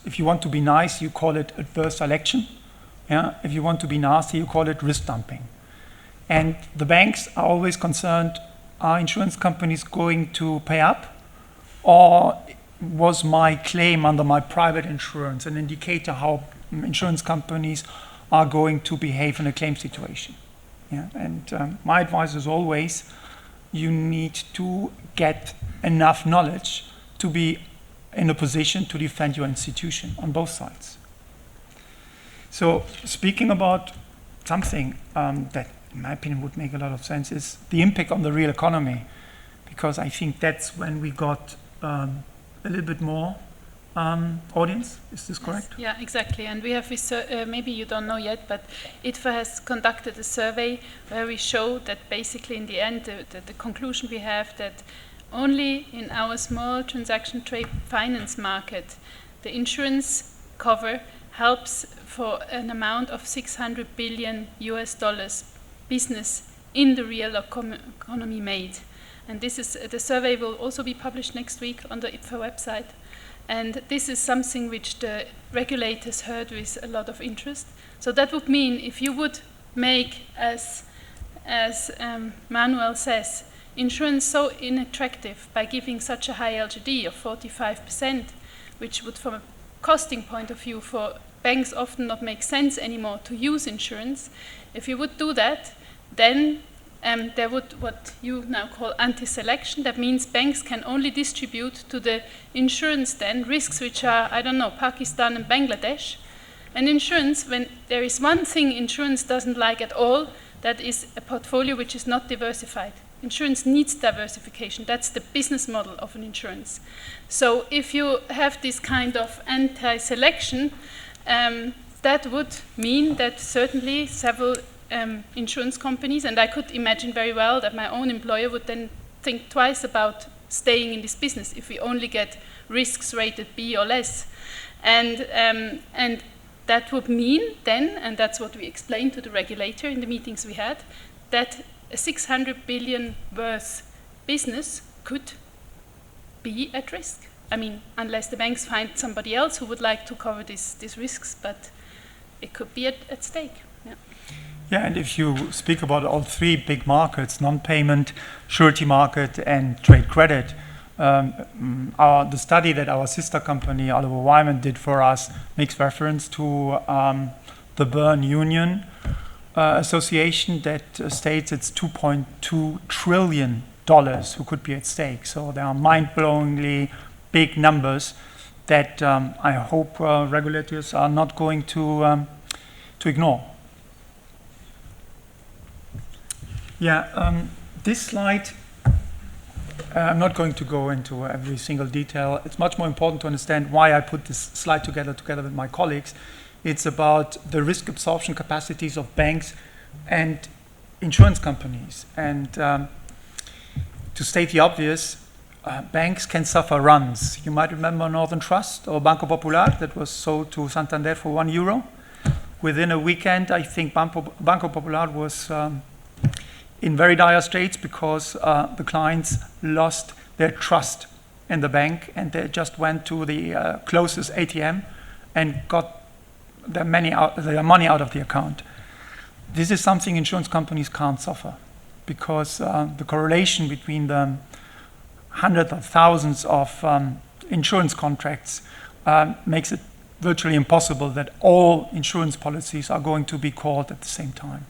If you want to be nice, you call it adverse selection. Yeah? If you want to be nasty, you call it risk dumping. And the banks are always concerned, are insurance companies going to pay up? Or was my claim under my private insurance an indicator how insurance companies are going to behave in a claim situation? Yeah? And my advice is always, you need to get enough knowledge to be in a position to defend your institution on both sides. So speaking about something that, in my opinion, would make a lot of sense is the impact on the real economy, because I think that's when we got a little bit more audience. Is this correct? Yeah, exactly. And we have, maybe you don't know yet, but ITFA has conducted a survey where we show that basically in the end, the conclusion we have that only in our small transaction trade finance market, the insurance cover helps for an amount of $600 billion business in the real economy made. And this is, the survey will also be published next week on the ITFA website. And this is something which the regulators heard with a lot of interest. So that would mean if you would make, as Manuel says, insurance so unattractive by giving such a high LGD of 45%, which would, from a costing point of view, for banks often not make sense anymore to use insurance. If you would do that, then there would what you now call anti-selection. That means banks can only distribute to the insurance then risks which are, I don't know, Pakistan and Bangladesh. And insurance, when there is one thing insurance doesn't like at all, that is a portfolio which is not diversified. Insurance needs diversification. That's the business model of an insurance. So if you have this kind of anti-selection, that would mean that certainly several insurance companies, and I could imagine very well that my own employer would then think twice about staying in this business if we only get risks rated B or less. And that would mean then, and that's what we explained to the regulator in the meetings we had, that a 600 billion worth business could be at risk. I mean, unless the banks find somebody else who would like to cover these risks, but it could be at stake. Yeah. Yeah, and if you speak about all three big markets, non-payment, surety market, and trade credit, the study that our sister company, Oliver Wyman, did for us makes reference to the Bern Union Association that states it's $2.2 trillion who could be at stake. So there are mind-blowingly big numbers that I hope regulators are not going to ignore. Yeah, this slide, I'm not going to go into every single detail. It's much more important to understand why I put this slide together with my colleagues. It's about the risk absorption capacities of banks and insurance companies. And to state the obvious, banks can suffer runs. You might remember Northern Trust or Banco Popular that was sold to Santander for €1. Within a weekend, I think Banco Popular was in very dire straits because the clients lost their trust in the bank and they just went to the closest ATM and got their money out of the account. This is something insurance companies can't suffer because the correlation between the hundreds of thousands of insurance contracts makes it virtually impossible that all insurance policies are going to be called at the same time.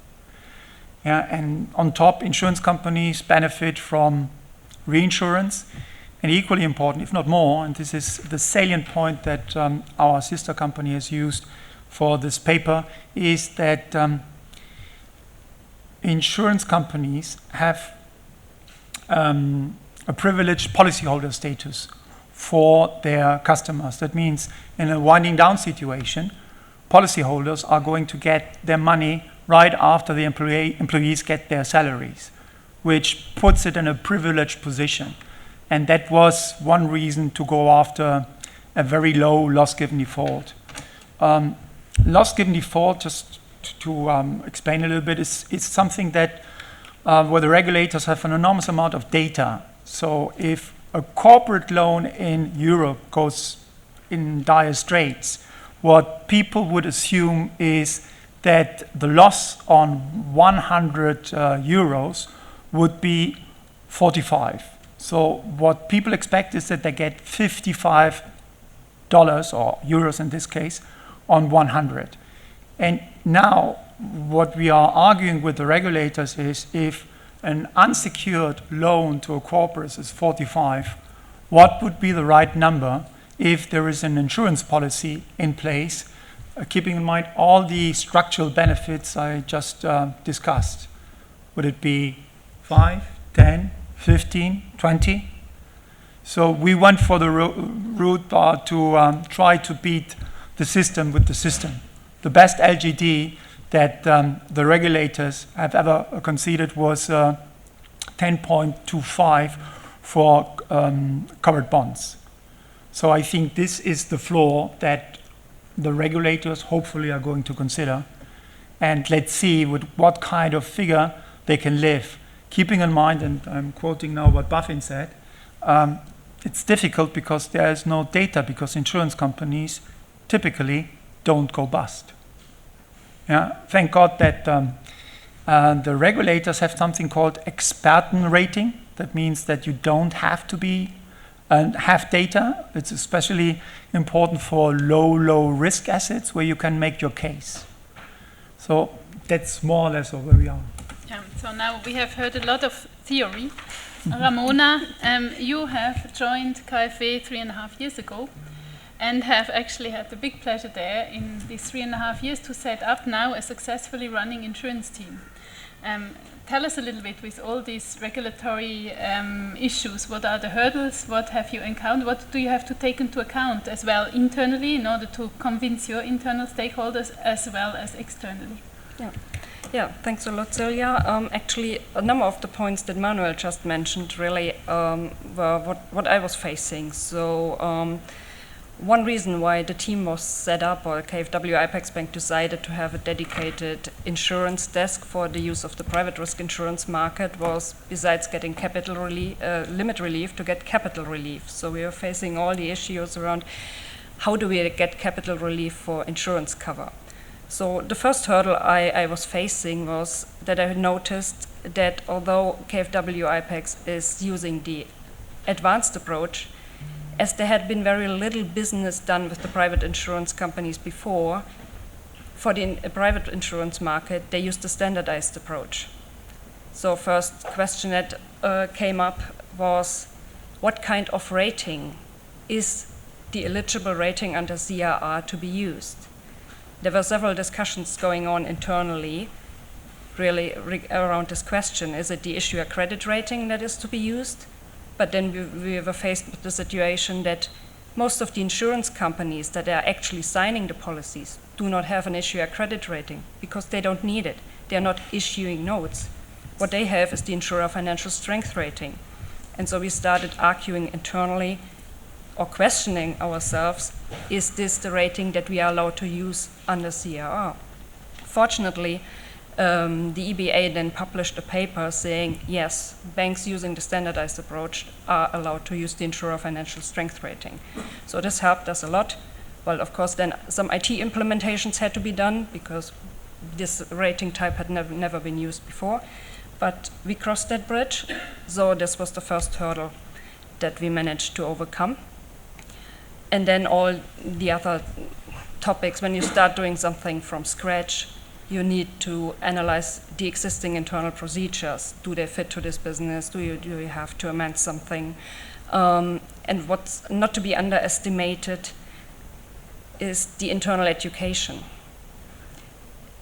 Yeah, and on top, insurance companies benefit from reinsurance, and equally important, if not more, and this is the salient point that our sister company has used for this paper, is that insurance companies have a privileged policyholder status for their customers. That means in a winding down situation, policyholders are going to get their money right after the employees get their salaries, which puts it in a privileged position. And that was one reason to go after a very low loss given default. Loss given default, just to explain a little bit, is something that where the regulators have an enormous amount of data. So if a corporate loan in Europe goes in dire straits, what people would assume is that the loss on 100 euros would be 45. So what people expect is that they get $55, or euros in this case, on 100. And now what we are arguing with the regulators is if an unsecured loan to a corporate is 45, what would be the right number if there is an insurance policy in place, keeping in mind all the structural benefits I just discussed? Would it be 5, 10, 15, 20? So we went for the route to try to beat the system with the system. The best LGD that the regulators have ever conceded was 10.25 for covered bonds. So I think this is the floor that the regulators hopefully are going to consider. And let's see with what kind of figure they can live. Keeping in mind, and I'm quoting now what Buffin said, it's difficult because there is no data, because insurance companies typically don't go bust. Yeah, thank God that the regulators have something called Expertenrating. That means that you don't have to be have data. It's especially important for low risk assets where you can make your case. So that's more or less where we are. Yeah, so now we have heard a lot of theory. Ramona, you have joined KfW 3.5 years ago and have actually had the big pleasure there in these 3.5 years to set up now a successfully running insurance team. Tell us a little bit, with all these regulatory issues, what are the hurdles, what have you encountered, what do you have to take into account as well internally in order to convince your internal stakeholders as well as externally? Yeah, thanks a lot, Celia. Actually, a number of the points that Manuel just mentioned really were what I was facing. So one reason why the team was set up, or KfW Apex Bank decided to have a dedicated insurance desk for the use of the private risk insurance market, was, besides getting capital limit relief, to get capital relief. So we were facing all the issues around how do we get capital relief for insurance cover. So the first hurdle I was facing was that I noticed that although KfW Apex is using the advanced approach, as there had been very little business done with the private insurance companies before, for the private insurance market, they used the standardized approach. So first question that came up was, what kind of rating is the eligible rating under CRR to be used? There were several discussions going on internally really around this question. Is it the issuer credit rating that is to be used? But then we were faced with the situation that most of the insurance companies that are actually signing the policies do not have an issuer credit rating because they don't need it. They are not issuing notes. What they have is the insurer financial strength rating. And so we started arguing internally or questioning ourselves, is this the rating that we are allowed to use under CRR? Fortunately, the EBA then published a paper saying, yes, banks using the standardized approach are allowed to use the insurer financial strength rating. So this helped us a lot. Well, of course, then some IT implementations had to be done because this rating type had never been used before. But we crossed that bridge. So this was the first hurdle that we managed to overcome. And then all the other topics, when you start doing something from scratch, you need to analyze the existing internal procedures. Do they fit to this business? Do you have to amend something? And what's not to be underestimated is the internal education.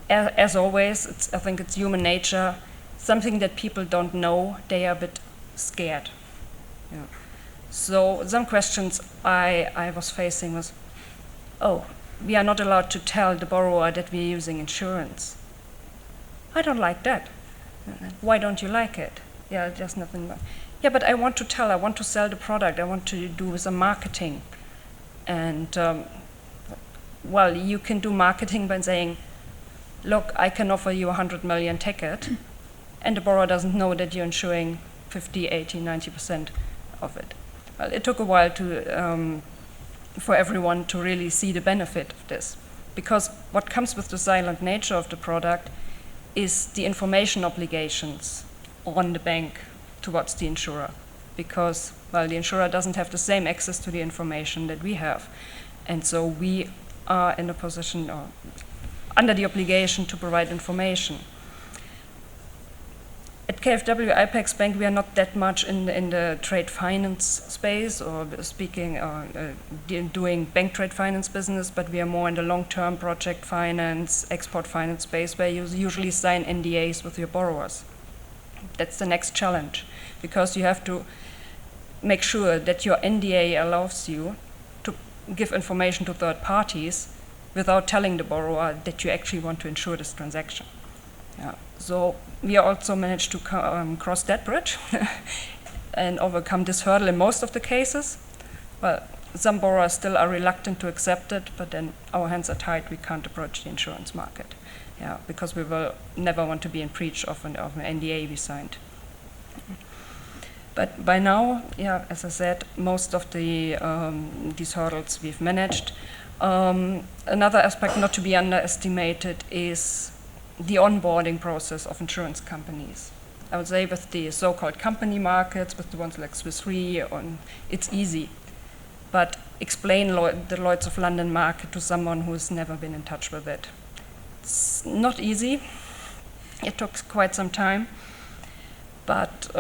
As always, I think it's human nature. Something that people don't know, they are a bit scared. Yeah. So some questions I was facing was, we are not allowed to tell the borrower that we are using insurance. I don't like that. Why don't you like it? Yeah, there's nothing wrong. Yeah, but I want to tell, I want to sell the product, I want to do some marketing. And, well, you can do marketing by saying, look, I can offer you 100 million ticket, and the borrower doesn't know that you're insuring 50, 80, 90% of it. Well, it took a while for everyone to really see the benefit of this. Because what comes with the silent nature of the product is the information obligations on the bank towards the insurer. Because, well, the insurer doesn't have the same access to the information that we have. And so we are in a position or under the obligation to provide information. At KfW Apex Bank, we are not that much in the trade finance space or doing bank trade finance business, but we are more in the long-term project finance, export finance space, where you usually sign NDAs with your borrowers. That's the next challenge, because you have to make sure that your NDA allows you to give information to third parties without telling the borrower that you actually want to insure this transaction. Yeah. So we also managed to cross that bridge and overcome this hurdle in most of the cases. Well, some borrowers still are reluctant to accept it, but then our hands are tied, we can't approach the insurance market. Yeah, because we will never want to be in breach of an NDA we signed. But by now, yeah, as I said, most of the these hurdles we've managed. Another aspect not to be underestimated is the onboarding process of insurance companies. I would say with the so-called company markets, with the ones like Swiss Re, it's easy. But explain the Lloyd's of London market to someone who's never been in touch with it. It's not easy. It took quite some time. But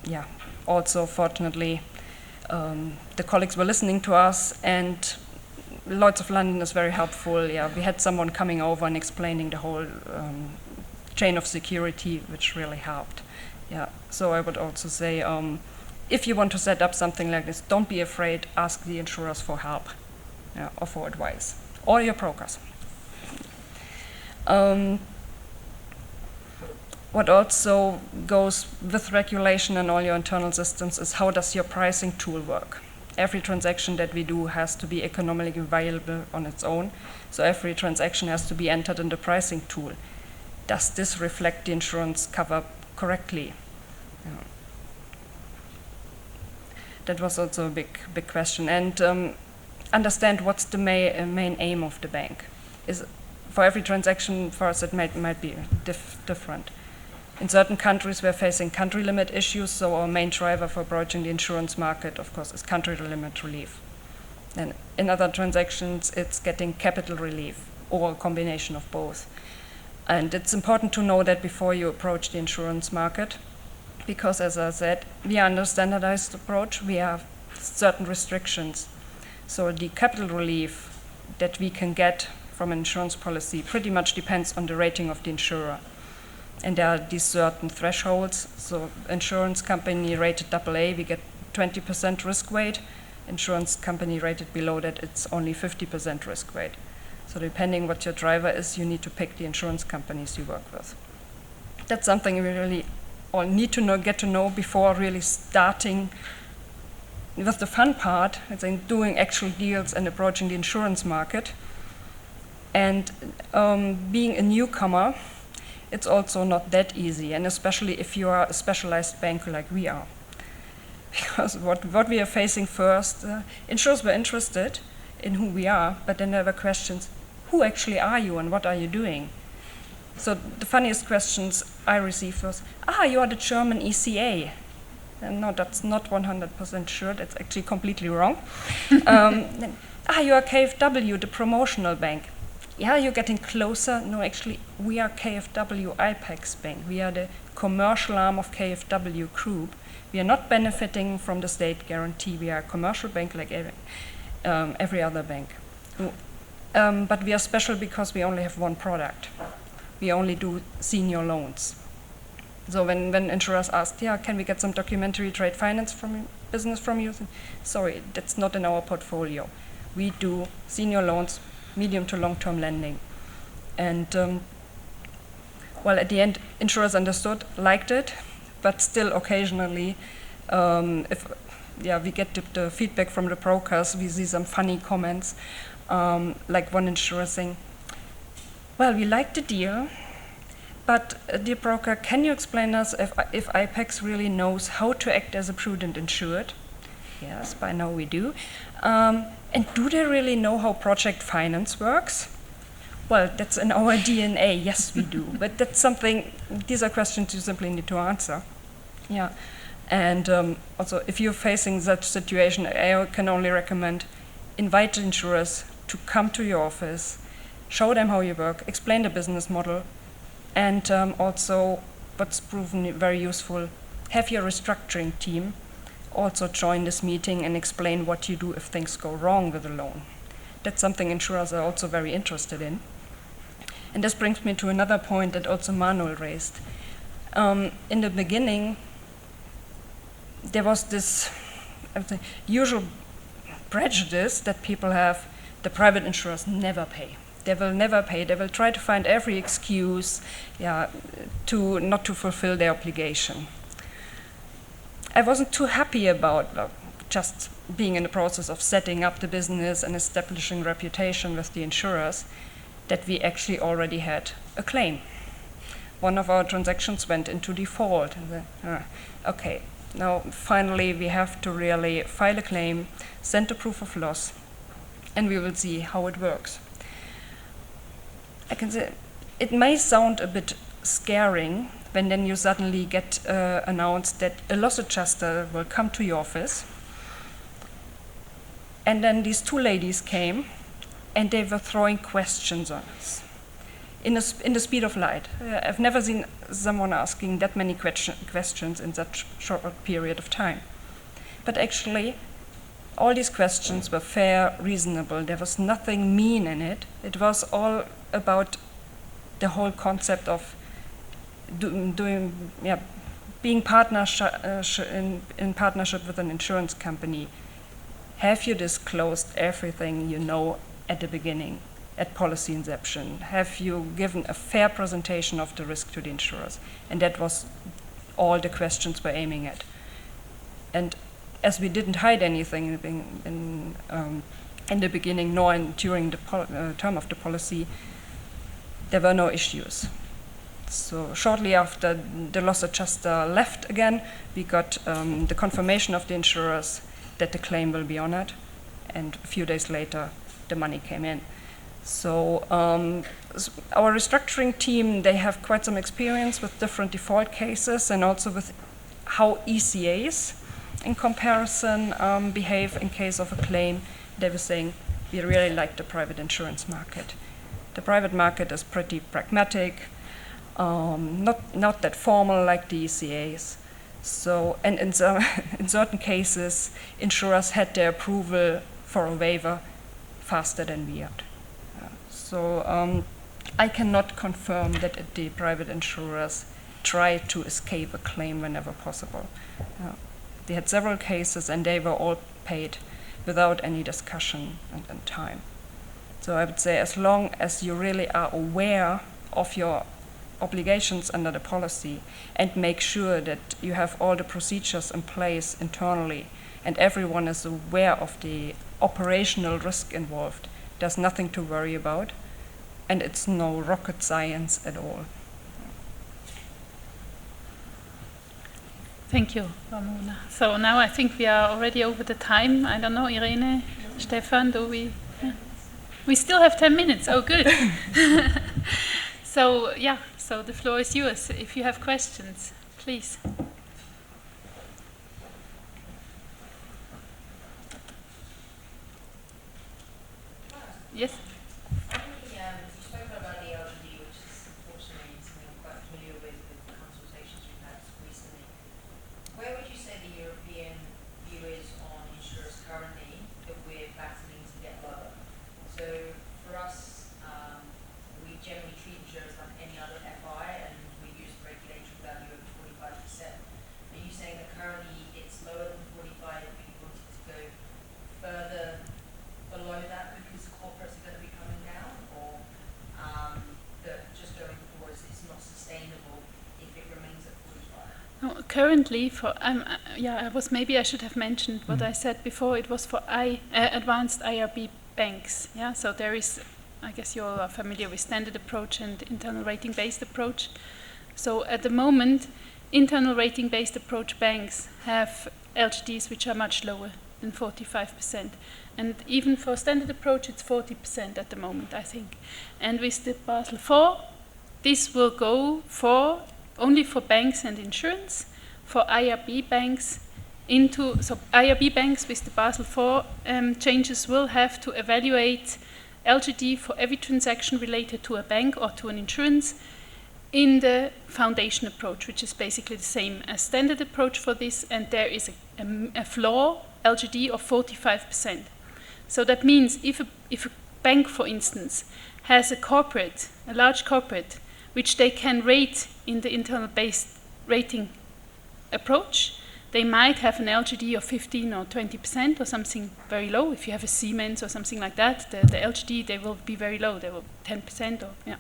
yeah, also fortunately, the colleagues were listening to us, and Lloyd's of London is very helpful. Yeah, we had someone coming over and explaining the whole chain of security, which really helped. Yeah, so I would also say, if you want to set up something like this, don't be afraid, ask the insurers for help, yeah, or for advice, or your brokers. What also goes with regulation and all your internal systems is how does your pricing tool work? Every transaction that we do has to be economically viable on its own, so every transaction has to be entered in the pricing tool. Does this reflect the insurance cover correctly? Yeah. That was also a big question. And understand what's the main aim of the bank. For every transaction, for us, it might be different. In certain countries, we're facing country limit issues, so our main driver for approaching the insurance market, of course, is country limit relief. And in other transactions, it's getting capital relief, or a combination of both. And it's important to know that before you approach the insurance market, because as I said, we are under standardized approach, we have certain restrictions. So the capital relief that we can get from an insurance policy pretty much depends on the rating of the insurer. And there are these certain thresholds. So insurance company rated AA, we get 20% risk weight. Insurance company rated below that, it's only 50% risk weight. So depending what your driver is, you need to pick the insurance companies you work with. That's something we really all need to get to know before really starting with the fun part, I think, doing actual deals and approaching the insurance market. And being a newcomer, it's also not that easy, and especially if you are a specialized bank like we are. Because what we are facing first, insurers were interested in who we are, but then there were questions, who actually are you and what are you doing? So the funniest questions I received was, you are the German ECA. And no, that's not 100% sure, that's actually completely wrong. You are KfW, the promotional bank. Yeah, you're getting closer. No, actually, we are KfW IPEX Bank. We are the commercial arm of KfW Group. We are not benefiting from the state guarantee. We are a commercial bank like every other bank. But we are special because we only have one product. We only do senior loans. So when insurers ask, can we get some documentary trade finance business from you? Sorry, that's not in our portfolio. We do senior loans, medium to long-term lending. And well, at the end, insurers understood, liked it, but still occasionally, if we get the feedback from the brokers, we see some funny comments, like one insurer saying, well, we like the deal, but dear broker, can you explain us if IPEX really knows how to act as a prudent insured? Yes, by now we do. And do they really know how project finance works? Well, that's in our DNA, yes we do. But that's something, these are questions you simply need to answer. Yeah. And also, if you're facing such situation, I can only recommend invite insurers to come to your office, show them how you work, explain the business model, and also, what's proven very useful, have your restructuring team also join this meeting and explain what you do if things go wrong with a loan. That's something insurers are also very interested in. And this brings me to another point that also Manuel raised. In the beginning, there was this usual prejudice that people have: the private insurers never pay. They will never pay. They will try to find every excuse, to not to fulfill their obligation. I wasn't too happy about just being in the process of setting up the business and establishing reputation with the insurers, that we actually already had a claim. One of our transactions went into default. And okay, now finally we have to really file a claim, send a proof of loss, and we will see how it works. I can say it may sound a bit scaring when then you suddenly get announced that a loss adjuster will come to your office. And then these two ladies came and they were throwing questions on us in the speed of light. I've never seen someone asking that many questions in such short period of time. But actually, all these questions were fair, reasonable. There was nothing mean in it. It was all about the whole concept of being in partnership with an insurance company. Have you disclosed everything you know at the beginning, at policy inception? Have you given a fair presentation of the risk to the insurers? And that was all the questions we're aiming at. And as we didn't hide anything in the beginning, nor during the term of the policy, there were no issues. So shortly after the loss adjuster left again, we got the confirmation of the insurers that the claim will be honored, and a few days later the money came in. So our restructuring team, they have quite some experience with different default cases and also with how ECAs in comparison behave in case of a claim. They were saying we really like the private insurance market. The private market is pretty pragmatic, not that formal like the ECAs. So, and in certain cases, insurers had their approval for a waiver faster than we had. So I cannot confirm that the private insurers try to escape a claim whenever possible. They had several cases and they were all paid without any discussion and time. So I would say as long as you really are aware of your obligations under the policy and make sure that you have all the procedures in place internally and everyone is aware of the operational risk involved, there's nothing to worry about, and it's no rocket science at all. Thank you, Ramona. So now I think we are already over the time. I don't know, Irene, Stefan, do we? Yeah. We still have 10 minutes. Oh, good. So, yeah, so the floor is yours. If you have questions, please. Yes? You spoke about the LGD, which is unfortunately something I'm quite familiar with the consultations we've had recently. Where would you say the European view is on insurers currently that we're battling to get lower? So for us, we generally treat insurers like any other FI and we use the regulatory value of 45%. Are you saying that currently it's lower than 45 and we wanted to go further below that because corporates are going to be coming down, or that just going forward it's not sustainable if it remains at 45? No, currently, for maybe I should have mentioned what I said before. It was for advanced IRB banks. Yeah, so there is, I guess you all are familiar with standard approach and internal rating-based approach. So at the moment, internal rating-based approach banks have LGDs which are much lower than 45%. And even for standard approach, it's 40% at the moment, I think. And with the Basel IV, this will go for only for banks and insurance, for IRB banks so IRB banks with the Basel IV changes will have to evaluate LGD for every transaction related to a bank or to an insurance in the foundation approach, which is basically the same as standard approach for this, and there is a floor LGD of 45%. So that means if a bank, for instance, has a large corporate, which they can rate in the internal based rating approach, they might have an LGD of 15 or 20% or something very low. If you have a Siemens or something like that, the LGD, they will be very low. They will 10% or, yeah.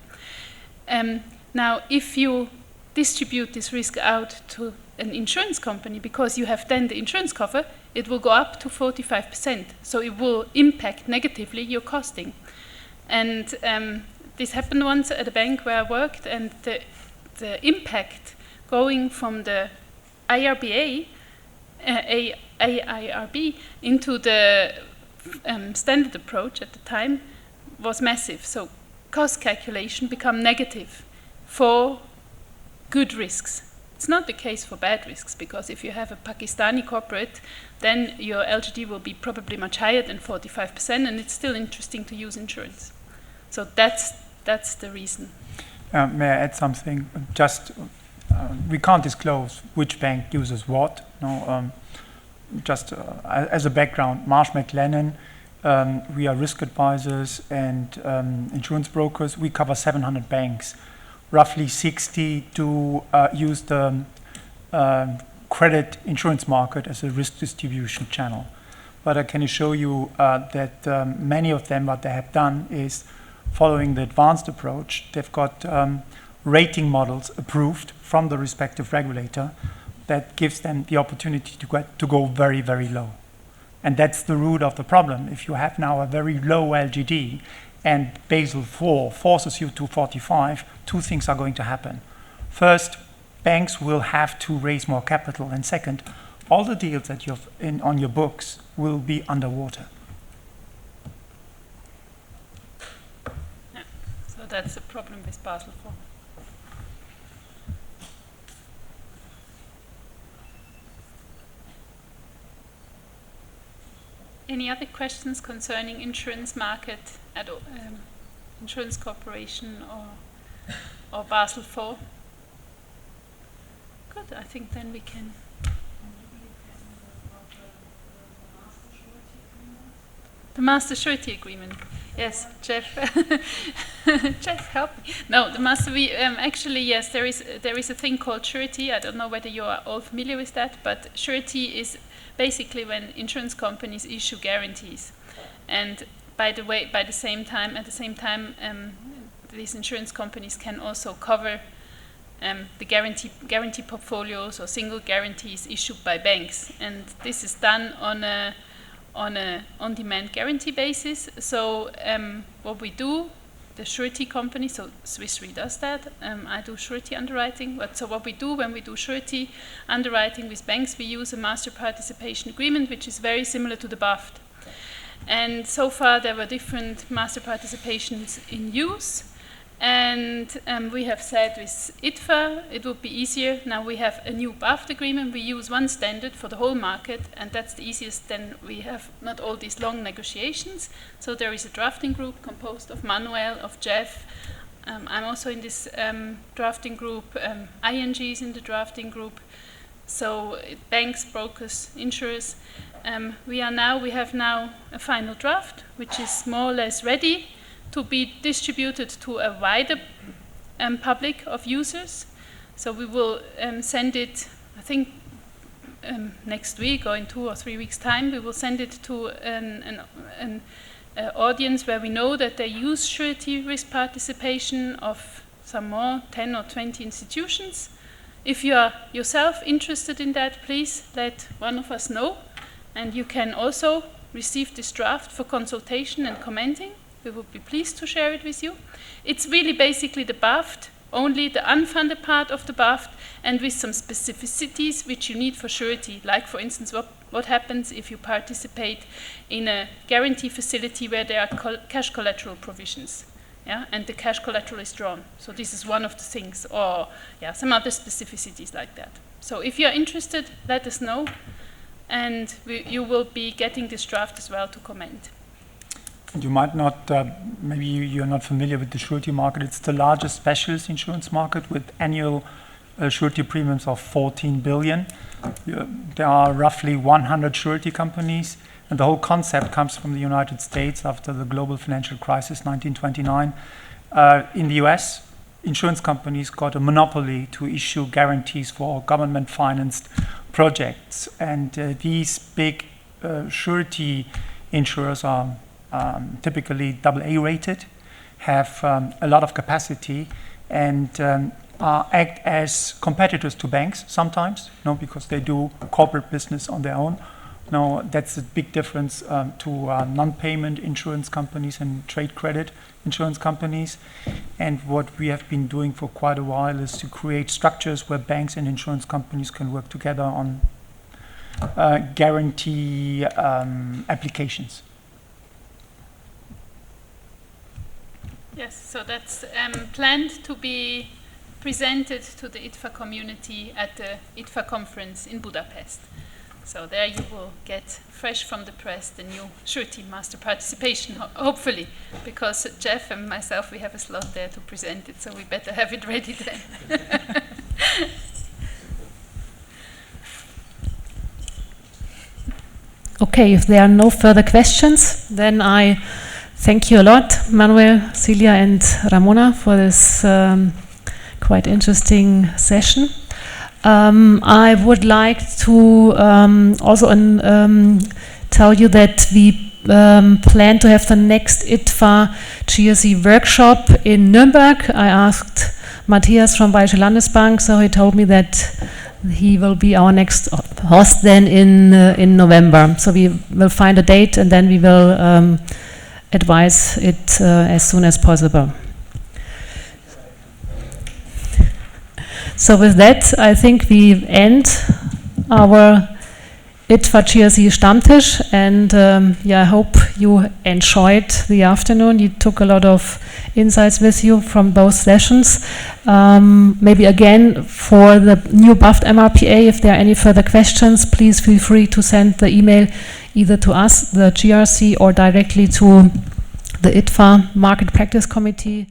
Now, if you distribute this risk out to an insurance company, because you have then the insurance cover, it will go up to 45%. So it will impact negatively your costing. And this happened once at a bank where I worked, and the impact going from the IRBA, AIRB into the standard approach at the time was massive. So cost calculation become negative for good risks. It's not the case for bad risks, because if you have a Pakistani corporate, then your LGD will be probably much higher than 45%, and it's still interesting to use insurance. So that's the reason. May I add something? Just we can't disclose which bank uses what. No, as a background, Marsh McLennan, we are risk advisors and insurance brokers. We cover 700 banks. Roughly 60 do use the credit insurance market as a risk distribution channel. But I can assure you that many of them, what they have done is following the advanced approach. They've got rating models approved from the respective regulator that gives them the opportunity to go very, very low. And that's the root of the problem. If you have now a very low LGD and Basel IV forces you to 45, two things are going to happen. First, banks will have to raise more capital. And second, all the deals that you have on your books will be underwater. Yeah. So that's the problem with Basel IV. Any other questions concerning insurance market at insurance corporation or Basel IV? Good, I think then we can. The master surety agreement. Yes, Jeff. Jeff, help me. No, the master. Actually, yes, there is a thing called surety. I don't know whether you are all familiar with that, but surety is basically when insurance companies issue guarantees, and at the same time, these insurance companies can also cover the guarantee portfolios or single guarantees issued by banks, and this is done on a on-demand guarantee basis. So what we do, the surety company, so Swiss Re does that. I do surety underwriting. So what we do when we do surety underwriting with banks, we use a master participation agreement, which is very similar to the BAFT. And so far there were different master participations in use. And we have said with ITFA it would be easier. Now we have a new BAFT agreement. We use one standard for the whole market, and that's the easiest. Then we have not all these long negotiations. So there is a drafting group composed of Manuel, of Jeff. I'm also in this drafting group. ING is in the drafting group. So banks, brokers, insurers. We have now a final draft, which is more or less ready to be distributed to a wider public of users. So we will send it, I think, next week or in 2 or 3 weeks' time. We will send it to an audience where we know that they use surety risk participation of some more 10 or 20 institutions. If you are yourself interested in that, please let one of us know. And you can also receive this draft for consultation and commenting. We would be pleased to share it with you. It's really basically the BAFT, only the unfunded part of the BAFT, and with some specificities which you need for surety. Like, for instance, what happens if you participate in a guarantee facility where there are cash collateral provisions, yeah, and the cash collateral is drawn. So this is one of the things, or yeah, some other specificities like that. So if you're interested, let us know, and you will be getting this draft as well to comment. You might not, maybe you're not familiar with the surety market. It's the largest specialist insurance market with annual surety premiums of 14 billion. There are roughly 100 surety companies, and the whole concept comes from the United States after the global financial crisis, 1929. In the US, insurance companies got a monopoly to issue guarantees for government-financed projects. And these big surety insurers are typically AA rated, have a lot of capacity, and act as competitors to banks sometimes, because they do corporate business on their own. Now, that's a big difference to non-payment insurance companies and trade credit insurance companies. And what we have been doing for quite a while is to create structures where banks and insurance companies can work together on guarantee applications. Yes, so that's planned to be presented to the ITFA community at the ITFA conference in Budapest. So there you will get fresh from the press the new surety master participation, hopefully, because Jeff and myself, we have a slot there to present it, so we better have it ready then. Okay, if there are no further questions, then I thank you a lot, Manuel, Celia, and Ramona, for this quite interesting session. I would like to also tell you that we plan to have the next ITFA GRC workshop in Nuremberg. I asked Matthias from Bayerische Landesbank, so he told me that he will be our next host then in November. So we will find a date and then we will advise it as soon as possible. So with that, I think we end our ITFA GRC Stammtisch, and I hope you enjoyed the afternoon. You took a lot of insights with you from both sessions. Maybe again, for the new buffed MRPA, if there are any further questions, please feel free to send the email either to us, the GRC, or directly to the ITFA Market Practice Committee.